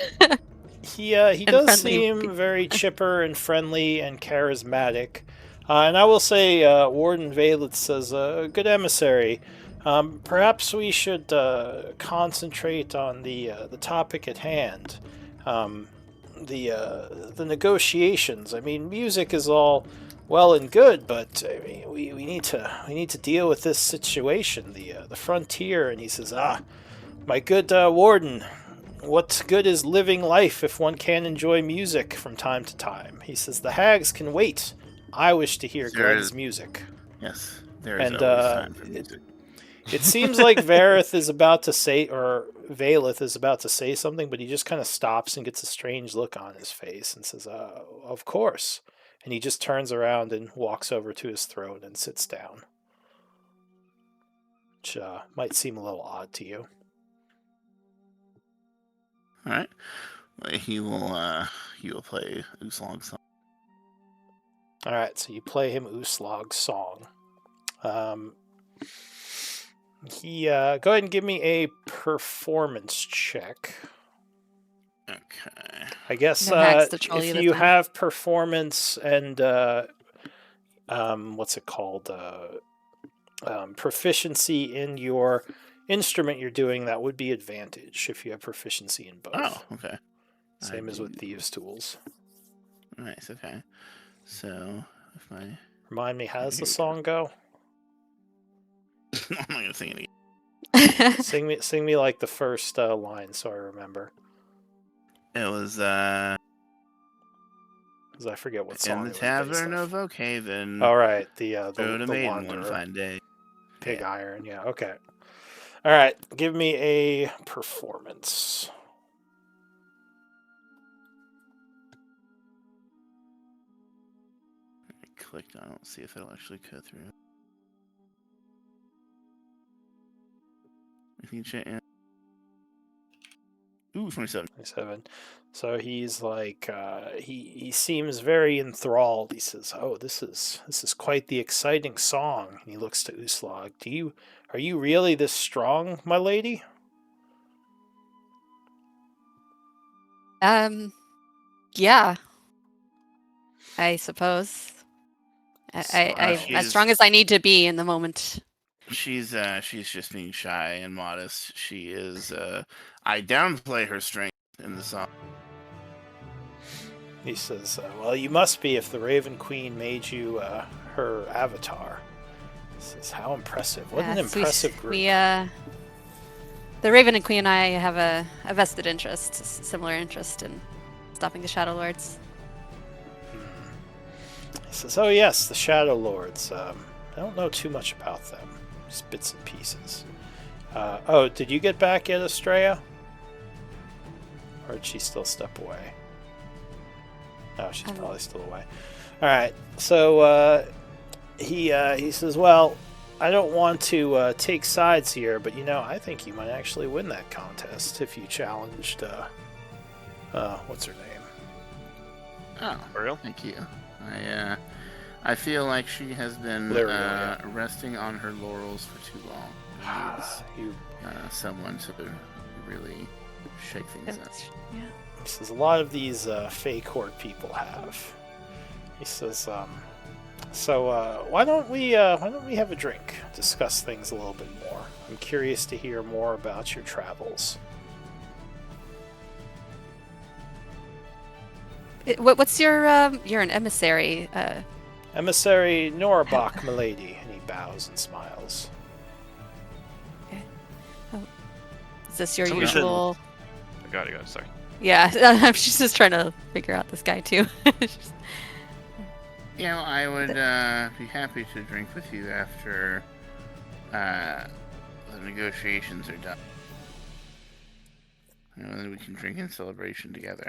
he and does friendly seem very chipper and friendly and charismatic. And I will say, Warden Valeth says, good emissary. Perhaps we should concentrate on the topic at hand. The negotiations. I mean, music is all well and good, but I mean, we need to deal with this situation, the frontier." And he says, my good warden, what good is living life if one can't enjoy music from time to time? He says, the hags can wait. I wish to hear Glenn's music. Yes, there is And always time for music. It seems like Vareth is about to say, or Valeth is about to say something, but he just kind of stops and gets a strange look on his face and says, of course. And he just turns around and walks over to his throne and sits down. Which might seem a little odd to you. All right. Well, he will play Uslog's song. All right, so you play him Uslog's song. Go ahead and give me a performance check. Okay. I guess if you have performance and what's it called? Proficiency in your instrument you're doing, that would be advantage if you have proficiency in both. Oh, okay. Same as with thieves' tools. Nice. Okay. So, if I remind me, how does the song go? I'm not gonna sing it again. Sing me like the first line, so I remember. It was because I forget what song. In the tavern of Oakhaven. All right, the maiden Wanderer. One fine day. Pig Iron. Yeah. Okay. All right. Give me a performance. I clicked on it. Let's see if it'll actually cut through. Ooh, 27. 27. So he's like, he seems very enthralled. He says, "Oh, this is quite the exciting song." And he looks to Uslog. Are you really this strong, my lady? Yeah. I suppose. I'm as strong as I need to be in the moment. She's just being shy and modest. She is. I downplay her strength in the song. He says, "Well, you must be if the Raven Queen made you her avatar." He says, "How impressive! What an impressive group." The Raven and Queen and I have a vested interest, a similar interest in stopping the Shadowlords. He says, "Oh yes, the Shadowlords. I don't know too much about them. Just bits and pieces." Oh, did you get back yet, Estrella? Or did she still step away? No, she's probably still away. All right. So he says, "Well, I don't want to take sides here, but I think you might actually win that contest if you challenged what's her name?" Oh, for real? Thank you. I feel like she has been resting on her laurels for too long. Needs someone to really shake things up. Yeah. He says, "A lot of these Fey Court people have." He says, So why don't we have a drink, discuss things a little bit more? I'm curious to hear more about your travels. What's your you're an emissary? Emissary Norabach, milady, and he bows and smiles. Is this your Some reason- usual? I got it. Sorry. Yeah, I'm just trying to figure out this guy too. You know, I would be happy to drink with you after the negotiations are done. You know, then we can drink in celebration together.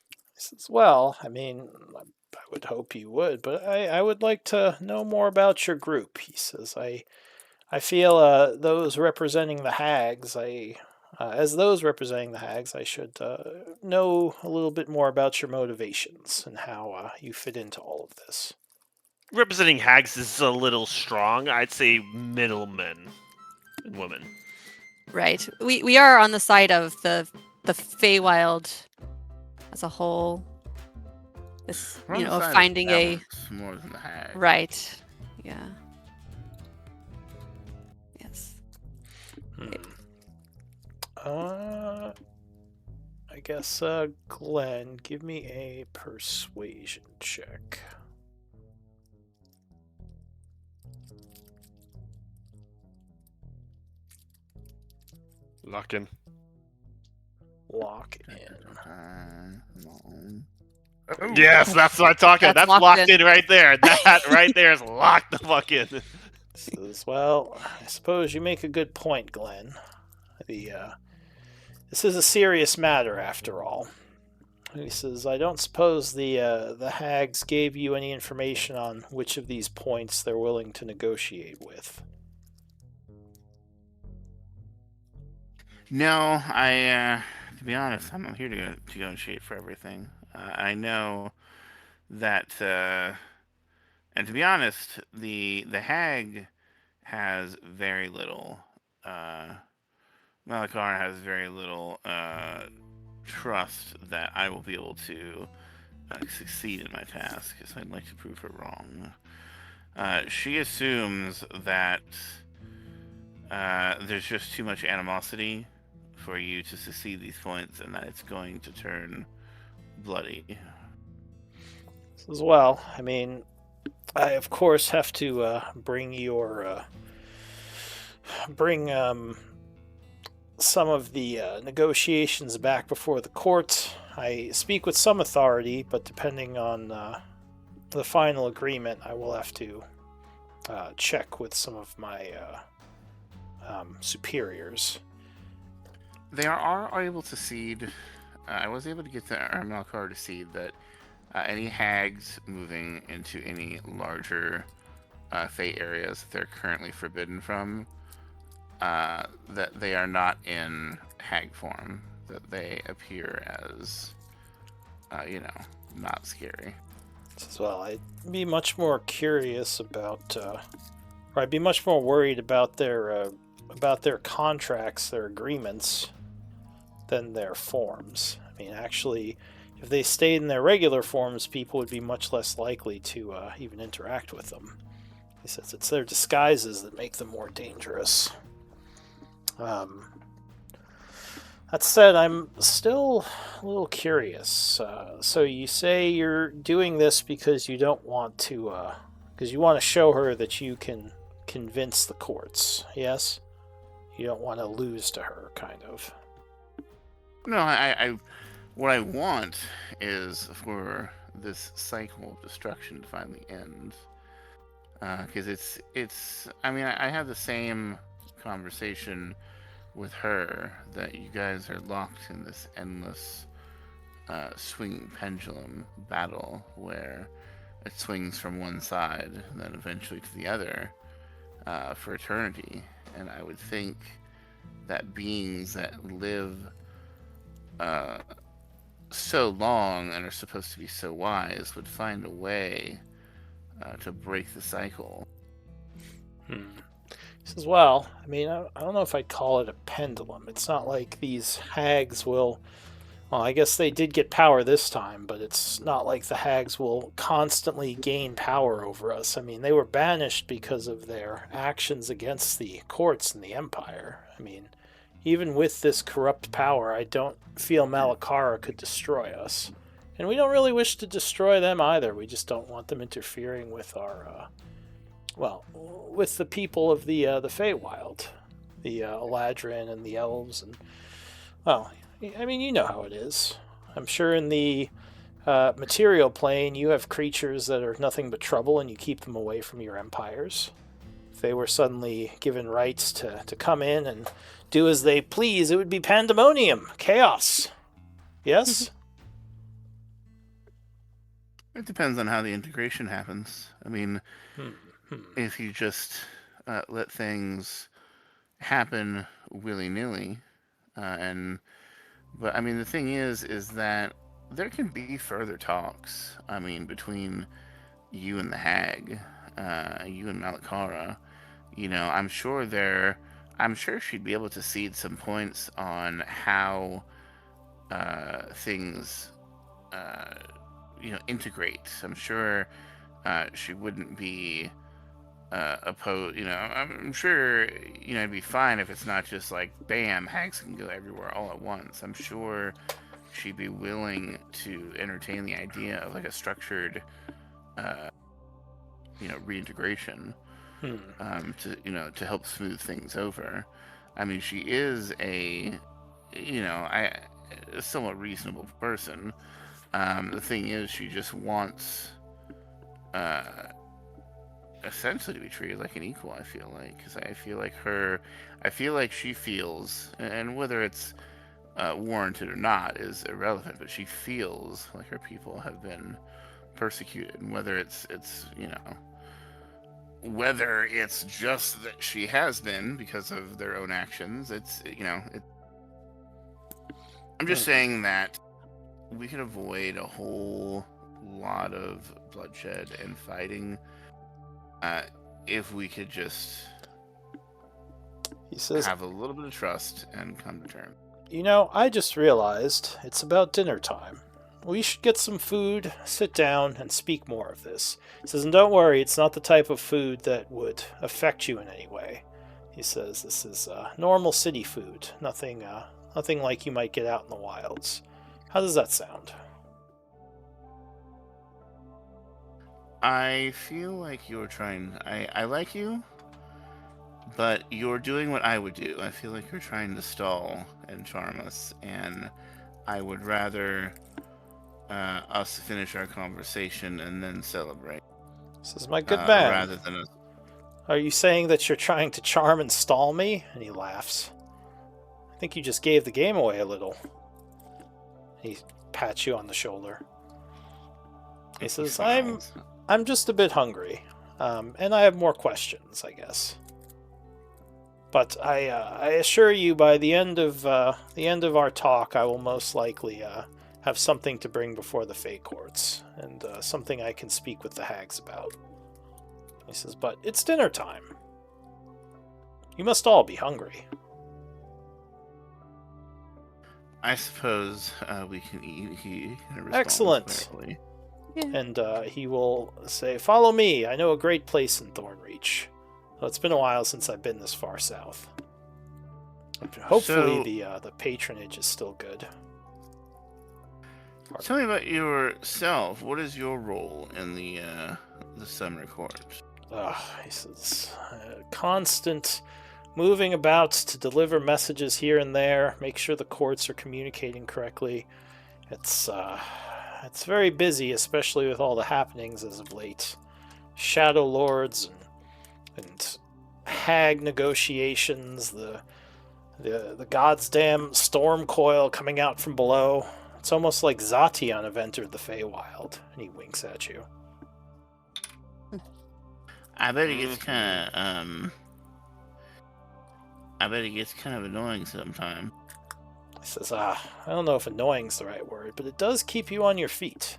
He says, well, I mean, I would hope you would, but I would like to know more about your group. He says, I feel those representing the hags, as those representing the hags, I should know a little bit more about your motivations and how you fit into all of this. Representing hags is a little strong. I'd say middlemen and women. Right. We are on the side of the Feywild as a whole. This, We're on the of side of finding a balance more than the hag. right. Yeah. Yes. I guess Glenn, give me a persuasion check. Lock in. Lock in. Yes, that's what I'm talking about. That's That's locked locked in right there. That right there is locked the fuck in. Says, well, I suppose you make a good point, Glenn. This is a serious matter, after all. He says, I don't suppose the hags gave you any information on which of these points they're willing to negotiate with. No, to be honest, I'm not here to negotiate for everything. I know that, and to be honest, the hag has very little, Malakar has very little trust that I will be able to succeed in my task, because I'd like to prove her wrong. She assumes that there's just too much animosity for you to succeed these points, and that it's going to turn bloody. As well, I mean, I of course have to bring some of the negotiations back before the court. I speak with some authority, but depending on the final agreement, I will have to check with some of my superiors. They are able to seed. I was able to get the Malakar to seed that any hags moving into any larger Fey areas that they're currently forbidden from, that they are not in hag form, that they appear as, not scary. As well, I'd be much more curious about, or I'd be much more worried about their contracts, their agreements, than their forms. I mean, actually, if they stayed in their regular forms, people would be much less likely to even interact with them. He says it's their disguises that make them more dangerous. That said, I'm still a little curious. So you say you're doing this because you don't want to, because you want to show her that you can convince the courts, yes? You don't want to lose to her, kind of. No, I what I want is for this cycle of destruction to finally end. Because it's. I mean, I have the same conversation with her, that you guys are locked in this endless swinging pendulum battle where it swings from one side and then eventually to the other for eternity. And I would think that beings that live so long and are supposed to be so wise would find a way to break the cycle. He says, well, I mean, I don't know if I'd call it a pendulum. It's not like these hags will Well, I guess they did get power this time, but it's not like the hags will constantly gain power over us. I mean, they were banished because of their actions against the courts and the Empire. I mean, even with this corrupt power, I don't feel Malakara could destroy us. And we don't really wish to destroy them either. We just don't want them interfering with our, with the people of the Feywild. The Eladrin and the elves and, well, I mean, you know how it is. I'm sure in the material plane you have creatures that are nothing but trouble and you keep them away from your empires. If they were suddenly given rights to come in and do as they please, it would be pandemonium, chaos. Yes? It depends on how the integration happens. I mean, if you just let things happen willy-nilly, but I mean, the thing is that there can be further talks. I mean, between you and the hag, you and Malakara. You know, I'm sure she'd be able to cede some points on how things, integrate. I'm sure she wouldn't be opposed. I'm sure it'd be fine if it's not just like bam, hags can go everywhere all at once. I'm sure she'd be willing to entertain the idea of like a structured, reintegration, to help smooth things over. I mean, she is a somewhat reasonable person. The thing is, she just wants essentially to be treated like an equal. I feel like, because I feel like she feels, and whether it's warranted or not is irrelevant, but she feels like her people have been persecuted, and whether it's just that she has been because of their own actions. I'm just saying that we could avoid a whole lot of bloodshed and fighting if we could just have a little bit of trust and come to terms. I just realized it's about dinner time. We should get some food, sit down, and speak more of this. He says, and don't worry, it's not the type of food that would affect you in any way. He says, this is normal city food, nothing like you might get out in the wilds. How does that sound? I feel like you're trying... I like you, but you're doing what I would do. I feel like you're trying to stall and charm us, and I would rather us finish our conversation and then celebrate. This is my good man. Rather than us... Are you saying that you're trying to charm and stall me? And he laughs. I think you just gave the game away a little. He pats you on the shoulder. He says, I'm just a bit hungry, and I have more questions, I guess. But I assure you, by the end of our talk, I will most likely have something to bring before the Fey Courts, and something I can speak with the hags about. He says, but it's dinner time. You must all be hungry. I suppose we can eat. He kind of Excellent. Clearly. Yeah. And he will say, follow me. I know a great place in Thornreach. Well, it's been a while since I've been this far south. Hopefully the patronage is still good. Tell me about yourself. What is your role in the Summoner Corps? He says, constant moving about to deliver messages here and there, make sure the courts are communicating correctly. It's very busy, especially with all the happenings as of late. Shadowlords and hag negotiations, the god's damn storm coil coming out from below. It's almost like Zation have entered the Feywild, and he winks at you. I bet it gets kind of annoying sometimes. He says, I don't know if annoying's the right word, but it does keep you on your feet.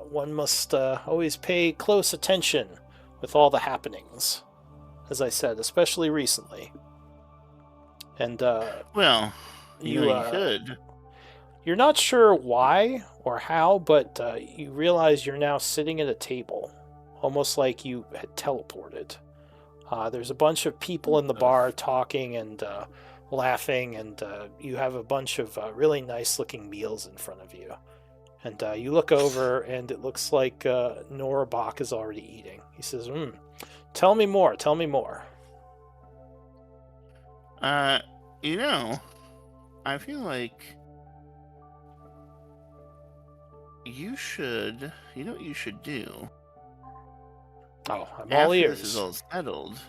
One must always pay close attention with all the happenings, as I said, especially recently. And well, you could. You're not sure why or how, but you realize you're now sitting at a table, almost like you had teleported. There's a bunch of people in the bar talking and laughing, and you have a bunch of really nice-looking meals in front of you. And you look over, and it looks like Nora Bach is already eating. He says, tell me more, tell me more. You know, I feel like you know what you should do? Oh, I'm all After ears. this is all settled,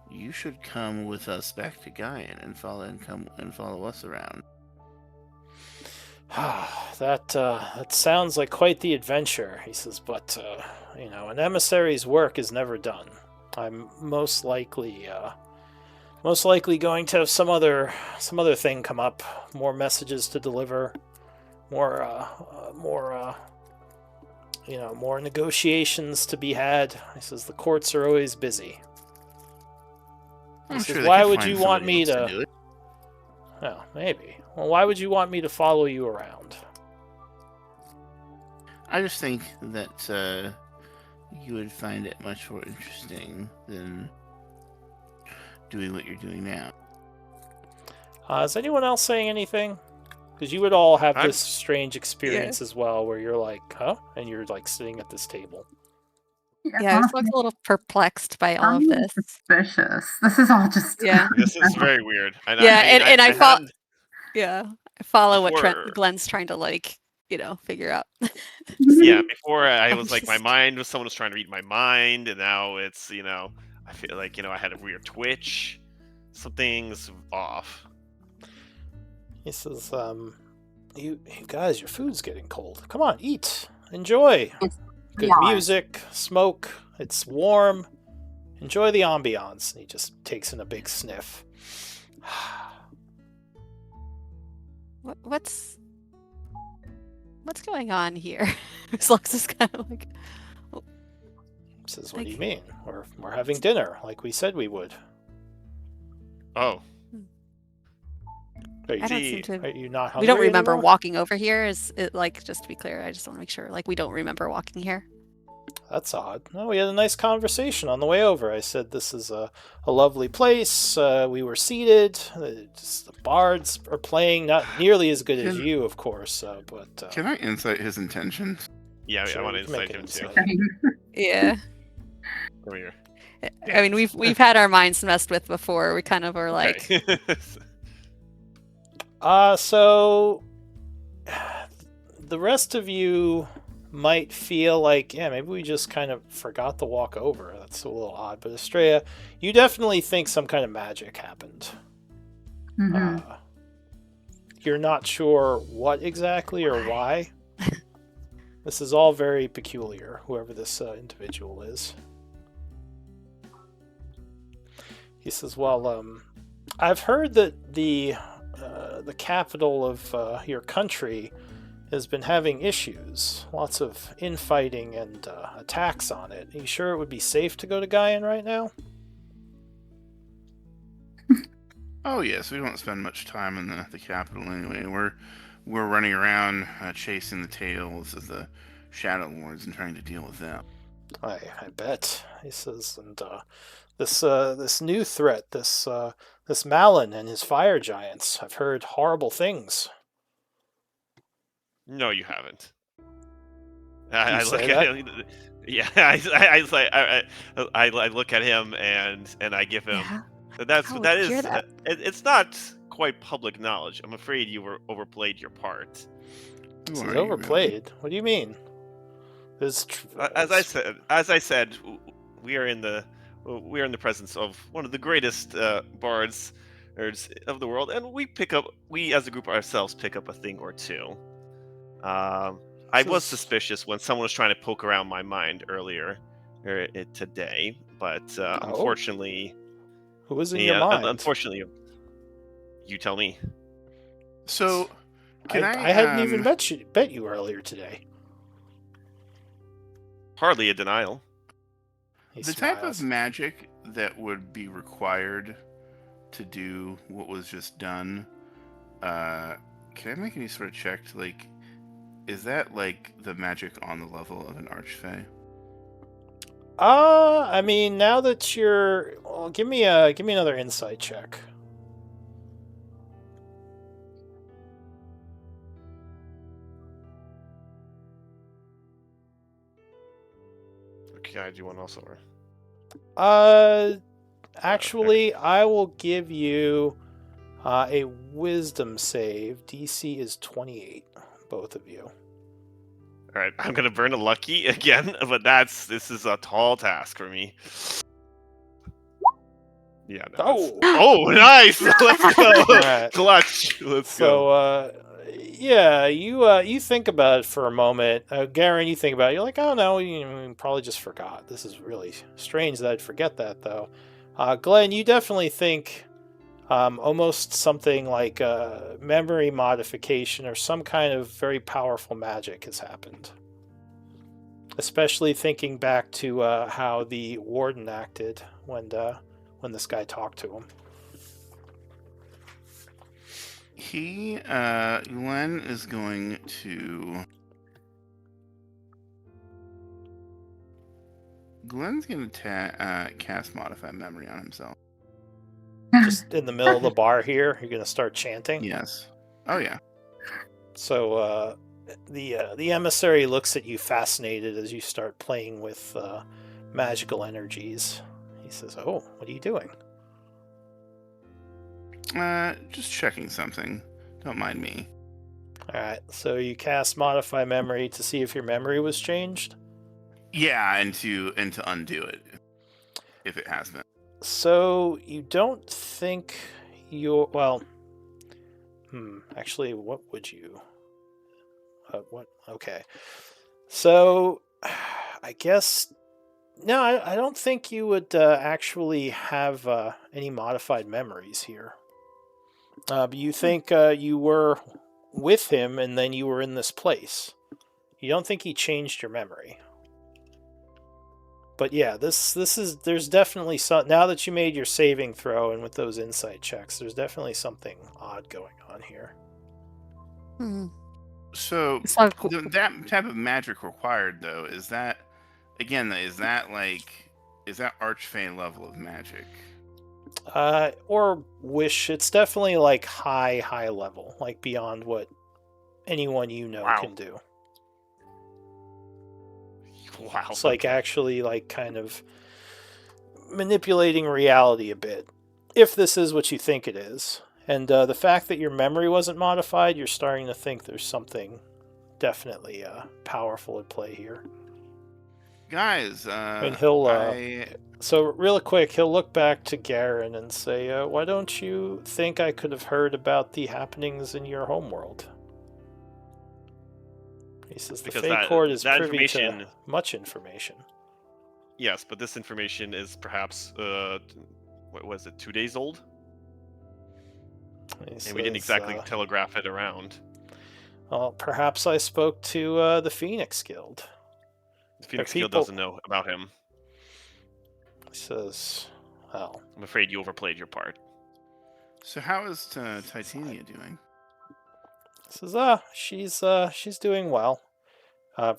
you should come with us back to Gaian and follow us around. That sounds like quite the adventure, he says, but, an emissary's work is never done. I'm most likely going to have some other thing come up, more messages to deliver, more negotiations to be had. He says the courts are always busy. He says, sure why would you want me to do it. Well, maybe. Well, why would you want me to follow you around? I just think that you would find it much more interesting than doing what you're doing now. Is anyone else saying anything? Because you would all have I'm- this strange experience as well, where you're like, huh? And you're like sitting at this table. Yeah, I was a little perplexed by all of I'm this. suspicious. This is all just. Yeah. This is very weird. And Yeah, I had- Yeah, I follow what Before- Glenn's trying to figure out. yeah, before I I'm was like, my just- mind someone was trying to read my mind, and now it's, I feel like, I had a weird twitch. Something's off. He says, you guys, your food's getting cold. Come on, eat. Enjoy. Good Yeah. music, smoke. It's warm. Enjoy the ambiance. And he just takes in a big sniff. What's going on here? Lux is kind of like, Says, what do you mean? We're having dinner, like we said we would. Oh, Are you, I don't seem to. are you not hungry We don't remember anymore? walking over here. Is it just to be clear? I just want to make sure. We don't remember walking here. That's odd. No, we had a nice conversation on the way over. I said this is a lovely place. We were seated. Just the bards are playing, not nearly as good as you, of course. But Can I insight his intentions? yeah, Sure, I want to you can make insight an him too. insight. Yeah. Come here. I mean, we've had our minds messed with before. We kind of were like, Okay. So the rest of you might feel like, yeah, maybe we just kind of forgot to walk over. That's a little odd. But Estrella, you definitely think some kind of magic happened. Mhm. You're not sure what exactly or why. This is all very peculiar, whoever this individual is. He says, well, I've heard that the capital of your country has been having issues. Lots of infighting and attacks on it. Are you sure it would be safe to go to Gaian right now? Oh yes, we don't spend much time in the capital anyway. We're running around chasing the tails of the Shadowlords and trying to deal with them. I bet. He says, and this new threat, this Malin and his fire giants. I've heard horrible things. No, you haven't. You I say look that? at him. Yeah, I look at him and I give him. yeah. That How would is. you hear that? It's not quite public knowledge. I'm afraid you overplayed your part. Who This are is you, overplayed. What do you mean? There's As I said, we are in the presence of one of the greatest bards of the world, and we as a group ourselves pick up a thing or two. I was suspicious when someone was trying to poke around my mind earlier today, but unfortunately, Who was in your mind? unfortunately, you tell me. So, can I hadn't even bet you earlier today. Hardly a denial. He the type smiles. of magic that would be required to do what was just done Can I make any sort of check to, like, is that like the magic on the level of an archfey? I mean, now that you're, well, give me another insight check. Okay, I do one also. Or... Actually, I will give you a wisdom save. DC is 28, both of you. All right, I'm gonna burn a lucky again, but this is a tall task for me. Yeah. No, oh, nice! Let's go. Right. Clutch. Let's go. So, yeah, you think about it for a moment. Garen, you think about it. You're like, oh no, you probably just forgot. This is really strange that I'd forget that, though. Glenn, you definitely think almost something like memory modification or some kind of very powerful magic has happened. Especially thinking back to how the warden acted when this guy talked to him. Glenn is going to... Glenn's going to cast Modify Memory on himself. Just in the middle of the bar here, you're going to start chanting? Yes. Oh, yeah. So the emissary looks at you fascinated as you start playing with magical energies. He says, oh, what are you doing? Just checking something. Don't mind me. Alright, so you cast Modify Memory to see if your memory was changed? Yeah, and to undo it, if it has been. So you don't think you're... Well... Actually, what would you... what? Okay. So, I guess... No, I don't think you would actually have any modified memories here. But you think you were with him and then you were in this place. You don't think he changed your memory. But yeah, there's definitely some... Now that you made your saving throw and with those insight checks, there's definitely something odd going on here. So, like... that type of magic required, though, is that Archfey level of magic? Or wish. It's definitely like high level, like beyond what anyone you know can do. Wow. It's like actually like kind of manipulating reality a bit, if this is what you think it is. And the fact that your memory wasn't modified, you're starting to think there's something definitely powerful at play here. Guys, and he'll so real quick, he'll look back to Garen and say, why don't you think I could have heard about the happenings in your homeworld? He says the Fey Court is privy to much information. Yes, but this information is perhaps, what was it, 2 days old? And we didn't exactly telegraph it around. Well, perhaps I spoke to the Phoenix Guild. The Phoenix Guild doesn't know about him. He says, well... I'm afraid you overplayed your part. So how is Titania doing? He says, she's doing well.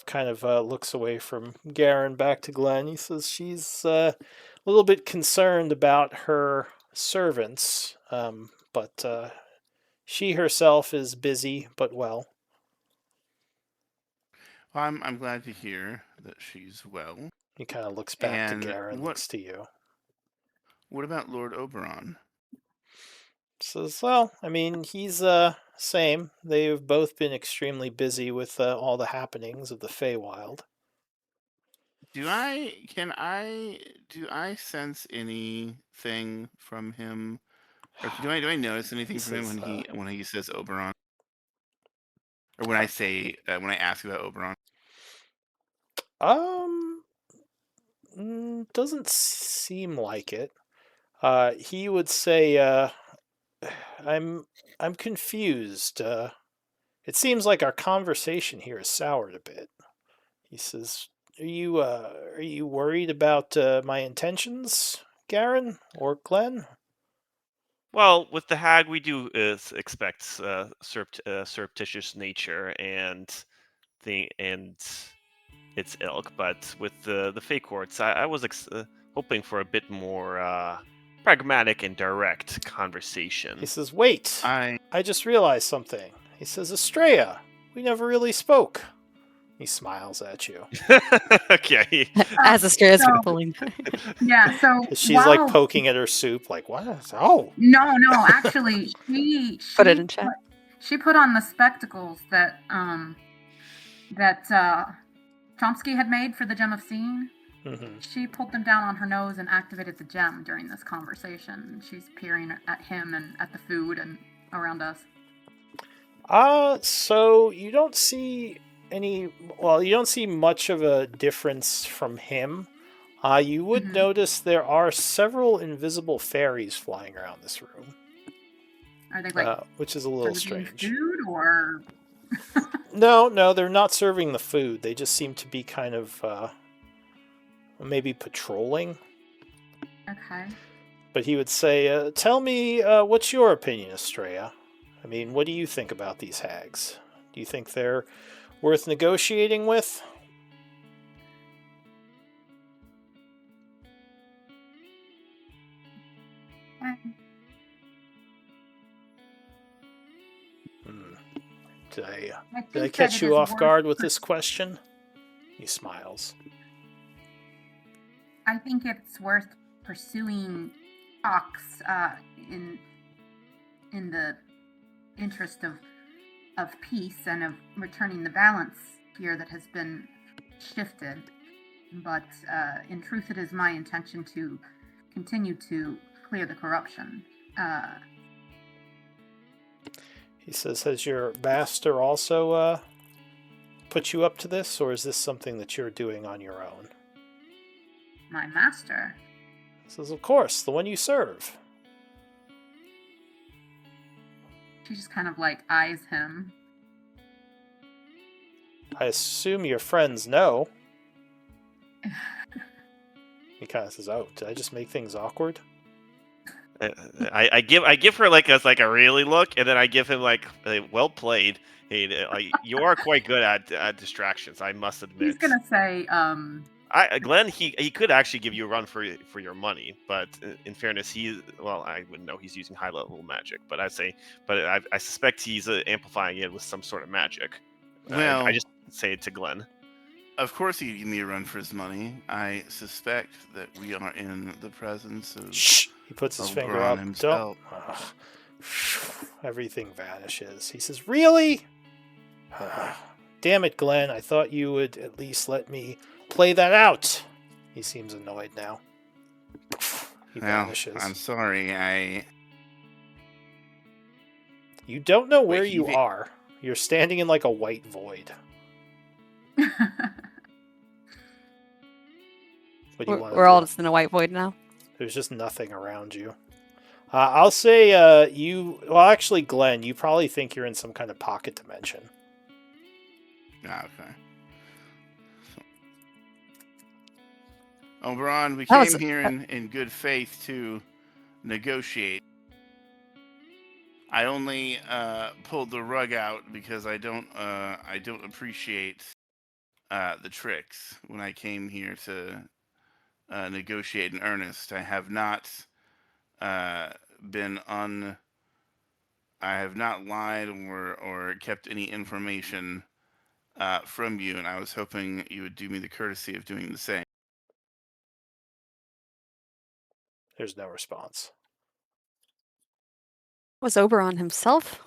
Kind of looks away from Garen back to Glenn. He says she's a little bit concerned about her servants, but she herself is busy but well. Well, I'm glad to hear that she's well. He kind of looks back to Garen, looks to you. What about Lord Oberon? Says, well, I mean, he's same. They've both been extremely busy with all the happenings of the Feywild. Do I sense anything from him? Or do I notice anything from him when he says Oberon? Or when I say when I ask about Oberon? Doesn't seem like it. He would say, I'm confused. It seems like our conversation here is soured a bit. He says, are you worried about my intentions, Garen or Glenn? Well, with the hag, we do expect surreptitious nature and its ilk, but with the fake courts, I was hoping for a bit more pragmatic and direct conversation. He says, "Wait, I just realized something." He says, "Estrella, we never really spoke." He smiles at you. Okay. As Estrella is so- pulling. Yeah, so She's while- like poking at her soup, like, "What? Oh, No, actually, she Put it in chat. She put on the spectacles that Chomsky had made for the Gem of Seeing. Mhm. She pulled them down on her nose and activated the gem during this conversation. She's peering at him and at the food and around us. So you don't see you don't see much of a difference from him. You would Mhm. notice there are several invisible fairies flying around this room, Are they like which is a little serving strange. food or? No, they're not serving the food. They just seem to be kind of maybe patrolling. Okay. But he would say, "Tell me, what's your opinion, Estrella? I mean, what do you think about these hags? Do you think they're worth negotiating with?" Did I think catch that it you is off worth guard with this question? He smiles. I think it's worth pursuing talks in the interest of peace and of returning the balance here that has been shifted. But in truth, it is my intention to continue to clear the corruption. He says, "Has your master also put you up to this, or is this something that you're doing on your own?" My master. He says, "Of course, the one you serve." She just kind of like eyes him. "I assume your friends know." He kind of says, "Oh, did I just make things awkward?" I give her like a really look, and then I give him like a well played. Hey, you are quite good at distractions, I must admit. He's gonna say, Glenn, he could actually give you a run for your money, but in fairness, I wouldn't know he's using high level magic, but I suspect he's amplifying it with some sort of magic. Well, I just say it to Glenn. Of course he'd give me a run for his money. I suspect that we are in the presence of Shh! He puts his finger Oberon up. himself. Don't. Everything vanishes. He says, "Really? Damn it, Glenn. I thought you would at least let me play that out." He seems annoyed now. He vanishes. I'm sorry. You don't know where Wait, you are. You're standing in like a white void. What do you want to We're do? all just in a white void now. There's just nothing around you. I'll say well, actually, Glenn, you probably think you're in some kind of pocket dimension. Okay. Oberon, we That came was- here in good faith to negotiate. I only pulled the rug out because I don't appreciate the tricks. When I came here to negotiate in earnest, I have not I have not lied or kept any information from you, and I was hoping you would do me the courtesy of doing the same. There's no response. Was Oberon himself?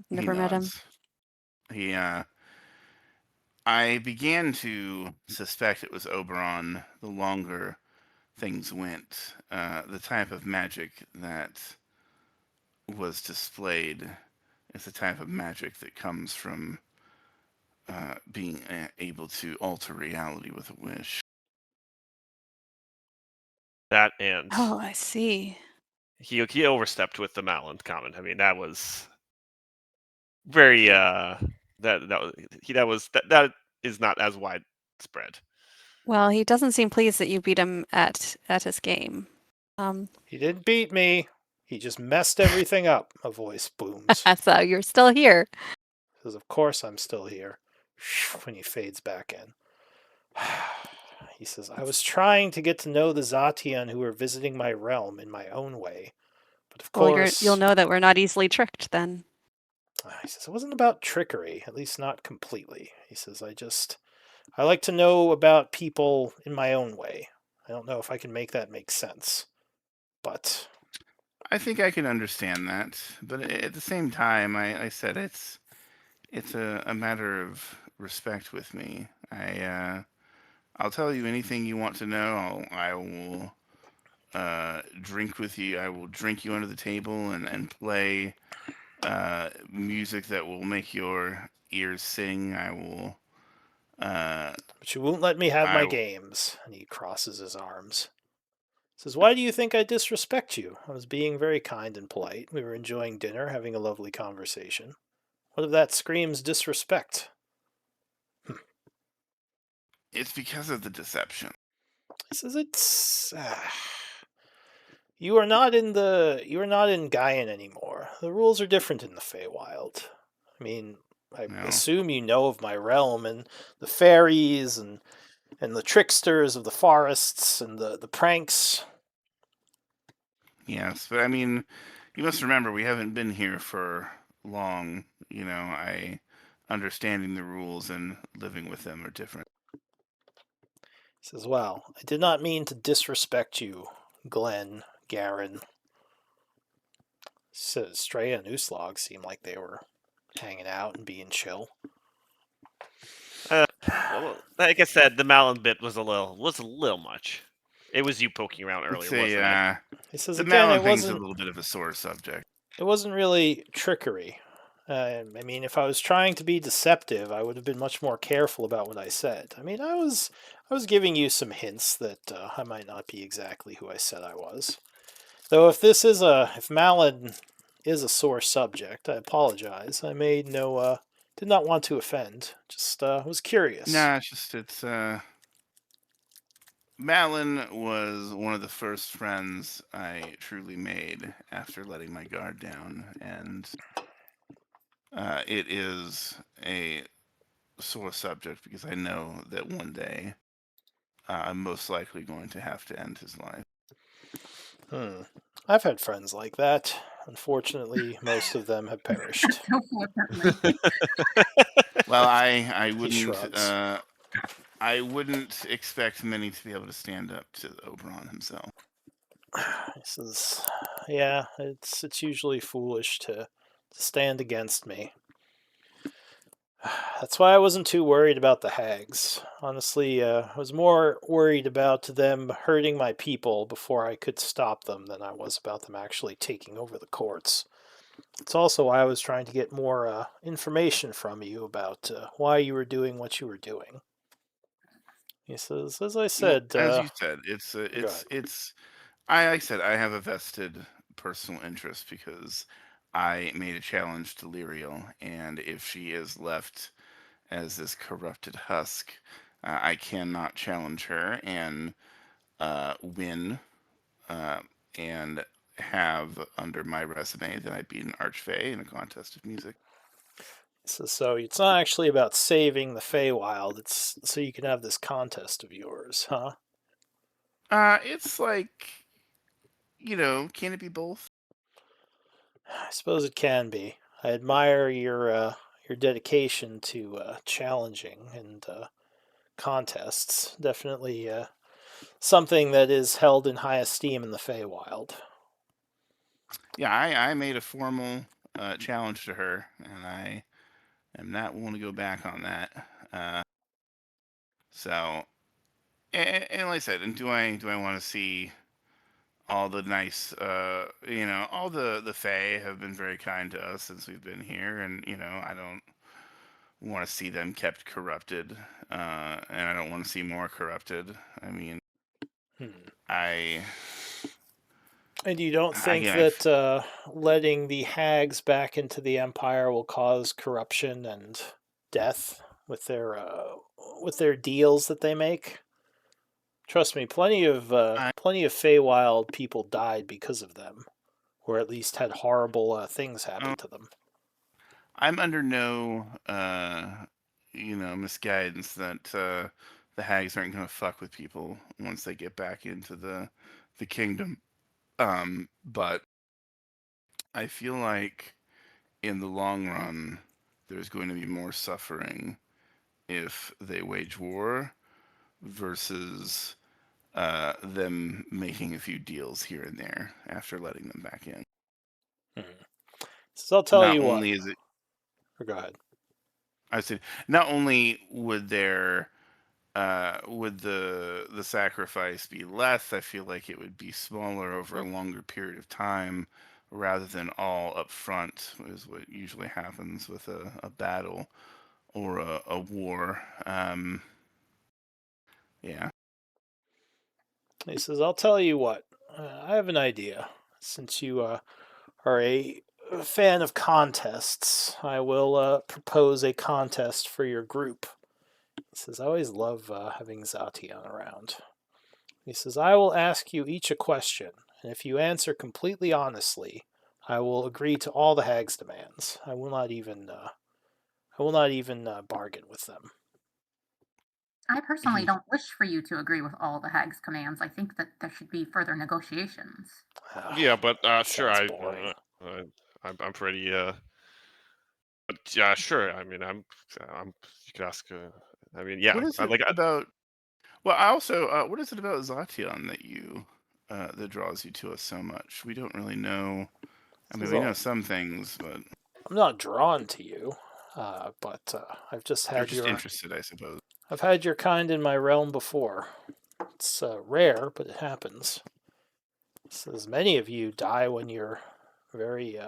Never He met him. nods. He I began to suspect it was Oberon the longer things went. The type of magic that was displayed is the type of magic that comes from being able to alter reality with a wish. That and Oh, I see. he overstepped with the Malin comment. I mean, that was very that is not as widespread. Well, he doesn't seem pleased that you beat him at his game. He didn't beat me. He just messed everything up, a voice booms. So you're still here. Says, of course I'm still here. When he fades back in. He says, I was trying to get to know the Zatian who were visiting my realm in my own way. But of Well, course... you'll know that we're not easily tricked then. He says, it wasn't about trickery, at least not completely. He says, I like to know about people in my own way. I don't know if I can make that make sense. But... I think I can understand that, but at the same time, I said it's a matter of respect with me. I'll tell you anything you want to know. I will drink with you. I will drink you under the table and play music that will make your ears sing. I will. But you won't let me have my games. And he crosses his arms. Says, why do you think I disrespect you? I was being very kind and polite. We were enjoying dinner, having a lovely conversation. What if that screams disrespect? It's because of the deception. He says, it's... You are not in Gaian anymore. The rules are different in the Feywild. I mean, I assume you know of my realm and the fairies and the tricksters of the forests and the pranks. Yes, but I mean, you must remember we haven't been here for long. Understanding the rules and living with them are different. He says, well, I did not mean to disrespect you, Glenn, Garen. Says Straya and Uslog seemed like they were hanging out and being chill. Well, like I said, the Malin bit was a little much. It was you poking around earlier, wasn't it? He says the again, Malin thing's a little bit of a sore subject. It wasn't really trickery. I mean, if I was trying to be deceptive, I would have been much more careful about what I said. I mean, I was giving you some hints that I might not be exactly who I said I was. Though if Malin is a sore subject, I apologize. I made did not want to offend. Just was curious. Nah, it's Malin was one of the first friends I truly made after letting my guard down, and it is a sore subject because I know that one day I'm most likely going to have to end his life. I've had friends like that. Unfortunately, most of them have perished. Well, I wouldn't expect many to be able to stand up to Oberon himself. He says, yeah, it's usually foolish to stand against me. That's why I wasn't too worried about the hags. Honestly, I was more worried about them hurting my people before I could stop them than I was about them actually taking over the courts. It's also why I was trying to get more information from you about why you were doing what you were doing. He says, as I said... Well, as you said, like I said, I have a vested personal interest because I made a challenge to Lyriel, and if she is left as this corrupted husk, I cannot challenge her and win and have under my resume that I beat an Archfey in a contest of music. So it's not actually about saving the Feywild, it's so you can have this contest of yours, huh? It's like, can it be both? I suppose it can be. I admire your dedication to challenging and contests. Definitely something that is held in high esteem in the Feywild. Yeah, I made a formal challenge to her, and I am not willing to go back on that. So, and like I said, and do I want to see all the nice, all the Fae have been very kind to us since we've been here, and I don't want to see them kept corrupted, and I don't want to see more corrupted. I mean, And you don't think that letting the hags back into the Empire will cause corruption and death with their deals that they make? Trust me, plenty of Feywild people died because of them, or at least had horrible things happen to them. I'm under no, misguidance that the hags aren't going to fuck with people once they get back into the kingdom. But I feel like in the long run, there's going to be more suffering if they wage war versus them making a few deals here and there after letting them back in. So I'll tell Not you what. only is it, Go ahead. I said, not only would the sacrifice be less, I feel like it would be smaller over a longer period of time rather than all up front, is what usually happens with a battle or a war. Yeah. He says, I'll tell you what. I have an idea. Since you are a fan of contests, I will propose a contest for your group. He says, I always love having Zatian around. He says, I will ask you each a question, and if you answer completely honestly, I will agree to all the hag's demands. I will not even bargain with them. I personally don't wish for you to agree with all the hag's commands. I think that there should be further negotiations. Yeah, but sure, Sounds boring. I'm pretty. But yeah, sure. I mean, You could ask. I mean, yeah. What is it about? Well, I also, what is it about Zatian that that draws you to us so much? We don't really know. I mean, we know some things, but I'm not drawn to you, but I've just you're had just interested, I suppose. I've had your kind in my realm before. It's rare, but it happens. Says many of you die when you're very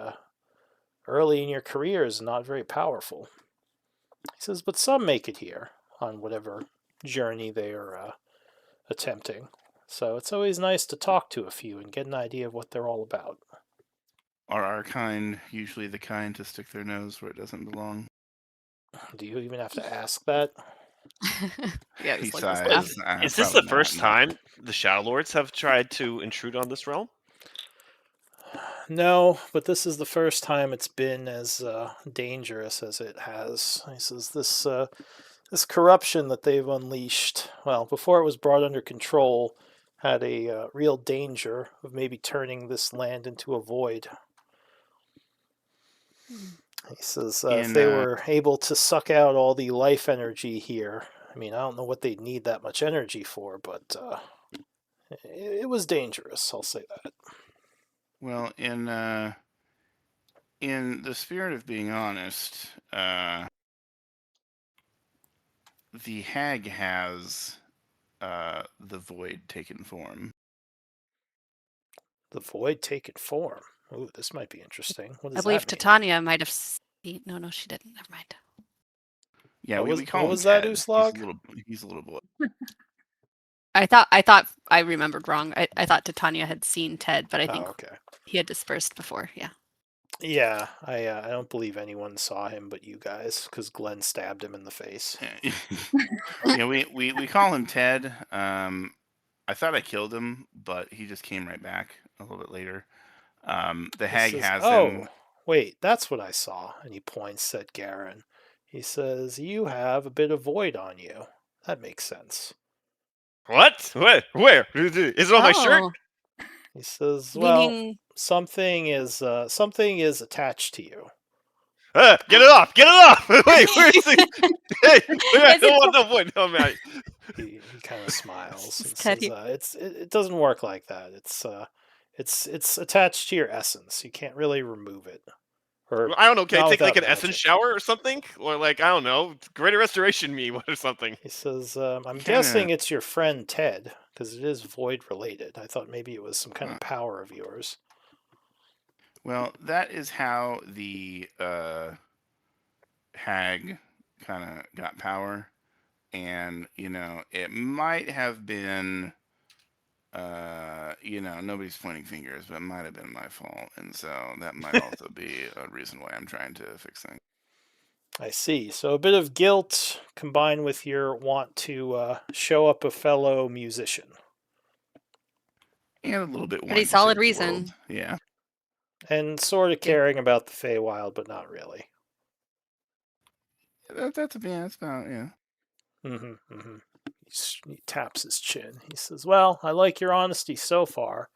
early in your careers and not very powerful. He says, but some make it here on whatever journey they are attempting. So it's always nice to talk to a few and get an idea of what they're all about. Are our kind usually the kind to stick their nose where it doesn't belong? Do you even have to ask that? Yeah, He just like this laugh. sighs. Is this the first time the Shadowlords have tried to intrude on this realm? No, but this is the first time it's been as dangerous as it has. He says this corruption that they've unleashed, well, before it was brought under control, had a real danger of maybe turning this land into a void. He says if they were able to suck out all the life energy here, I mean, I don't know what they'd need that much energy for, but it was dangerous, I'll say that. Well, in the spirit of being honest, the hag has the void taken form. The void taken form. Ooh, this might be interesting. What does I believe that mean? Titania might have seen... No, she didn't. Never mind. Yeah, we call what him was Ted. that, Uslag? He's a little boy. I thought I remembered wrong. I thought Titania had seen Ted, but I think he had dispersed before. Yeah. Yeah, I don't believe anyone saw him but you guys, because Glenn stabbed him in the face. Yeah, we call him Ted. I thought I killed him, but he just came right back a little bit later. The hag has him. Wait, that's what I saw. And he points at Garen. He says, you have a bit of void on you. That makes sense. What? Where? Is it on my shirt? He says, well, something is attached to you. Get it off! Get it off! Wait, where's the... Hey, I don't want the void. No, man. He kind of smiles and says, it doesn't work like that. It's attached to your essence. You can't really remove it. Or I don't know. Can I take like an essence shower or something? Or like, I don't know, greater restoration me or something. He says, I'm guessing it's your friend Ted, because it is void related. I thought maybe it was some kind of power of yours. Well, that is how the hag kind of got power. And, it might have been, nobody's pointing fingers, but it might have been my fault. And so that might also be a reason why I'm trying to fix things. I see. So a bit of guilt combined with your want to show up a fellow musician. Yeah, a little bit Pretty wanting to solid save the world. reason. Yeah. And sort of Yeah. caring about the Feywild, but not really. That's about, yeah. He taps his chin. He says, "Well, I like your honesty so far.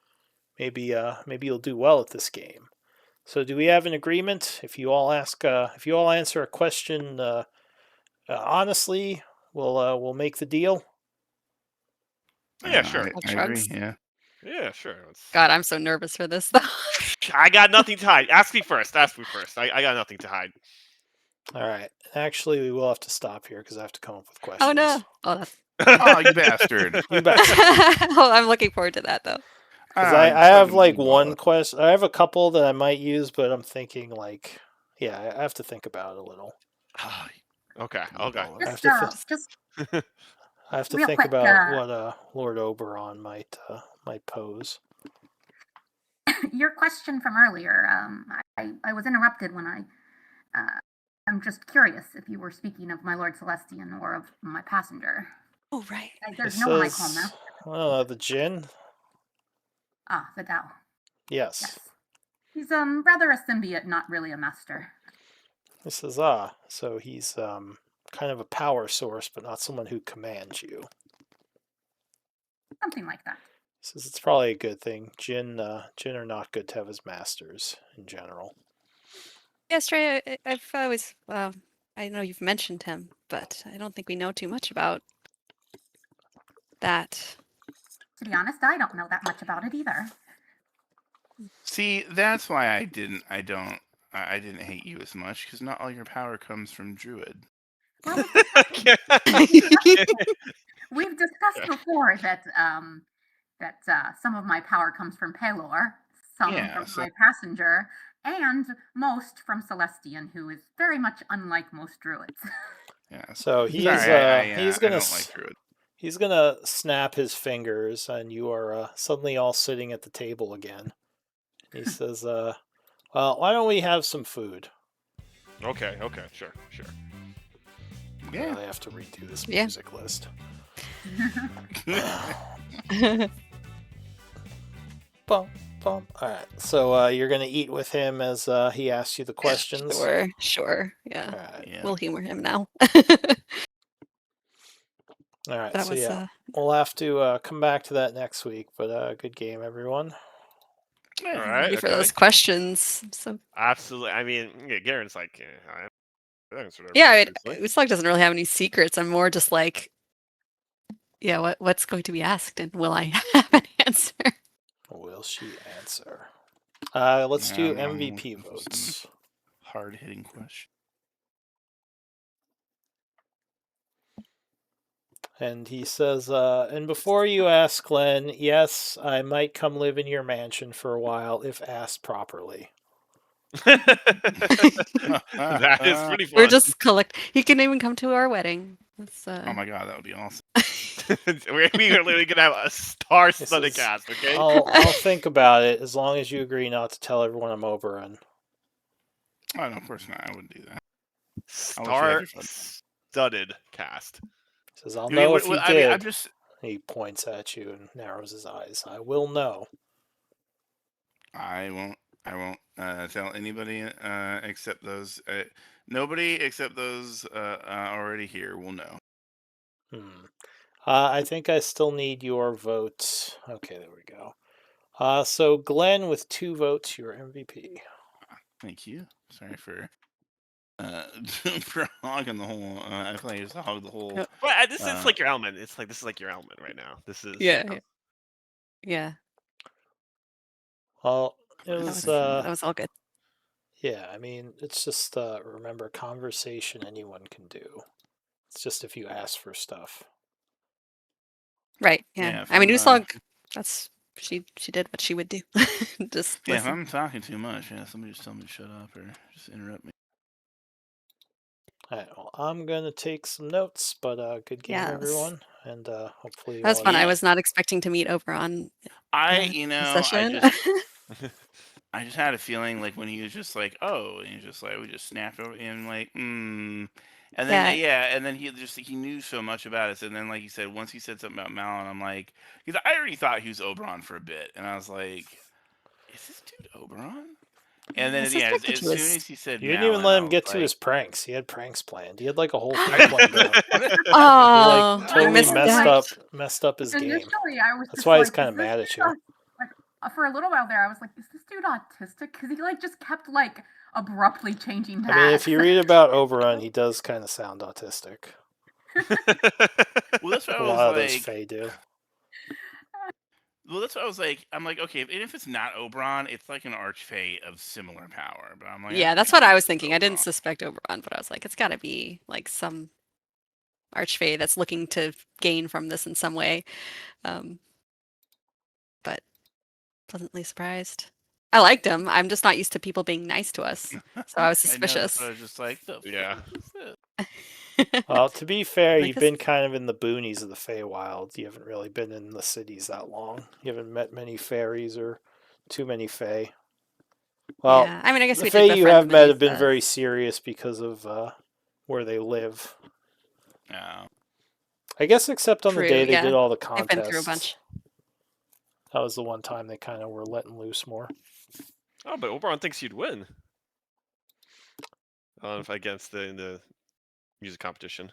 Maybe you'll do well at this game. So, do we have an agreement? If you all answer a question honestly, we'll make the deal." Yeah, sure. I agree, Shrugs. yeah. Yeah, sure. God, I'm so nervous for this though. I got nothing to hide. Ask me first. I got nothing to hide. All right. Actually, we will have to stop here because I have to come up with questions. Oh no. Oh, that's. Oh, you bastard. You bastard. Oh, I'm looking forward to that though. Because Ah, I you have fucking like ball one up. question. I have a couple that I might use, but I'm thinking like, yeah, I have to think about it a little. Okay. You Okay. ball up. Just I have to real think quick, about what Lord Oberon might pose. your question from earlier. I was interrupted when I'm just curious if you were speaking of my Lord Celestian or of my passenger. Oh right. There's no one I call master. The Jinn. Ah, Vidal. Yes. Yes. He's rather a symbiote, not really a master. He says, so he's kind of a power source, but not someone who commands you. Something like that. He says it's probably a good thing. Jinn are not good to have as masters in general. Yeah, Stray, I've always, I know you've mentioned him, but I don't think we know too much about that. To be honest, I don't know that much about it either. See, that's why I didn't hate you as much, because not all your power comes from Druid. Well, we've discussed before that some of my power comes from Pelor, some from my passenger, and most from Celestian, who is very much unlike most druids. Yeah. So he's I gonna don't like Druid. he's gonna snap his fingers, and you are suddenly all sitting at the table again. He says, "Well, why don't we have some food?" Okay. Sure. Yeah. I have to redo this Yeah. music list. Bum, bum. All right. So you're gonna eat with him as he asks you the questions. Sure. Yeah. All right. Yeah. We'll humor him now. All right. That So was yeah, we'll have to come back to that next week. But good game, everyone. All right. ready for Okay. those questions. So Absolutely. I mean, yeah, Garen's like, I answered yeah, everything previously. Uslag doesn't really have any secrets. I'm more just like, yeah, what's going to be asked, and will I have an answer? Will she answer? Let's do I'm MVP looking for votes. some hard-hitting question. And he says, and before you ask, Glenn, yes, I might come live in your mansion for a while if asked properly. That is pretty fun. We're just collect. He can even come to our wedding. Oh my god, that would be awesome. we are literally gonna have a star-studded This is- cast. Okay. I'll think about it as long as you agree not to tell everyone I'm over. And Oh no, of course not. I wouldn't do that. I'll let you have your fun. Star-studded cast. he says, I'll I mean, know if you I mean, did. I'm just. He points at you and narrows his eyes. I will know. I won't tell anybody except those. Nobody except those already here will know. I think I still need your votes. Okay, there we go. So Glenn with 2 votes, your MVP. Thank you. Sorry for for hogging the whole. I feel like I just hogged the whole. Well, this is like your element. It's like this is like your element right now. This is Yeah. Well, That was all good. Yeah, I mean, it's just remember, conversation anyone can do. It's just if you ask for stuff. Right. Yeah, Yeah. if I mean, I'm, Uslag. That's she did what she would do. Just Yeah, if listen. I'm talking too much, somebody just tell me to shut up or just interrupt me. All right, well, I'm gonna take some notes, but good game, Yes. everyone, and hopefully That was all fun. you- I was not expecting to meet Oberon. I session. just I just had a feeling like when he was just like, oh, and he was just like, we just snapped over and like, and then and then he knew so much about us, and then like he said, once he said something about Malin, I'm like, because I already thought he was Oberon for a bit, and I was like, is this dude Oberon? And I then yeah, suspected as he soon was. as he said You didn't even Malin, let I him was get to like, his pranks. He had pranks planned. He had like a whole thing planned out. He Oh, like I totally missed that. messed up his game. Initially, I was That's just why like, he's kind of is this mad at dude you. like, for a little while there, I was like, is this dude autistic? Because he like just kept like abruptly changing I mean, if tasks. you read about Oberon, he does kind of sound autistic. well, that's what A I was lot of those like. Fae do. Well, that's what I was like. I'm like, okay, if it's not Oberon, it's like an archfey of similar power. But I'm like, Yeah, that's I what don't I think was it's thinking. I didn't Oberon. suspect Oberon, but I was like, it's got to be like some archfey that's looking to gain from this in some way. But pleasantly surprised. I liked him. I'm just not used to people being nice to us, so I was I know. That's what suspicious. I was just like. The Yeah. fuck is this? Well, to be fair, Like you've this- been kind of in the boonies of the Feywild. You haven't really been in the cities that long. You haven't met many fairies or too many Fae. Well, yeah, I mean, I guess the we Fae did you befriend have them in met these, have been very serious because of where they live. No. I guess except on the True, day they yeah. did all the I've contests. been through a bunch. That was the one time they kind of were letting loose more. Oh, but Oberon thinks you'd win. Against the music competition.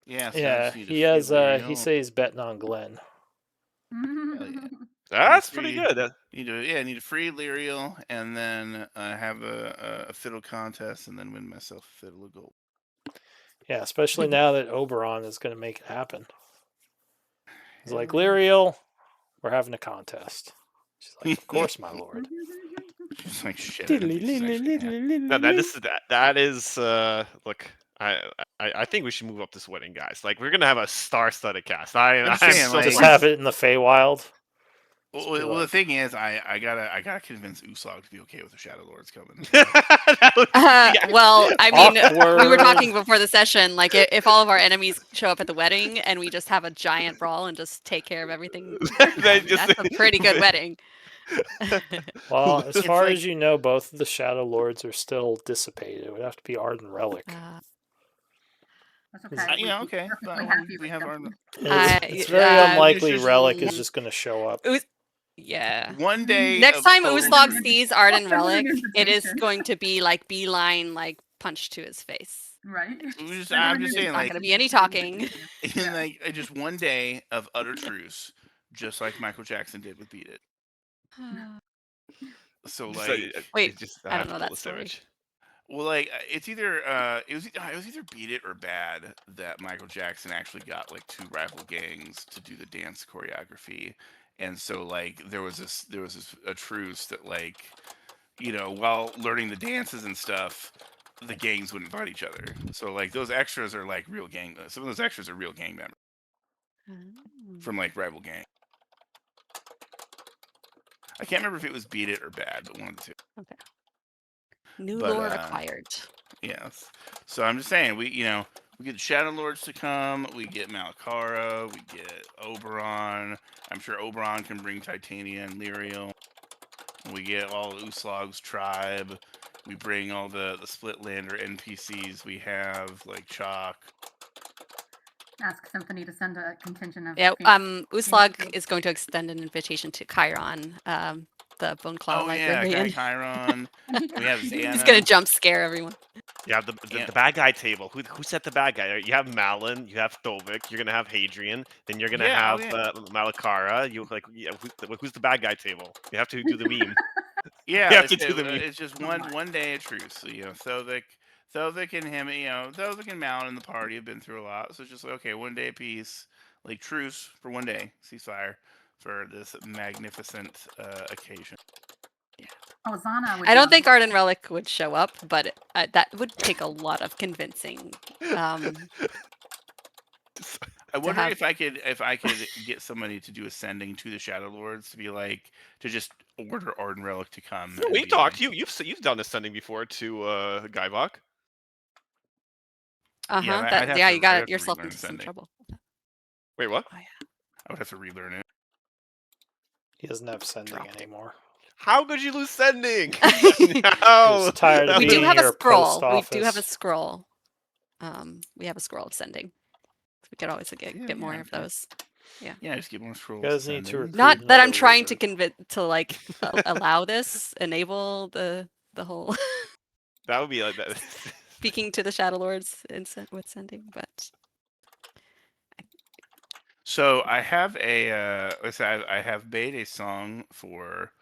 Yeah. So Yeah, just need to he feel has. the He real- says he's betting on Glenn. Hell yeah. That's free- pretty good. Need to free Lyriel, and then have a fiddle contest, and then win myself a fiddle of gold. Yeah, especially now that Oberon is going to make it happen. He's like, Lyriel, we're having a contest. She's like, of course, my lord. She's like, shit. I don't think this is actually gonna happen. No, that is look. I think we should move up this wedding, guys. Like we're gonna have a star-studded cast. I'm I'm saying, so like- Just have it in the Feywild. Well, the thing is, I gotta convince Uslog to be okay with the Shadowlords coming. Well, I mean, we were Awkward. talking before the session. Like, if all of our enemies show up at the wedding and we just have a giant brawl and just take care of everything, that's a pretty good wedding. Well, as It's far like- as you know, both of the Shadow Lords are still dissipated. It would have to be Arden Relic. That's okay. Yeah, okay. Perfectly But happy we with have them. our It's very unlikely it's just Relic is one- just going to show up. Yeah. one day. Next of time total- Uslog sees Arden Send him an Relic, it is invitation. going to be like beeline, like punch to his face. Right? I'm just There's saying, not like, going to be any talking. in like just one day of utter truce, just like Michael Jackson did with "Beat It." So Just, like, Wait, just, I don't have to know pull that this story. image. well, like it was either "Beat It" or "Bad" that Michael Jackson actually got like two rival gangs to do the dance choreography, and so like there was a truce that like, while learning the dances and stuff, the gangs wouldn't fight each other. So like those extras are like real gang. Some of those extras are real gang members from like rival gang. I can't remember if it was "Beat It" or "Bad," but one of the two. Okay. New But, lore acquired. Yes. So I'm just saying, we get the Shadow Lords to come, we get Malakara, we get Oberon. I'm sure Oberon can bring Titania and Lyriel. We get all of Uslog's tribe. We bring all the Splitlander NPCs we have, like Chalk. Ask Symphony to send a contingent of. Yeah, female- Uslog is going to extend an invitation to Chiron, the Bone Claw Oh yeah, librarian. Chiron. We have Xana. He's going to jump scare everyone. You have the bad guy table. Who set the bad guy? You have Malin. You have Thovik. You're gonna have Hadrian. Then you're gonna have Malakara. Who's the bad guy table? You have to do the meme. Yeah, You have to do the meme. it's just one day of truce. So, Thovik and him, Thovik and Malin in the party have been through a lot. So it's just like, okay, one day of peace, like truce for one day, ceasefire for this magnificent occasion. Oh, Xana would I don't be- think Arden Relic would show up, but that would take a lot of convincing. I wonder have- if I could get somebody to do ascending to the Shadow Lords to be like to just order Arden Relic to come. No, and we be talked. like- You've done ascending before to Gaivok. I'd have Yeah, to- you I'd have got to yourself relearn into some Ascending. trouble. Wait, what? Oh yeah. I would have to relearn it. He doesn't have sending Dropped it. anymore. How could you lose sending? Who's tired of We being do have a your scroll. post We do have a office. scroll. We have a scroll of sending. We could always get more of okay. those. Yeah, just get more scrolls. You guys need to sending. recruit Not that I'm another trying to wizard. convince to like allow this, enable the whole That would be like that. speaking to the Shadowlords with sending, but So I have I have made a song for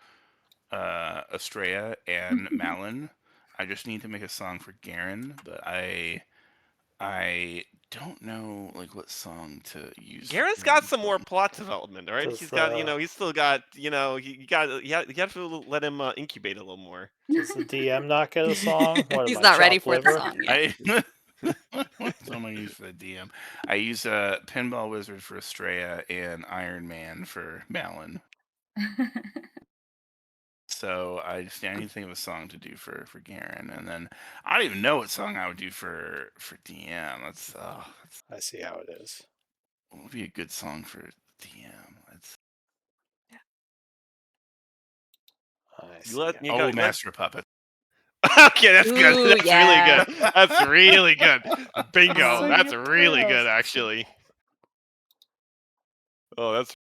Estrella and Malin. I just need to make a song for Garen, but I don't know like what song to use. for Garen's got Garen's some more song. plot development, all right? Does He's got, the- he's still got, you have to let him incubate a little more. Does the DM not get a song? What he's am I, not ready chopped for the liver? song yet. What song I use for the DM? I use a Pinball Wizard for Estrella and Iron Man for Malin. So I need to think of a song to do for Garen, and then I don't even know what song I would do for DM. That's I see how it is. what would be a good song for DM. That's I see. Master of Puppets. Okay, that's good. Ooh, That's yeah. really good. That's really good. Bingo. Sing That's it really good, fast. actually. Oh, that's